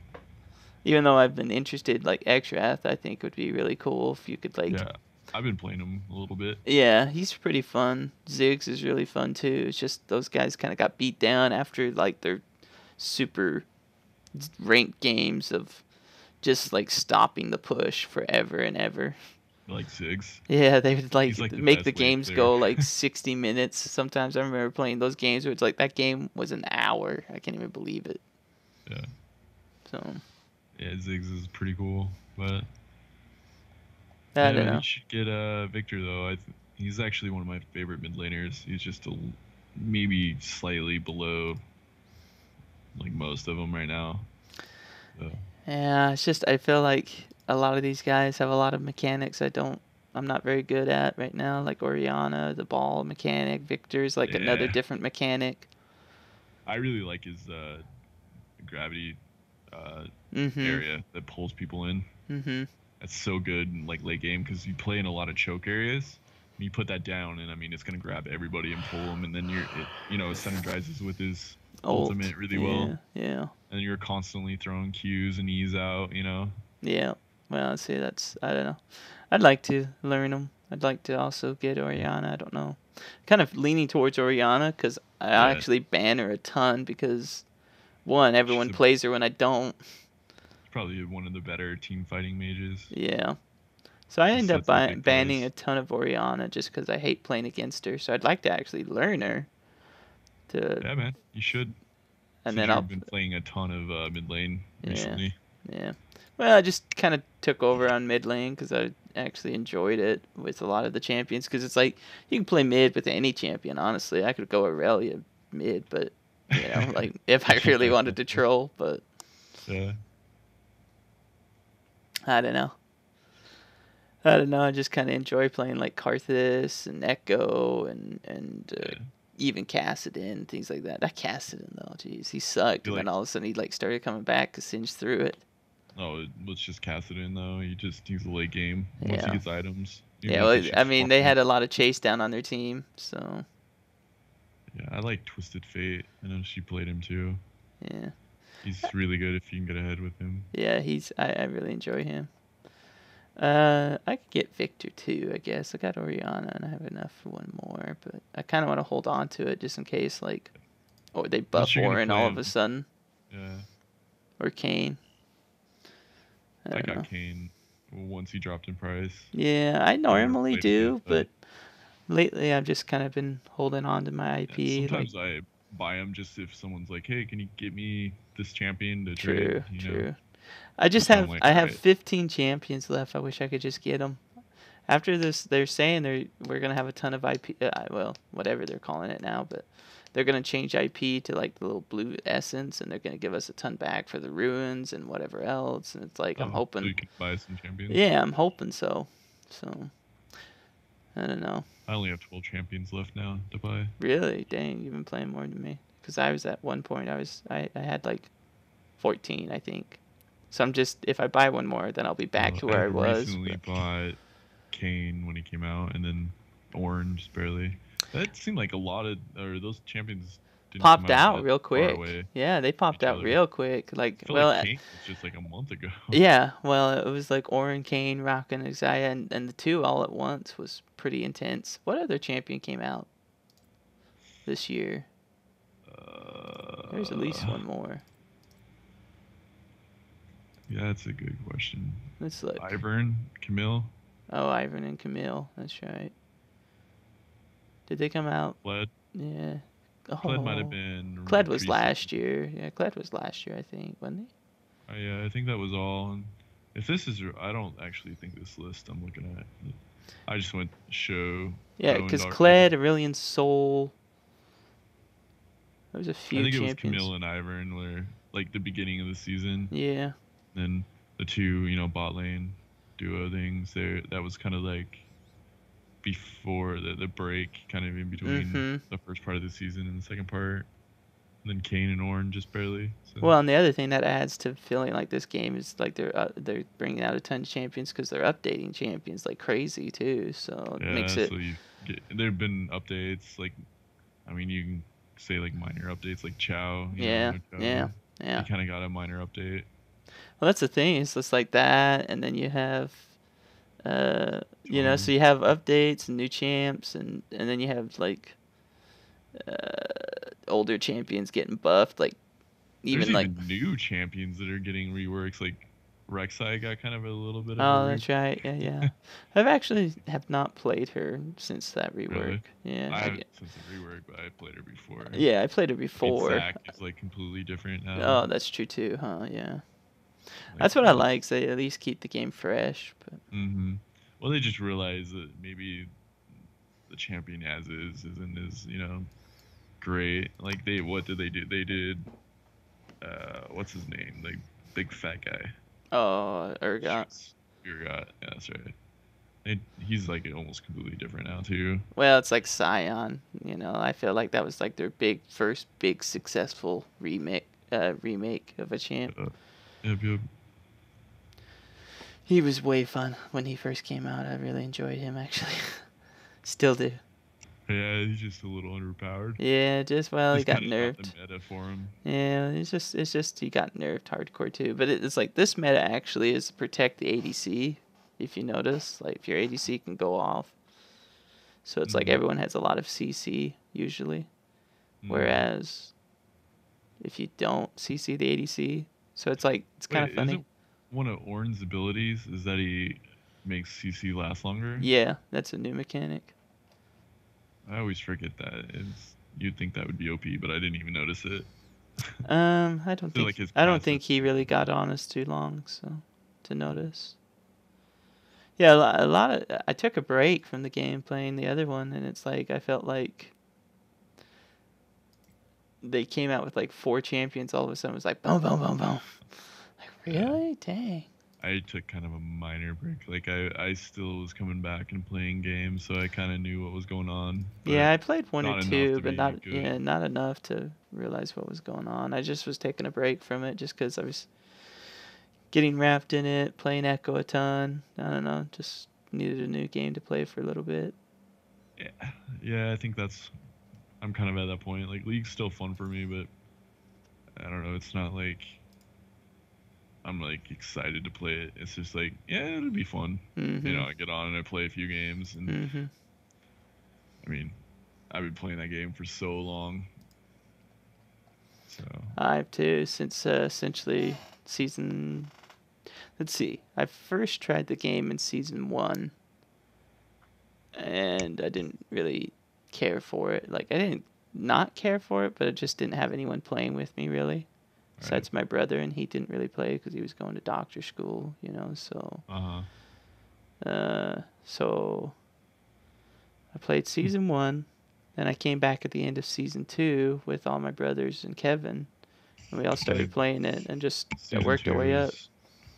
Even though I've been interested, like Xrath, I think would be really cool if you could like. Yeah, I've been playing him a little bit. Yeah, he's pretty fun. Ziggs is really fun too. It's just those guys kind of got beat down after like their super ranked games of just like stopping the push forever and ever. Like Ziggs. Yeah, they would He's like the make the best wave games player. go like 60 minutes. Sometimes I remember playing those games where it's like that game was an hour. I can't even believe it. Yeah. So Yeah, Ziggs is pretty cool, but I don't know. you should get Victor though. He's actually one of my favorite mid laners. He's just maybe slightly below like most of them right now. So. Yeah, it's just I feel like a lot of these guys have a lot of mechanics I'm not very good at right now. Like Oriana, the ball mechanic. Victor's like another Yeah. different mechanic. I really like his gravity area that pulls people in. Mm-hmm. That's so good in like late game because you play in a lot of choke areas. And you put that down, and I mean it's gonna grab everybody and pull them, and then it synergizes with his ultimate really well. Yeah. And you're constantly throwing Qs and E's out. Yeah. Well, see, I don't know. I'd like to learn them. I'd like to also get Oriana. I don't know. Kind of leaning towards Oriana because I actually ban her a ton because, one, everyone plays her when I don't. She's probably one of the better team fighting mages. Yeah. So I end up banning a ton of Oriana just because I hate playing against her. So I'd like to actually learn her. Yeah, man. You should. And then I've been playing a ton of mid lane recently. Yeah. Well, I just kind of took over on mid lane because I actually enjoyed it with a lot of the champions. Because it's like you can play mid with any champion. Honestly, I could go Aurelia mid, but like if I really wanted to troll. But yeah, I don't know. I just kind of enjoy playing like Karthus and Echo and even Kassadin, things like that. Not Kassadin though, jeez, he sucked. And then all of a sudden he like started coming back because Singe through it. Oh, let's just Kassadin though. He's a late game. Once he gets items. Yeah, well, I mean they had a lot of chase down on their team, so. Yeah, I like Twisted Fate. I know she played him too. Yeah. He's really good if you can get ahead with him. Yeah, I really enjoy him. I could get Victor too, I guess. I got Oriana and I have enough for one more, but I kind of want to hold on to it just in case, like, or they buff Orin all of a sudden. Yeah. Or Kane. I got Kane once he dropped in price. Yeah, I normally do, but lately I've just kind of been holding on to my IP. Yeah, sometimes I buy him just if someone's like, hey, can you get me this champion to trade? True. I just have 15 champions left. I wish I could just get them. After this, they're saying we're gonna have a ton of IP. Well, whatever they're calling it now, but they're gonna change IP to like the little blue essence, and they're gonna give us a ton back for the ruins and whatever else. And it's like I'm hoping. So you can buy some champions. Yeah, I'm hoping so. So I don't know. I only have 12 champions left now to buy. Really? Dang, you've been playing more than me. Because I was at one point, I had like 14, I think. So I'm just, if I buy one more, then I'll be back to where I was. I recently bought Kane when he came out, and then Orange barely. That seemed like those champions didn't popped out real quick. Yeah, they popped out real quick. Like, Kane was just like a month ago. Yeah, well, it was like Orin, Kane, Rock, and Xayah, and the two all at once was pretty intense. What other champion came out this year? There's at least one more. Yeah, that's a good question. Let's look. Ivern, Camille. Oh, Ivan and Camille. That's right. Did they come out? Kled. Yeah. Kled might have Oh. been Kled the was preseason. last year. Yeah, Kled was last year, I think, wasn't Yeah, I think that was all. And if this is, I don't actually think this list I'm looking at. I just went show he? Yeah, Bowen because Doctor. Kled, Aurelian Soul. There was a I few think it was champions. Camille and Ivern were like the beginning of the season. Yeah. Then the two, bot lane duo things there. That was kind of like before the break, kind of in between Mm-hmm. the first part of the season and the second part. And then Kane and Orn just barely. So Well, and the other thing that adds to feeling like this game is like they're bringing out a ton of champions because they're updating champions like crazy too. So it makes yeah, it. so there've been updates like, I mean, you can say like minor updates like Chow. Yeah. Yeah. Chow, he Yeah. kind of got a minor update. Well, that's the thing. It's just like that, and then you have, so Charm. you have updates and new champs, and then you have like older champions getting buffed, like There's even like. even new champions that are getting reworks. Like Rek'Sai got kind of a little bit of a Oh, rework. that's right. Yeah, yeah. I've actually have not played her since that rework. Really? Yeah, I haven't since the rework, but I played her before. yeah, I played her I mean, before. Zac is like completely different now. Oh, that's true too, huh? Yeah. Like, That's what I like. So they at least keep the game fresh. But well, they just realized that maybe the champion as is isn't as great. Like what did they do? They did what's his name? Like big fat guy. oh, Urgot. Urgot. Yeah, that's right. He's like almost completely different now too. Well, it's like Scion. I feel like that was like their first big successful remake of a champ. Yep. He was way fun when he first came out. I really enjoyed him actually. Still do. Yeah, he's just a little underpowered. Yeah, he got nerfed. Not the meta for him. Yeah, it's just he got nerfed hardcore too. But it's like this meta actually is to protect the ADC. If you notice, like if your ADC can go off, so it's like everyone has a lot of CC usually, whereas if you don't CC the ADC, so it's like it's kind of funny. Isn't one of Ornn's abilities is that he makes CC last longer? Yeah, that's a new mechanic. I always forget that. You'd think that would be OP, but I didn't even notice it. I don't think he really got on us too long, so to notice. Yeah, a lot of I took a break from the game playing the other one, and it's like I felt like they came out with like 4 champions all of a sudden. It was like boom, boom, boom, boom. Like really, dang. I took kind of a minor break. Like I still was coming back and playing games, so I kind of knew what was going on. Yeah, I played 1 or 2, but not good. not enough to realize what was going on. I just was taking a break from it just because I was getting wrapped in it, playing Echo a ton. I don't know, just needed a new game to play for a little bit. Yeah, I think I'm kind of at that point. Like League's still fun for me, but I don't know. It's not like I'm like excited to play it. It's just like, yeah, it'll be fun. I get on and I play a few games, and I mean, I've been playing that game for so long. So I've too, since essentially season. Let's see. I first tried the game in season 1, and I didn't really care for it. Like I didn't not care for it, but I just didn't have anyone playing with me really. Besides my brother, and he didn't really play because he was going to doctor school, so. So I played season 1, then I came back at the end of season 2 with all my brothers and Kevin, and we all started playing it, and just worked our way up.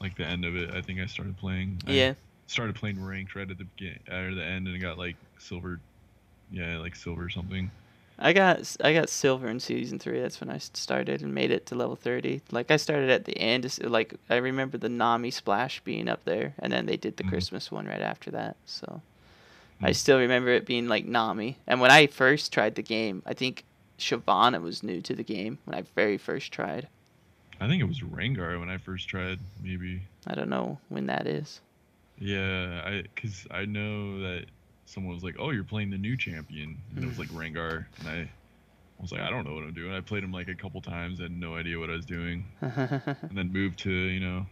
Like the end of it, I think I started playing. Yeah. I started playing ranked right at the beginning, or the end, and it got like silver. Yeah, like silver something. I got silver in season 3. That's when I started and made it to level 30. Like I started at the end. Like I remember the Nami splash being up there, and then they did the Christmas one right after that. So I still remember it being like Nami. And when I first tried the game, I think Shyvana was new to the game when I very first tried. I think it was Rengar when I first tried. Maybe. I don't know when that is. Yeah, because I know that someone was like, "Oh, you're playing the new champion," and it was like Rengar, and I was like, "I don't know what I'm doing." I played him like a couple times, had no idea what I was doing, and then moved to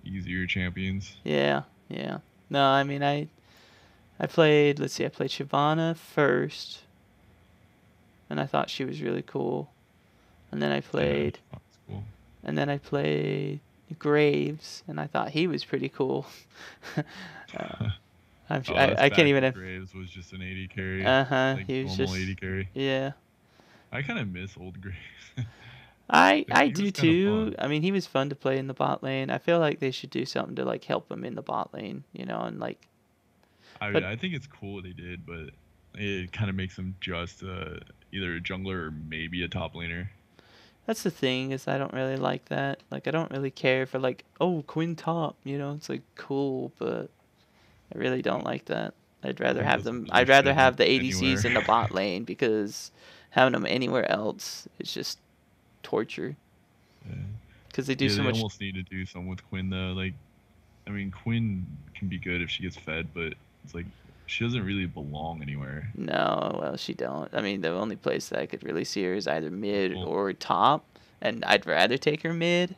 easier champions. Yeah. No, I mean I played. Let's see, I played Shyvana first, and I thought she was really cool. And then I Yeah, played, that's cool. and then I played Graves, and I thought he was pretty cool. uh, Oh, that's I can't back even when have. Graves was just an AD carry, like He was normal just, AD carry. yeah. I kind of miss old Graves. I He do was kind of too. fun. I mean, he was fun to play in the bot lane. I feel like they should do something to like help him in the bot lane, and like, I mean, but I think it's cool what they did, but it kind of makes him just either a jungler or maybe a top laner. that's the thing is I don't really like that. Like, I don't really care for like, oh, Quinn top, it's like cool, but I really don't like that. I'd rather He have doesn't them. really I'd rather fit have much the ADCs anywhere. in the bot lane because having them anywhere else is just torture. Yeah. Because they do Yeah, so they much. almost need to do something with Quinn though. Like, I mean, Quinn can be good if she gets fed, but it's like she doesn't really belong anywhere. No, well, she don't. I mean, the only place that I could really see her is either mid Well, or top, and I'd rather take her mid.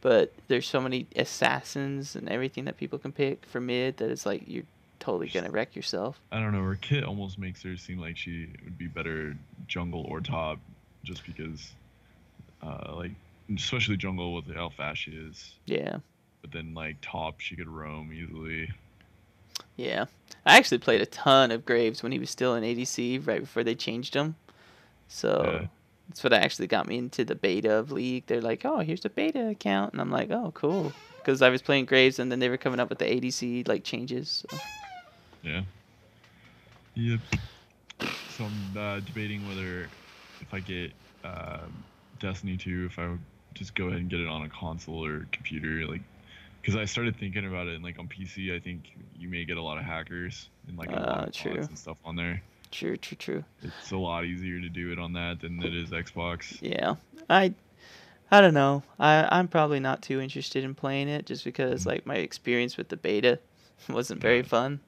But there's so many assassins and everything that people can pick for mid that it's like you're totally gonna wreck yourself. I don't know. Her kit almost makes her seem like she would be better jungle or top, just because, like, especially jungle with how fast she is. Yeah, But then like top, she could roam easily. yeah. I actually played a ton of Graves when he was still in ADC right before they changed him. Yeah, So that's what actually got me into the beta of League. They're like, oh, here's a beta account, and I'm like, oh, cool, because I was playing Graves, and then they were coming up with the ADC like changes. So. yeah, yep. So I'm debating whether if I get Destiny 2, if I would just go ahead and get it on a console or computer, like, because I started thinking about it, and like on PC, I think you may get a lot of hackers and like a lot of bots True, and stuff on there. true. It's a lot easier to do it on that than it is Xbox. Yeah, I I don't know. I'm probably not too interested in playing it just because Mm. like my experience with the beta wasn't Yeah, very fun.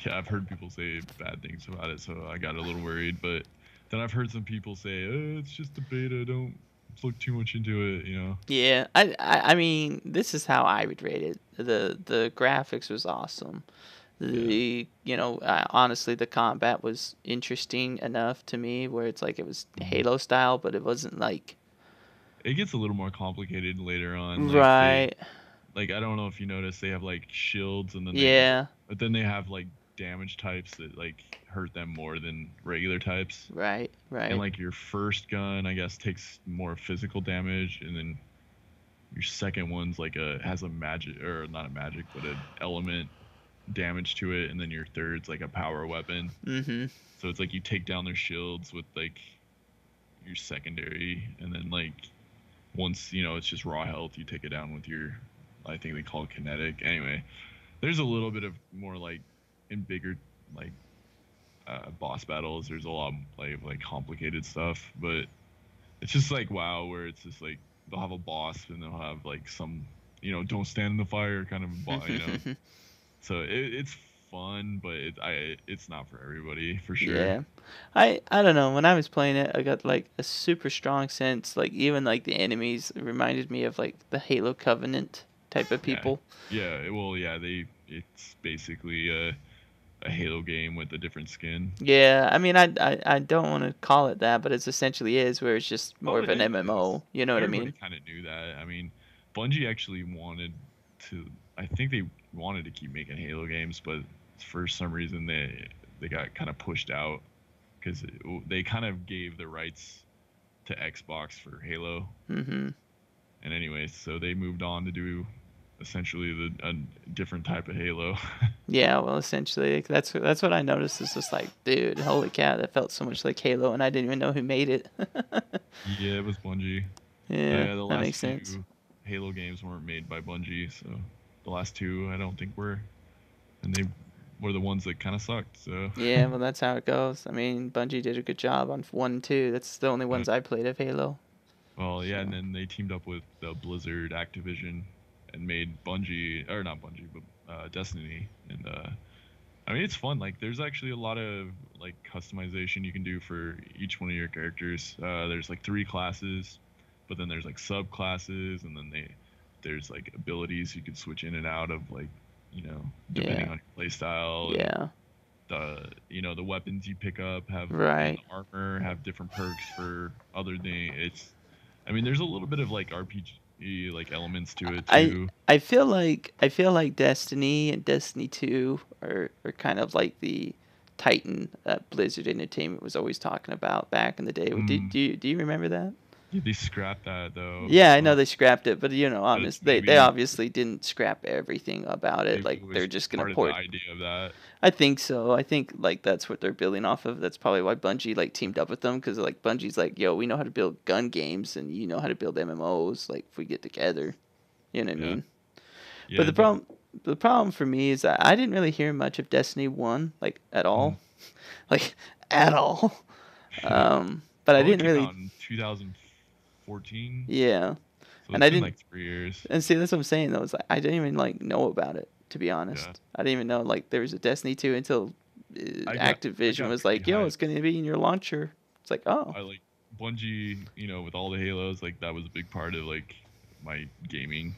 yeah, I've heard people say bad things about it, so I got a little worried. But then I've heard some people say, it's just a beta. Don't look too much into it, you know? Yeah, I mean, this is how I would rate it. The graphics was awesome. Yeah. Honestly, the combat was interesting enough to me where it's like it was Mhm. Halo style, but it wasn't like It gets a little more complicated later on. right. Like I don't know if you notice, they have like shields, and then Yeah, but then they have like damage types that like hurt them more than regular types. And right. like your first gun, I guess, takes more physical damage, and then your second one's like has a magic, or not a magic, but an element damage to it, and then your third's like a power weapon. Mhm. So it's like you take down their shields with like your secondary, and then like once it's just raw health, you take it down with your, I think they call it kinetic. Anyway, there's a little bit of more like in bigger like boss battles. There's a lot like complicated stuff, but it's just like WoW, where it's just like they'll have a boss and they'll have like some don't stand in the fire kind of So it's fun, but it's not for everybody for sure. Yeah. I don't know. When I was playing it, I got like a super strong sense. Like even like the enemies reminded me of like the Halo Covenant type of Yeah, people. yeah. Well, yeah. It's basically a Halo game with a different skin. Yeah, I mean, I don't want to call it that, but it essentially is, where it's just more Oh, of it an is. MMO. You know what I Everybody mean? kind of knew that. I mean, Bungie actually wanted to. I think they wanted to keep making Halo games, but for some reason they got kind of pushed out because they kind of gave the rights to Xbox for Halo. Mhm. And anyway, so they moved on to do essentially a different type of Halo. Yeah, well, essentially, like, that's what I noticed. Is just like, dude, holy cow, that felt so much like Halo, and I didn't even know who made it. Yeah, it was Bungie. Yeah, The that last makes sense. few Halo games weren't made by Bungie, so the last two I don't think were, and they were the ones that kind of sucked. So, Yeah, well, that's how it goes. I mean, Bungie did a good job on 1 and 2. That's the only uh, ones I played of Halo. well, yeah, and So, then they teamed up with Blizzard Activision and made Bungie, or not Bungie, but Destiny, and I mean it's fun. Like there's actually a lot of like customization you can do for each one of your characters. There's like 3 classes, but then there's like subclasses, and then there's like abilities you can switch in and out of, like depending Yeah. on your play style and Yeah. the weapons you pick up have and Right. the armor have different perks for other things. I mean, there's a little bit of like RPG like elements to it I too. I feel like Destiny and Destiny 2 are kind of like the Titan that Blizzard Entertainment was always talking about back in the day. Mm, Do you remember that? yeah, they scrapped that though. Yeah, I know they scrapped it, but But it's they maybe obviously didn't scrap everything about it. maybe Like it they're was just gonna part of the port. idea of that. I think so. I think like that's what they're building off of. That's probably why Bungie like teamed up with them because like Bungie's like, yo, we know how to build gun games and you know how to build MMOs. Like if we get together, you know what I Yeah, mean? But yeah. The the problem for me is that I didn't really hear much of Destiny 1 like at mm, all. Like at all. But I well, it didn't came really out in 2014, yeah. so And it's I been didn't like 3 years. and see that's what I'm saying though. Is like I didn't even like know about it to be Yeah, honest. I didn't even know like there was a Destiny 2 until I Activision got was pretty like, "Yo, it's hyped. going to be in your launcher." It's like, "Oh." I like Bungie, with all the Halos, like that was a big part of like my gaming,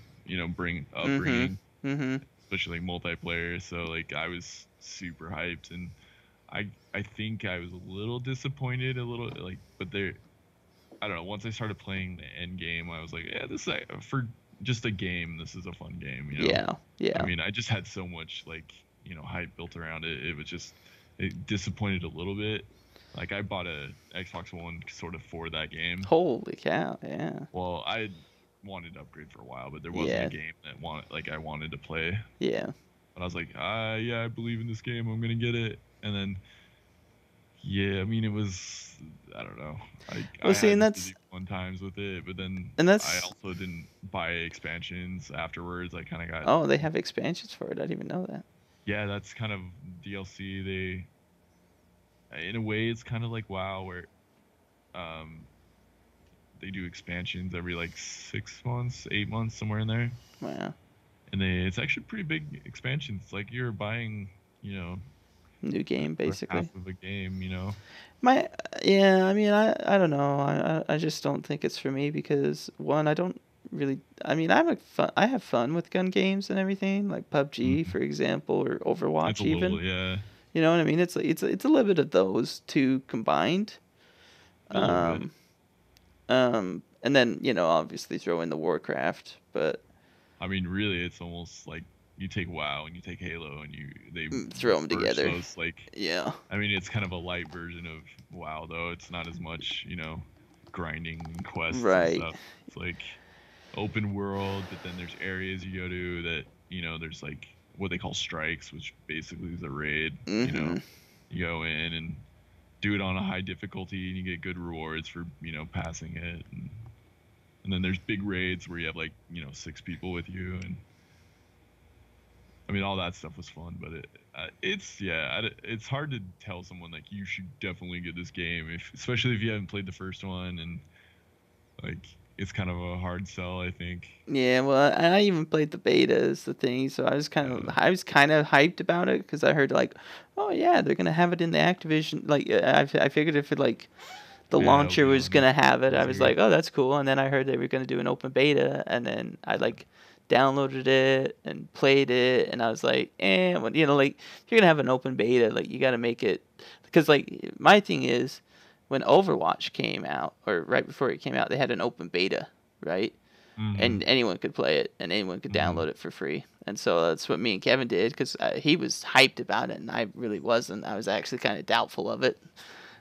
bring Mhm. upbringing, Mhm. especially like multiplayer. So like I was super hyped, and I think I was a little disappointed, a little like, but there, I don't know. Once I started playing the end game, I was like, yeah, this is for just a game. This is a fun game. Yeah. I Yeah. mean, I just had so much like hype built around it. It was just it disappointed a little bit. Like I bought a Xbox One sort of for that game. Holy cow. Yeah. Well, I wanted to upgrade for a while, but there wasn't a Yeah. game that I wanted to play. Yeah. But I was like, yeah, I believe in this game. I'm gonna get it. And then yeah, I mean, it was I don't know. I Well, see, had really fun times with it, but then and I that's also didn't buy expansions afterwards. I kind of got oh, they have expansions for it. I didn't even know that. yeah, that's kind of DLC. In a way, it's kind of like WoW, where um they do expansions every like 6 months, 8 months, somewhere in there, Wow. and it's actually pretty big expansions. It's like you're buying, New game for half basically. of a game. My yeah, I mean, I don't know. I just don't think it's for me because one, I don't really. I mean, I have fun with gun games and everything, like PUBG, Mhm. for example, or It's a Overwatch even. little, yeah, You know what I mean? It's a little bit of those two combined. a little bit. Um, and then obviously throw in the Warcraft, but I mean, really, it's almost like you take WoW and you take Halo and they throw them merge together. those. Like, Yeah. I mean, it's kind of a light version of WoW, though. It's not as much, grinding and quests and Right. stuff. It's like open world, but then there's areas you go to that, there's like what they call strikes, which basically is a raid. Mm-hmm. You go in and do it on a high difficulty and you get good rewards for, passing it. And then there's big raids where you have like, 6 people with you. And I mean, all that stuff was fun, but it's hard to tell someone like you should definitely get this game, especially if you haven't played the first one, and like it's kind of a hard sell, I think. Yeah, well, I even played the beta is the thing, so Yeah, I was kind of hyped about it because I heard like, oh yeah, they're gonna have it in the Activision. Like, I figured if it like the yeah, it'll launcher be was on gonna have it, I was Blizzard. like, oh that's cool. And then I heard they were gonna do an open beta, and then I like downloaded it and played it, and I was like, well, like if you're gonna have an open beta, like you gotta make it because like my thing is when Overwatch came out or right before it came out, they had an open beta, right? Mm-hmm. And anyone could play it and anyone could Mm-hmm. download it for free. And so that's what me and Kevin did because he was hyped about it and I really wasn't. I was actually kind of doubtful of it.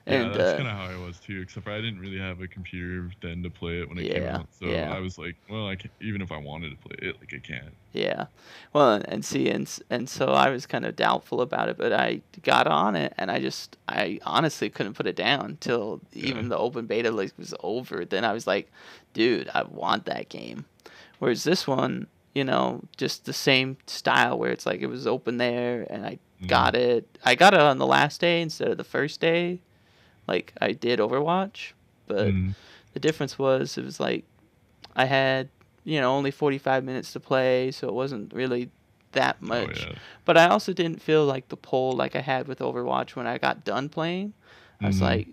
Yeah, And that's kind of how I was too. Except for I didn't really have a computer then to play it when it came yeah, out, so yeah, I was like, well, I can't, even if I wanted to play it, like I can't. yeah. Well, and see, and so I was kind of doubtful about it, but I got on it and I honestly couldn't put it down till Yeah. even the open beta like was over. Then I was like, dude, I want that game. Whereas this one, just the same style where it's like it was open there and I Mm-hmm. got it. I got it on the last day instead of the first day, like I did Overwatch. But Mm-hmm. the difference was it was like I had, only 45 minutes to play, so it wasn't really that Oh much. yeah. But I also didn't feel like the pull like I had with Overwatch when I got done playing. I was Mm-hmm. like,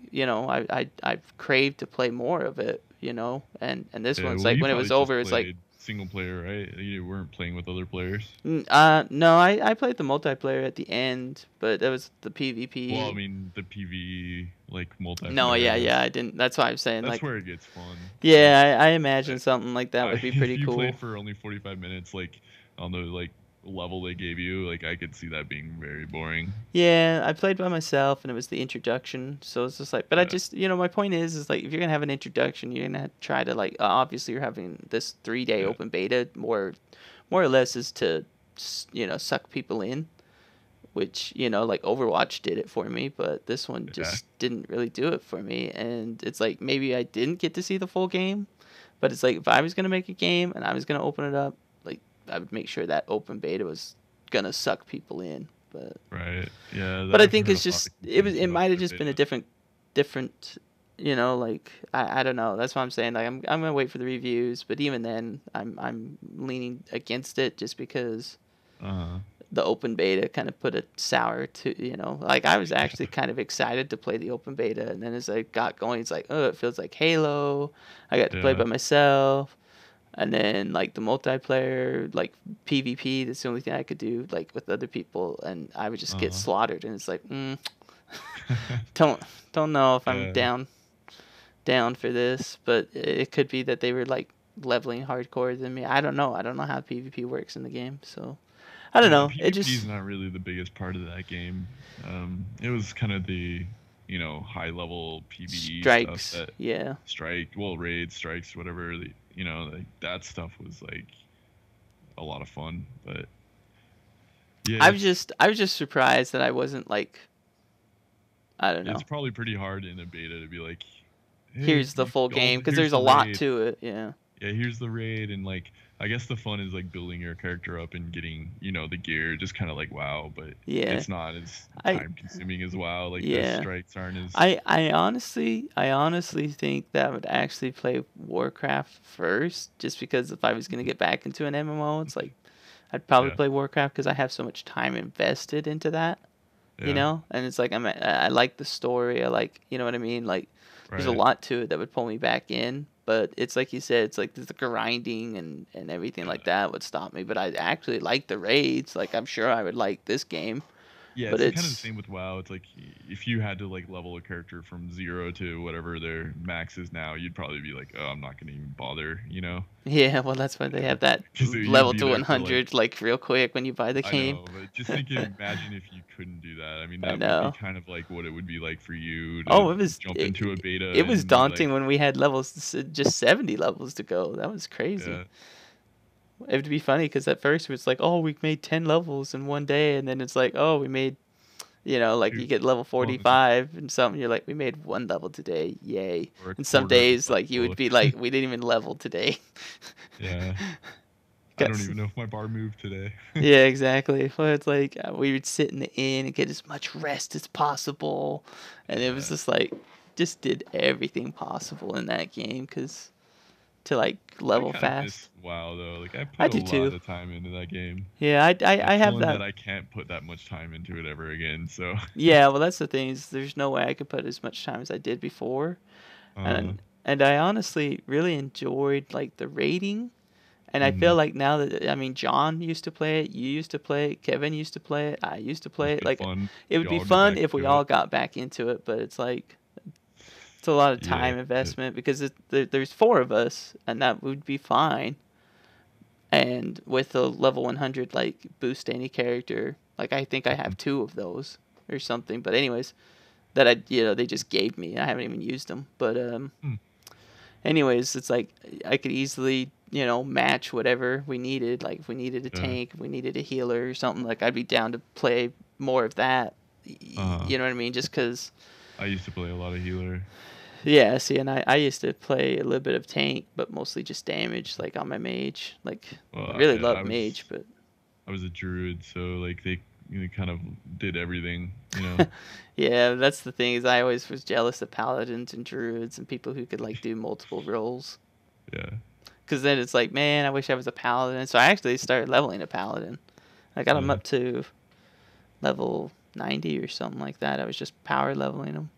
I craved to play more of it, and this Yeah. one's Well, like you when it probably was just over, it's like played. single player, right? You weren't playing with other players. No, I played the multiplayer at the end, but that was the Well, I PvP. mean the PvE like No, multiplayer. yeah, I didn't. That's why I'm saying That's like, where it gets fun. Like, yeah, I imagine something like that would be if pretty you played cool. for only 45 minutes, like on the like level they gave you, like I could see that being very boring. Yeah, I played by myself, and it was the introduction, so it's just like, but I Yeah, just, my point is like, if you're gonna have an introduction, you're gonna try to like, obviously you're having this 3 day yeah, open beta, more or less is to, suck people in, which like Overwatch did it for me, but this one yeah, just didn't really do it for me, and it's like maybe I didn't get to see the full game, but it's like if I was gonna make a game and I was gonna open it up, like I would make sure that open beta was gonna suck people in, but. right. Yeah, But I I've think heard it's a lot just of complaints it about might have the just been a beta. different like I don't know. That's what I'm saying. Like I'm gonna wait for the reviews, but even then I'm leaning against it just because Uh, the open beta kind of put a sour to like I was actually kind of excited to play the open beta, and then as I got going, it's like, oh, it feels like Halo. I got to play yeah, by myself. And then like the multiplayer, like PvP, that's the only thing I could do like with other people, and I would just get uh, slaughtered. And it's like, don't don't know if I'm yeah. down for this, but it could be that they were like leveling hardcore than me. I don't know. I don't know how PvP works in the game, so I don't Yeah, know. It PvP is just not really the biggest part of that game. It was kind of the, high level PvE stuff strikes. that Yeah. raids, strikes, whatever. Like that stuff was like a lot of fun. But yeah, I was just surprised that I wasn't like, I don't it's know. probably pretty hard in a beta to be like, hey, Here's the full game because here's there's a the lot raid. to it. Yeah. Yeah, here's the raid, and like I guess the fun is like building your character up and getting the gear, just kind of like WoW, but Yeah. it's not as I time consuming as WoW. Like the yeah. strikes aren't as I honestly think that I would actually play Warcraft first, just because if I was gonna get back into an MMO, it's like I'd probably yeah, play Warcraft because I have so much time invested into that, yeah, and it's like I like the story, I like, what I mean, like there's a right, lot to it that would pull me back in, but it's like you said, it's like the grinding and everything like yeah. that would stop me, but I actually like the raids, like I'm sure I would like this game, Yeah, but it's kind of the it's same with WoW. It's like if you had to like level a character from 0 to whatever their max is now, you'd probably be like, oh, I'm not gonna even bother, Yeah, well, that's why they have that because you'd level be to there for like 100 like real quick when you buy the I game. know, but just thinking, imagine if you couldn't do that. I mean, I that would be know. kind of like what it would be like for you to Oh, it was jump it, into a beta it was and be like, daunting when we had just 70 levels to go. That was crazy. yeah, It would be funny because at first it was like, oh, we made 10 levels in one day, and then it's like, oh, we made, like you two, get level well, 45 and something. You're like, we made one level today, yay! or a And some quarter of days a like you would level. be like, we didn't even level today. Yeah, I Got don't even know if my bar moved today. Yeah, exactly. Well, it's like we would sit in the inn and get as much rest as possible, and it was Yeah, just like just did everything possible in that game because to like I level kind of fast. miss WoW though. Like I I put a do lot too. of time into that game. Yeah, I It's have one that. that I can't put that much time into it ever again. So, Yeah, well, that's the thing is there's no way I could put as much time as I did before, uh, and I honestly really enjoyed like the rating. And I feel mm, like now that I mean, John used to play it, you used to play it, Kevin used to play it, I used to play it'd it. be Like, fun it if would you be all get fun back if we into all it. got back into it, but it's like it's a lot of Yeah, time but investment because there's four of us, and that would be fine. And with a level 100 like boost any character, like I think I have two of those or something. But anyways, that they just gave me. I haven't even used them, but mm, anyways, it's like I could easily, match whatever we needed. Like if we needed a yeah, tank, if we needed a healer or something, like I'd be down to play more of that. uh, You know what I mean? Just because, I used to play a lot of healer. yeah, see, and I used to play a little bit of tank, but mostly just damage, like on my mage. Like I Well, really yeah, love mage, but I was a druid, so like they kind of did everything. yeah, that's the thing is I always was jealous of paladins and druids and people who could like do multiple roles. Yeah. Because then it's like, man, I wish I was a paladin. So I actually started leveling a paladin. I got him Yeah. up to level 90 or something like that. I was just power leveling him.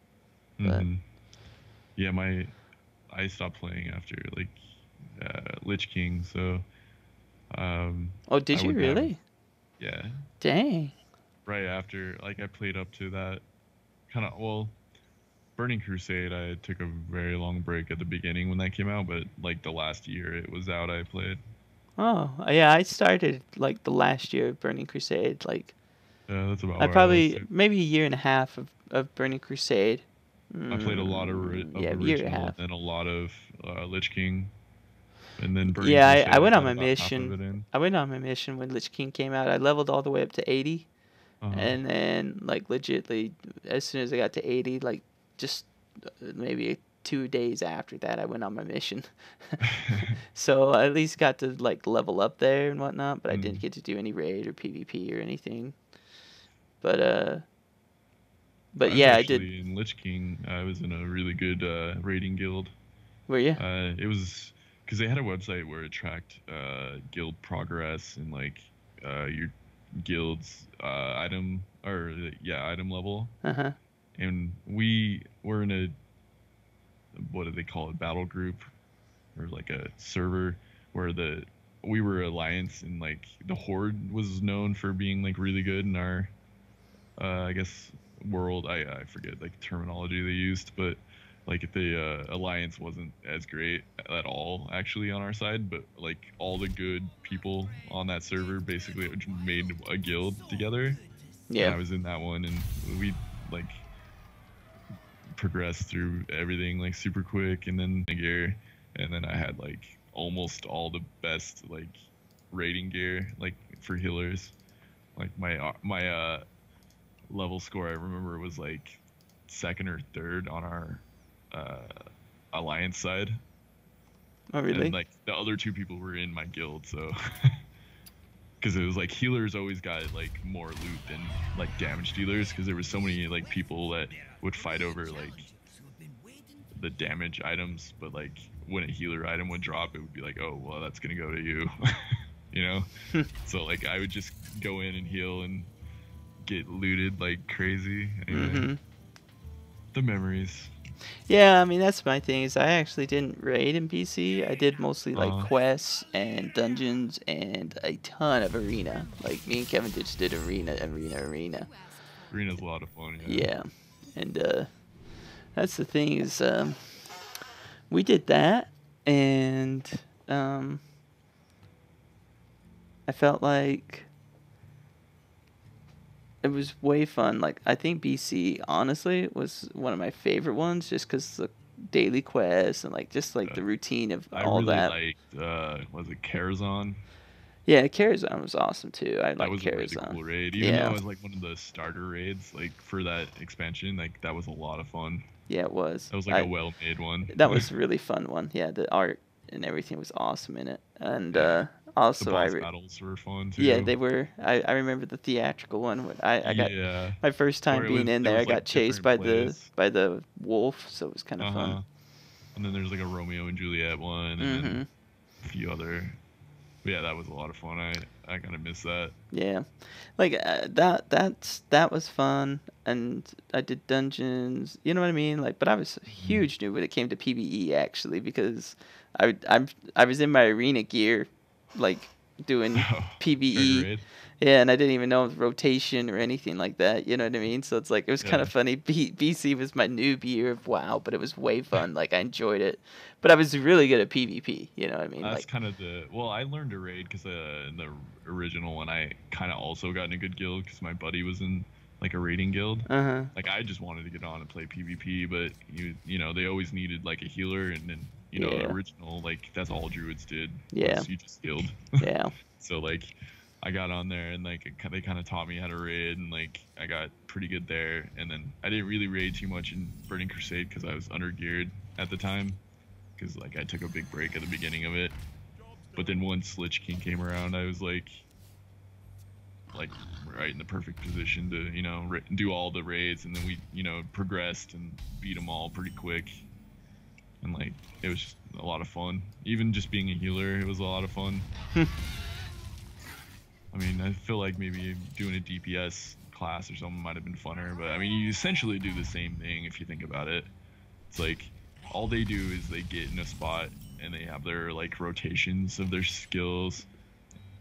But Mhm. Yeah, I stopped playing after like Lich King, so Oh, did I you went down. really? Yeah, Dang. right after, like, I played up to that kind of, well, Burning Crusade, I took a very long break at the beginning when that came out, but like the last year it was out, I played. Oh, yeah, I started like the last year of Burning Crusade. Like, Yeah, that's about I where I was probably, too. maybe a year and a half of Burning Crusade. I played a lot of Yeah, a year and a original and half. then a lot of Lich King, and then Burning Yeah, I Crusade I went on got my about half of mission. it in. I went on my mission when Lich King came out. I leveled all the way up to 80. Uh And then, like, legitly, as soon as I got to 80, like, just maybe 2 days after that, I went on my mission. huh. So I at least got to, like, level up there and whatnot, but I didn't Mm. get to do any raid or PvP or anything. But I was yeah, I did. actually in Lich King. I was in a really good raiding guild. Were you? It was because they had a website where it tracked guild progress and like your guild's item or yeah item level, Uh-huh. and we were in a, what do they call it, battle group or like a server where the we were alliance, and like the horde was known for being like really good in our I guess world. I forget like terminology they used, but like the alliance wasn't as great at all actually on our side, but like all the good people on that server basically made a guild together, and Yeah. I was in that one, and we like progressed through everything like super quick, and then the gear, and then I had like almost all the best like raiding gear like for healers. Like my level score I remember was like second or third on our uh, alliance side, Oh, and really? like the other two people were in my guild, so because it was like healers always got like more loot than like damage dealers, because there was so many like people that would fight over like the damage items, but like when a healer item would drop, it would be like, oh well, that's gonna go to you, you know. So like I would just go in and heal and get looted like crazy. Anyway, Mm-hmm. the memories. Yeah, I mean, that's my thing, is I actually didn't raid in PC. I did mostly, like, Uh, quests and dungeons and a ton of arena. Like, me and Kevin just did arena. Arena's a lot of fun. Yeah. Yeah. And, that's the thing is, we did that, and, um, I felt like it was way fun. Like, I think BC, honestly, was one of my favorite ones, just because the daily quests and, like, just, like, Uh, the routine of I all really that. liked was it Karazhan? Yeah, Karazhan was awesome, too. I That like was a really Karazhan. cool raid. Even though Yeah. it was like one of the starter raids, like for that expansion, like that was a lot of fun. Yeah, it was. That was like a well-made one. That was a really fun one. Yeah, the art and everything was awesome in it. And, Yeah. The also, boss battles were fun yeah, too. they were. I remember the theatrical one. I got Yeah. my first time Where it being was in there there. I was like got chased different plays. by the wolf, so it was kind of fun. Uh-huh. And then there's like a Romeo and Juliet one, and then Mhm. a few other. But yeah, that was a lot of fun. I kind of miss that. Yeah, like that was fun, and I did dungeons. You know what I mean? Like, but I was a Mhm. huge noob when it came to PVE actually, because I was in my arena gear, like doing Oh, during PVE. raid. Yeah, and I didn't even know rotation or anything like that. You know what I mean? So it's like it was kind Yeah. of funny. BC was my noob year of WoW, but it was way fun. Like I enjoyed it, but I was really good at PvP. You know what I mean? That's Like, kind of the, well, I learned to raid because in the original one, I kind of also got in a good guild because my buddy was in like a raiding guild. uh-huh. Like I just wanted to get on and play PvP, but you know they always needed like a healer, and then you know the Yeah. original, like that's all druids did, Yeah. was you just healed. Yeah. So like I got on there, and like they kind of taught me how to raid, and like I got pretty good there, and then I didn't really raid too much in Burning Crusade because I was under geared at the time, because like I took a big break at the beginning of it. But then once Lich King came around, I was like right in the perfect position to do all the raids, and then we progressed and beat them all pretty quick, and like it was just a lot of fun. Even just being a healer, it was a lot of fun. I mean, I feel like maybe doing a DPS class or something might have been funner, but I mean, you essentially do the same thing if you think about it. It's like all they do is they get in a spot and they have their like rotations of their skills,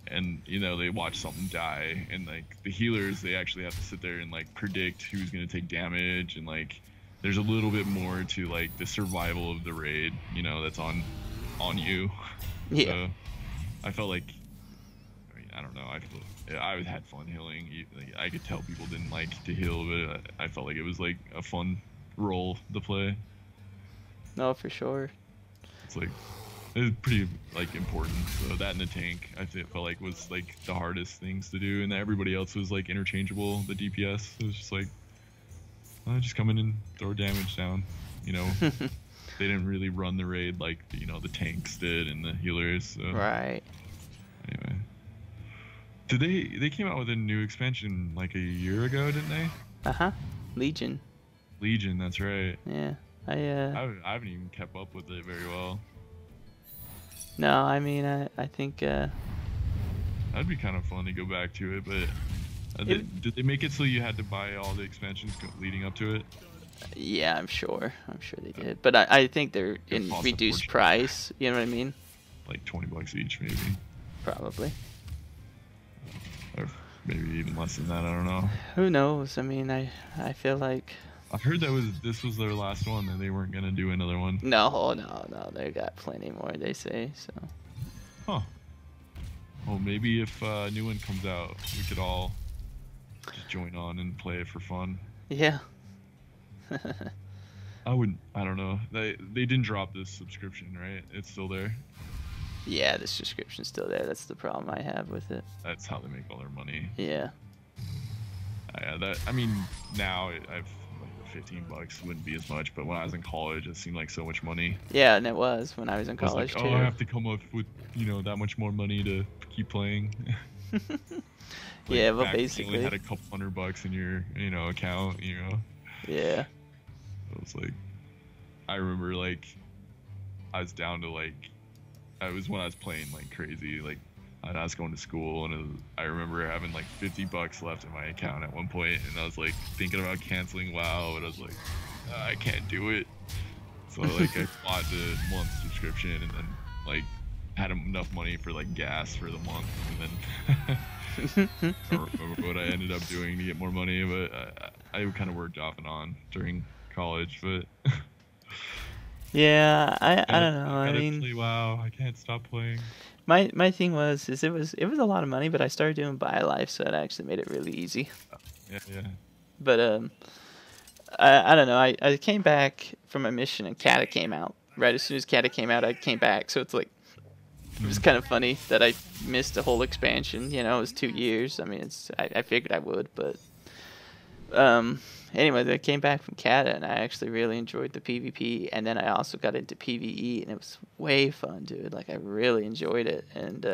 and you know they watch something die, and like the healers, they actually have to sit there and like predict who's gonna take damage, and like there's a little bit more to like the survival of the raid, you know, that's on you. Yeah. So I felt like, I mean, I don't know, I had fun healing. Like, I could tell people didn't like to heal, but I felt like it was like a fun role to play. No, for sure. It's like, it was pretty like important. So that and the tank, felt like was like the hardest things to do, and everybody else was like interchangeable. The DPS, it was just like, just come in and throw damage down. You know, they didn't really run the raid like, you know, the tanks did and the healers. So. Right. Anyway, they came out with a new expansion like a year ago, didn't they? Legion. Legion, that's right. Yeah. I haven't even kept up with it very well. No, I mean, I think that'd be kind of fun to go back to it, but did they make it so you had to buy all the expansions leading up to it? Yeah, I'm sure they did, but I think they're in reduced price. You know what I mean? Like $20 each, maybe. Probably. Or maybe even less than that. I don't know. Who knows? I mean, I feel like. I heard this was their last one, and they weren't gonna do another one. No, they got plenty more. They say so. Huh. Well, maybe if a new one comes out, we could all just join on and play it for fun. Yeah. I don't know. They didn't drop this subscription, right? It's still there. Yeah, the subscription's still there. That's the problem I have with it. That's how they make all their money. Yeah. Yeah. I mean, now I've like $15 wouldn't be as much, but when I was in college, it seemed like so much money. Yeah, and it was when I was in college too. too. I have to come up with, you know, that much more money to keep playing. Yeah, well, basically. You only had a couple $100 in your, you know, account, you know. Yeah. It was like, I remember like, I was down to like, it was when I was playing like crazy, like I was going to school, and I remember having like $50 left in my account at one point, and I was like thinking about canceling WoW, but I was like, I can't do it. So like I bought the month subscription, and then like had enough money for like gas for the month, and then I don't remember what I ended up doing to get more money, but I kind of worked off and on during college, but yeah, I don't know. I mean, play WoW. I can't stop playing. My thing was it was a lot of money, but I started doing BioLife, so it actually made it really easy. Yeah. But I don't know. I came back from a mission and Kata came out. Right as soon as Kata came out, I came back. So it's like, it was kind of funny that I missed a whole expansion. You know, it was 2 years. I mean, I figured I would, but anyway, I came back from Kata, and I actually really enjoyed the PvP, and then I also got into PvE, and it was way fun, dude. Like, I really enjoyed it, and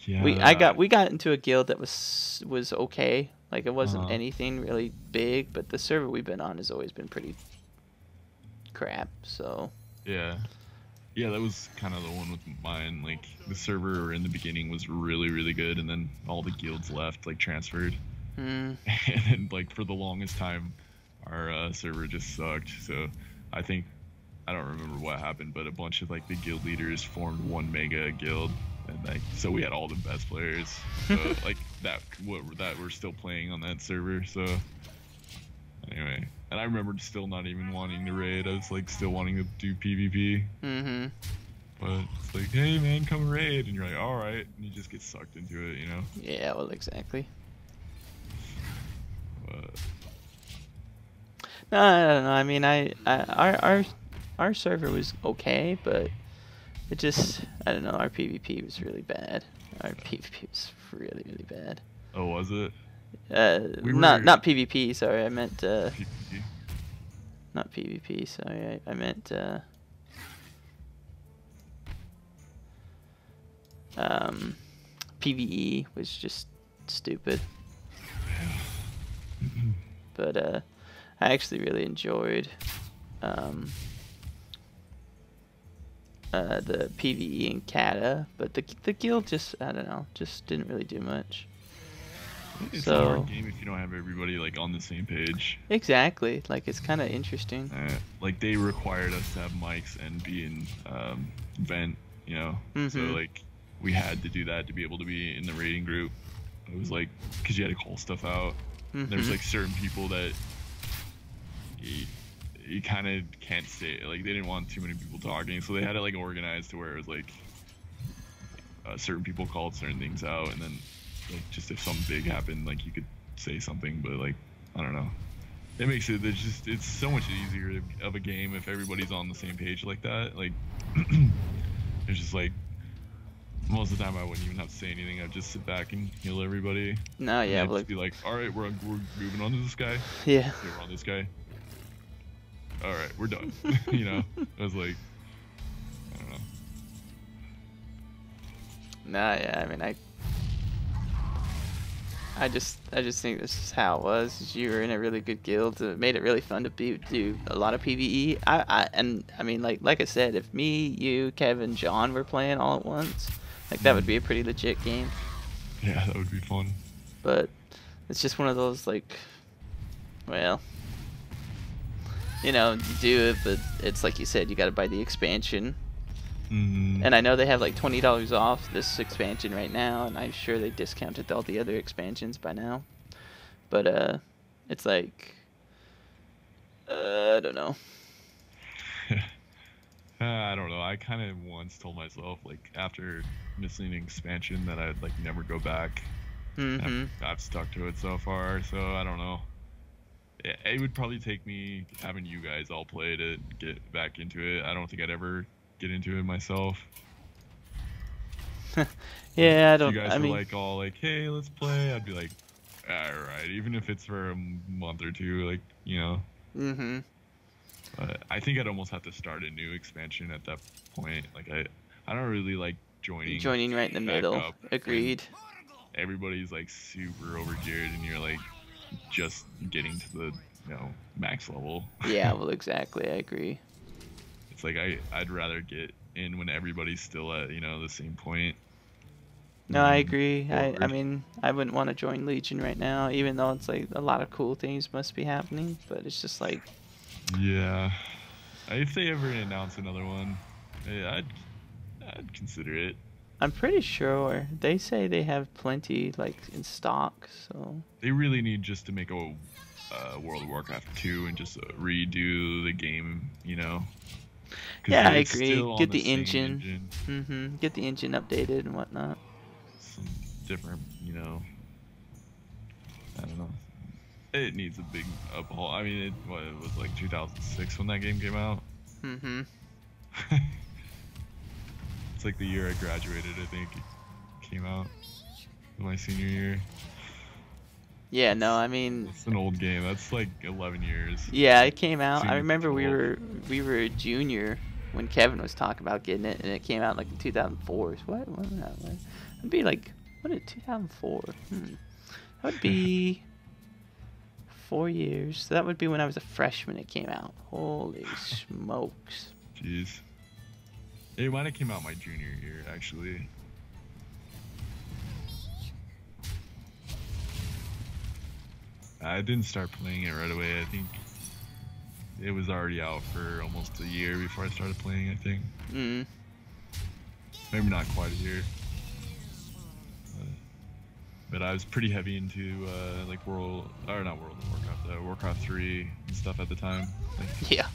we got into a guild that was okay. Like, it wasn't anything really big, but the server we've been on has always been pretty crap. So yeah, that was kind of the one with mine. Like, the server in the beginning was really, really good, and then all the guilds left, like, transferred. And then, like, for the longest time, our server just sucked. So I think, I don't remember what happened, but a bunch of like the guild leaders formed one mega guild, and like, so we had all the best players, like that were still playing on that server. So anyway, and I remember still not even wanting to raid. I was like still wanting to do PvP. But it's like, hey man, come raid, and you're like, all right, and you just get sucked into it, you know? Yeah, well, exactly. No, I don't know. I mean, our server was okay, but it just, I don't know. Our PvP was really bad. Our PvP was really, really bad. Oh, was it? Not PvP. Sorry, I meant PvP. Not PvP. Sorry, I meant PvE was just stupid. But I actually really enjoyed the PvE in Kata, but the guild just, I don't know, just didn't really do much. It's a hard game if you don't have everybody like on the same page. Exactly, like it's kind of interesting. Like they required us to have mics and be in vent, you know. So like we had to do that to be able to be in the raiding group. It was like, because you had to call stuff out. There's like certain people that you kind of can't say, like they didn't want too many people talking, so they had it like organized to where it was like certain people called certain things out, and then like just if something big happened, like you could say something, but like I don't know. It makes it, it's so much easier of a game if everybody's on the same page like that. Like it's just like most of the time I wouldn't even have to say anything. I'd just sit back and heal everybody. No, yeah, and just be like, all right, we're moving on to this guy. Yeah. Okay, we're on this guy. All right, we're done. You know, I was like, I don't know. Nah, yeah, I mean, I just think this is how it was. Is you were in a really good guild. It made it really fun to do a lot of PvE. I mean, like I said, if me, you, Kevin, John were playing all at once, like that would be a pretty legit game. Yeah, that would be fun. But it's just one of those like, well, you know, you do it, but it's like you said, you got to buy the expansion. And I know they have like $20 off this expansion right now, and I'm sure they discounted all the other expansions by now. But it's like, I don't know. I don't know. I kind of once told myself, like, after missing an expansion, that I'd like never go back. I've stuck to it so far, so I don't know. It would probably take me having you guys all play to get back into it. I don't think I'd ever get into it myself. Yeah, I don't. If you guys I were mean, like all like, "Hey, let's play," I'd be like, "All right," even if it's for a month or two, like, you know. I think I'd almost have to start a new expansion at that point. Like I don't really like joining right in the middle. Agreed. Everybody's like super overgeared, and you're like just getting to the max level. Yeah, well, exactly. I agree. It's like I'd rather get in when everybody's still at the same point. No, I agree. I mean, I wouldn't want to join Legion right now, even though it's like a lot of cool things must be happening. But it's just like, yeah, if they ever announce another one, yeah, I'd consider it. I'm pretty sure they say they have plenty like in stock. So they really need just to make a World of Warcraft 2 and just redo the game, Yeah, I agree. Get the engine. Get the engine updated and whatnot. Some different, I don't know. It needs a big uphaul. I mean, it was like 2006 when that game came out. It's like the year I graduated, I think it came out. My senior year. Yeah, no, I mean, it's an old game. That's like 11 years. Yeah, it came out. I remember we were a junior when Kevin was talking about getting it, and it came out like in 2004. What? It'd be like, what is 2004? That would be 4 years. So that would be when I was a freshman. It came out. Holy smokes! Jeez. It might have came out my junior year, actually. I didn't start playing it right away. I think it was already out for almost a year before I started playing, I think. Maybe not quite a year. But I was pretty heavy into like Warcraft 3 and stuff at the time. Yeah.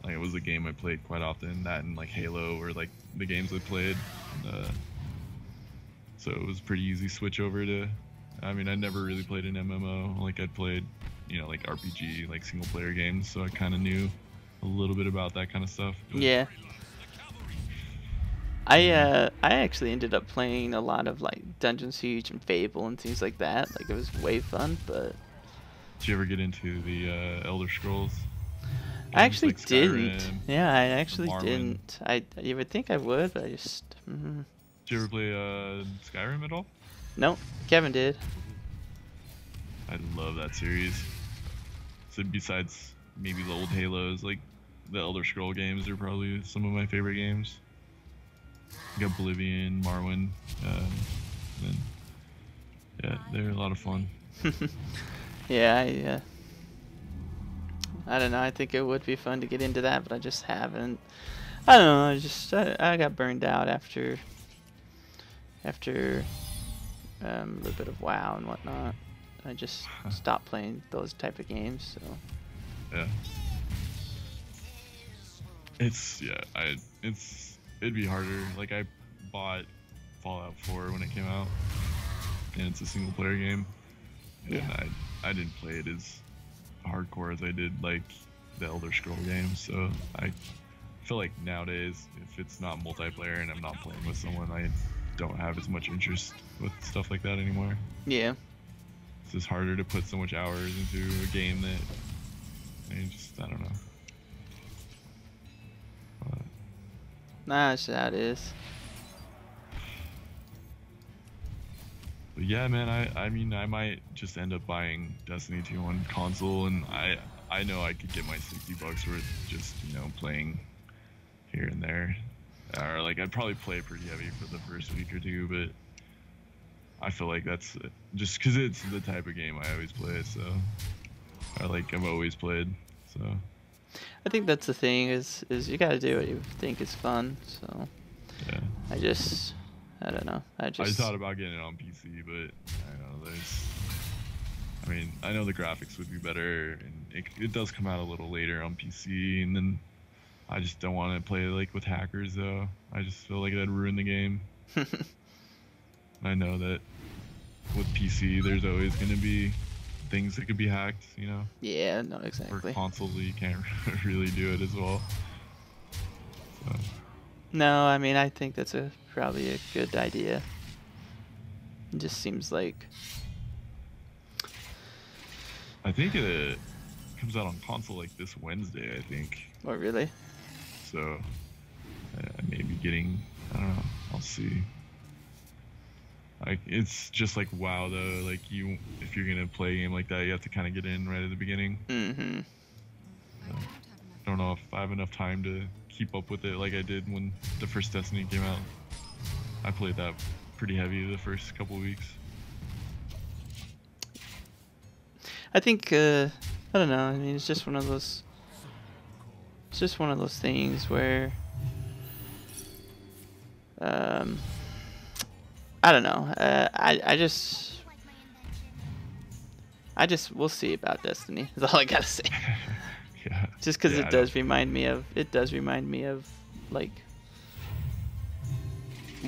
Like it was a game I played quite often. That and like Halo were like the games I played. So it was pretty easy switch over to. I mean, I never really played an MMO. Like I'd played, like RPG, like single player games. So I kind of knew a little bit about that kind of stuff. Yeah. I actually ended up playing a lot of like Dungeon Siege and Fable and things like that. Like it was way fun, but. Did you ever get into the Elder Scrolls? I actually like didn't. Skyrim, yeah, I actually didn't. You would think I would, but I just. Did you ever play Skyrim at all? Nope, Kevin did. I love that series. So besides maybe the old Halos, like the Elder Scroll games are probably some of my favorite games. Like Oblivion, Morrowind, and yeah, they're a lot of fun. Yeah, I don't know. I think it would be fun to get into that, but I just haven't. I don't know. I got burned out after after a little bit of WoW and whatnot. I just stopped playing those type of games. So Yeah. It'd be harder. Like I bought Fallout 4 when it came out, and it's a single player game, and yeah, I didn't play it as hardcore as I did like the Elder Scroll games. So I feel like nowadays, if it's not multiplayer and I'm not playing with someone, I don't have as much interest with stuff like that anymore. yeah. It's just harder to put so much hours into a game that I don't know. Nah, that's how it is. But yeah, man, I mean, I might just end up buying Destiny 2 on console, and I know I could get my $60 worth just, playing here and there. Or like I'd probably play pretty heavy for the first week or two, but I feel like that's just because it's the type of game I always play, so I've always played, so. I think that's the thing is you gotta do what you think is fun. So Yeah. I don't know. I thought about getting it on PC, but I mean, I know the graphics would be better, and it does come out a little later on PC, and then I just don't want to play like with hackers though. I just feel like that'd ruin the game. I know that with PC, there's always going to be things that could be hacked, Yeah, no, exactly. For console, you can't really do it as well. So. No, I mean, I think that's probably a good idea. It just seems like. I think it comes out on console like this Wednesday, I think. Oh, really? So, maybe getting, I don't know, I'll see. Like, it's just like WoW though, like if you're gonna play a game like that, you have to kind of get in right at the beginning. Mm-hmm. I don't know if I have enough time to keep up with it like I did when the first Destiny came out. I played that pretty heavy the first couple weeks. I think, I don't know, I mean, it's just one of those things where, I don't know. We'll see about Destiny. That's all I gotta say. Yeah. Just because it does remind me of like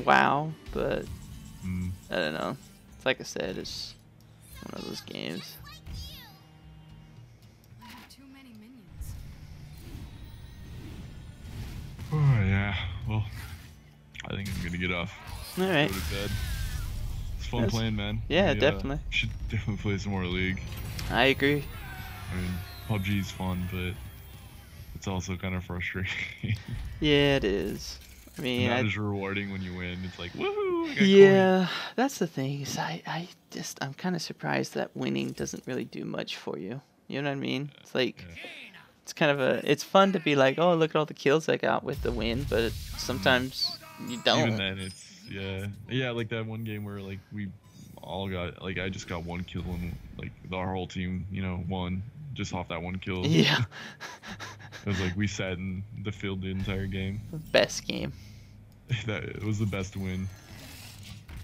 WoW, but I don't know. It's like I said, it's one of those games. Oh yeah. Well, I think I'm gonna get off. All right. Go to bed. It's fun playing, man. Yeah, definitely. Should definitely play some more League. I agree. I mean, PUBG's fun, but it's also kind of frustrating. Yeah, it is. I mean, not as rewarding when you win. It's like, woohoo! Yeah, that's the thing. Is I'm kind of surprised that winning doesn't really do much for you. You know what I mean? It's like. Yeah. It's kind of it's fun to be like, oh, look at all the kills I got with the win, but sometimes you don't. Even then, yeah, like that one game where like we all got, like I just got one kill and like our whole team, won just off that one kill. Yeah. It was like we sat in the field the entire game. Best game. It was the best win.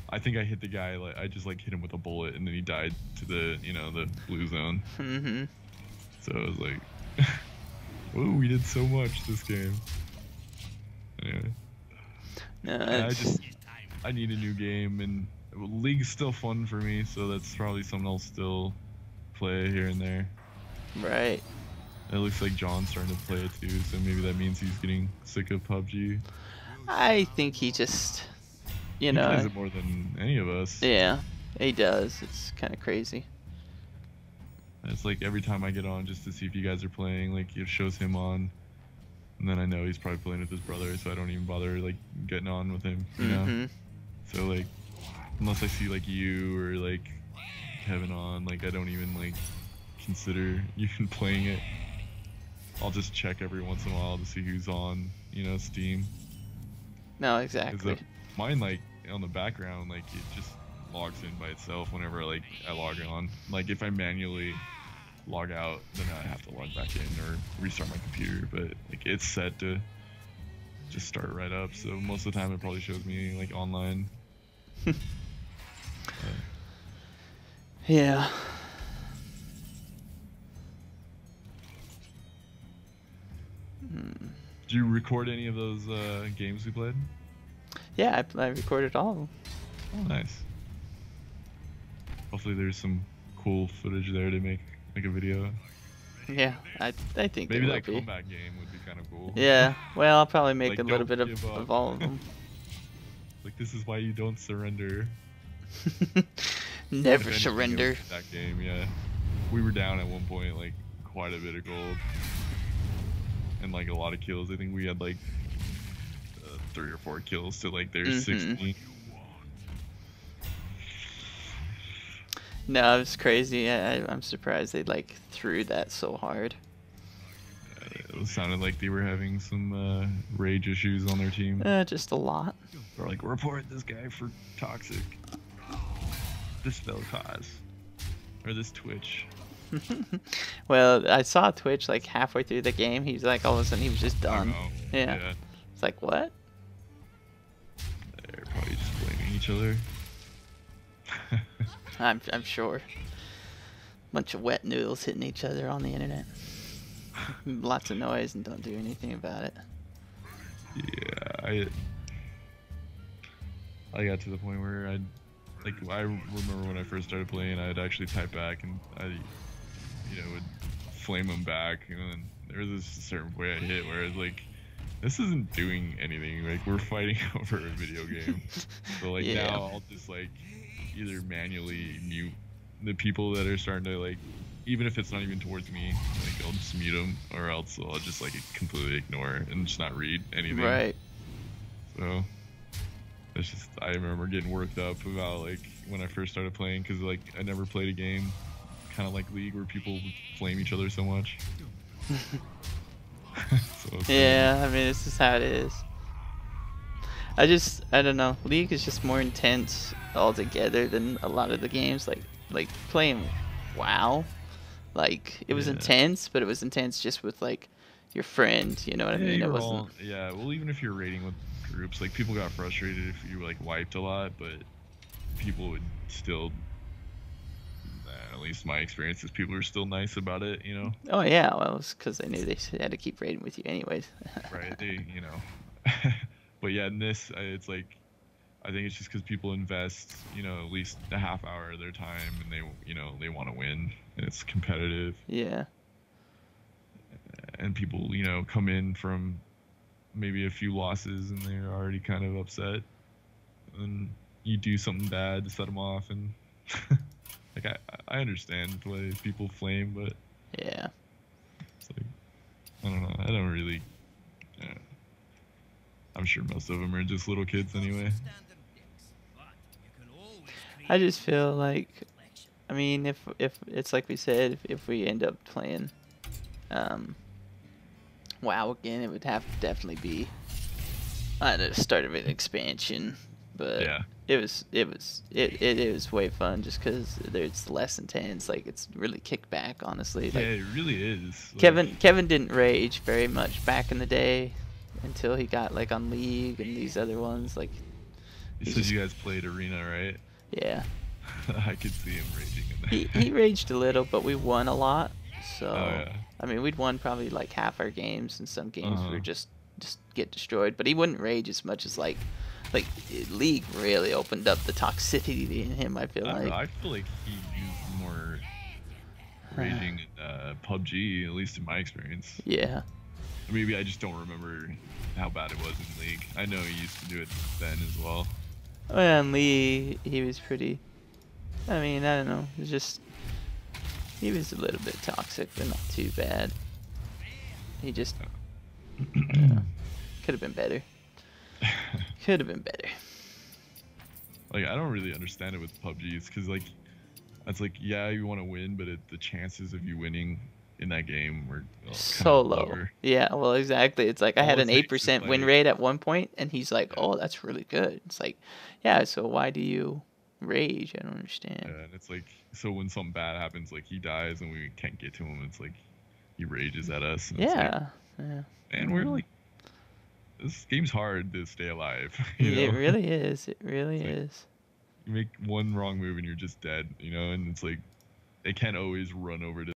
I think I hit the guy, like I just like hit him with a bullet and then he died to the the blue zone. Mm-hmm. So it was like. Whoa, we did so much this game. Anyway. No, I need a new game, and League's still fun for me, so that's probably something I'll still play here and there. Right. It looks like John's starting to play it too, so maybe that means he's getting sick of PUBG. I think he just, he plays it more than any of us. Yeah, he does. It's kind of crazy. It's like every time I get on just to see if you guys are playing, like it shows him on, and then I know he's probably playing with his brother, so I don't even bother like getting on with him, you know? So like, unless I see like you or like Kevin on, like I don't even like consider even playing it. I'll just check every once in a while to see who's on, Steam. No, exactly. Mine like on the background, like it just logs in by itself whenever like I log on. Like if I manually log out, then I have to log back in or restart my computer, but like it's set to just start right up, so most of the time it probably shows me like online. Yeah. Did you record any of those games we played? Yeah, I recorded all of them. Oh, nice. Hopefully there's some cool footage there to make a video. Yeah, I think Maybe there that will be. comeback game would be kind of cool. Yeah, well, I'll probably make Like, a little don't bit give of up. all of them. Like, this is why you don't surrender. Never If anything, surrender. it was that game, yeah. We were down at one point, like, quite a bit of gold. And, like, a lot of kills. I think we had, like, 3 or 4 kills to, like, their 16. No, it was crazy. I'm surprised they, like, threw that so hard. It sounded like they were having some rage issues on their team. Just a lot. They're like, report this guy for toxic. This fell cause. Or this Twitch. Well, I saw Twitch like halfway through the game. He's like, all of a sudden, he was just done. Yeah. It's like, what? They're probably just blaming each other. I'm sure. Bunch of wet noodles hitting each other on the internet. Lots of noise and don't do anything about it. Yeah, I got to the point where I remember when I first started playing, I'd actually type back and I, would flame them back, and then there was this certain point I hit where I was like, this isn't doing anything. Like, we're fighting over a video game. So like now I'll just like either manually mute the people that are starting to like, even if it's not even towards me, like I'll just mute them, or else I'll just like completely ignore and just not read anything. Right. So it's just, I remember getting worked up about like when I first started playing, because like I never played a game kind of like League where people flame each other so much. Yeah, I mean, this is how it is. I don't know. League is just more intense altogether than a lot of the games. Like playing WoW, like it was intense, but it was intense just with like your friend. You know what I mean? It wasn't. Well, even if you're raiding with groups, like people got frustrated if you like wiped a lot, but people would still. At least my experience is people are still nice about it, you know. Oh yeah, well, it's because they knew they had to keep raiding with you anyways. Right, but yeah, in this, it's like, I think it's just because people invest, at least a half hour of their time, and they want to win, and it's competitive. Yeah. And people, come in from maybe a few losses, and they're already kind of upset, and you do something bad to set them off, and like I understand why people flame, but yeah, it's like, I don't know. I don't really. I'm sure most of them are just little kids anyway. I just feel like, I mean, if it's like we said, if we end up playing WoW again, it would have to definitely be at the start of an expansion. But yeah, it was way fun just because it's less intense. Like, it's really kicked back, honestly. Like, yeah, it really is. Kevin didn't rage very much back in the day until he got like on League and these other ones. Like, you said you guys played Arena, right? Yeah. I could see him raging in that. He raged a little, but we won a lot. So yeah. I mean, we'd won probably like half our games, and some games we were just get destroyed. But he wouldn't rage as much as like League really opened up the toxicity in him. I feel like. I feel like he used more raging in PUBG, at least in my experience. Yeah. Maybe I just don't remember how bad it was in League. I know he used to do it then as well. Well, and Lee, he was pretty. I mean, I don't know. It was just. He was a little bit toxic, but not too bad. He just. Could have been better. Could have been better. Like, I don't really understand it with PUBG. It's because, like, it's like, yeah, you want to win, but the chances of you winning in that game were so low. Lower. Yeah, well, exactly. It's like I had an 8% win rate at one point, and he's like, "Oh, that's really good." It's like, yeah. So why do you rage? I don't understand. Yeah, and it's like, so when something bad happens, like he dies and we can't get to him, it's like he rages at us. And yeah. And we're like, this game's hard to stay alive. It really is. It really is. You make one wrong move and you're just dead, you know. And it's like they can't always run over to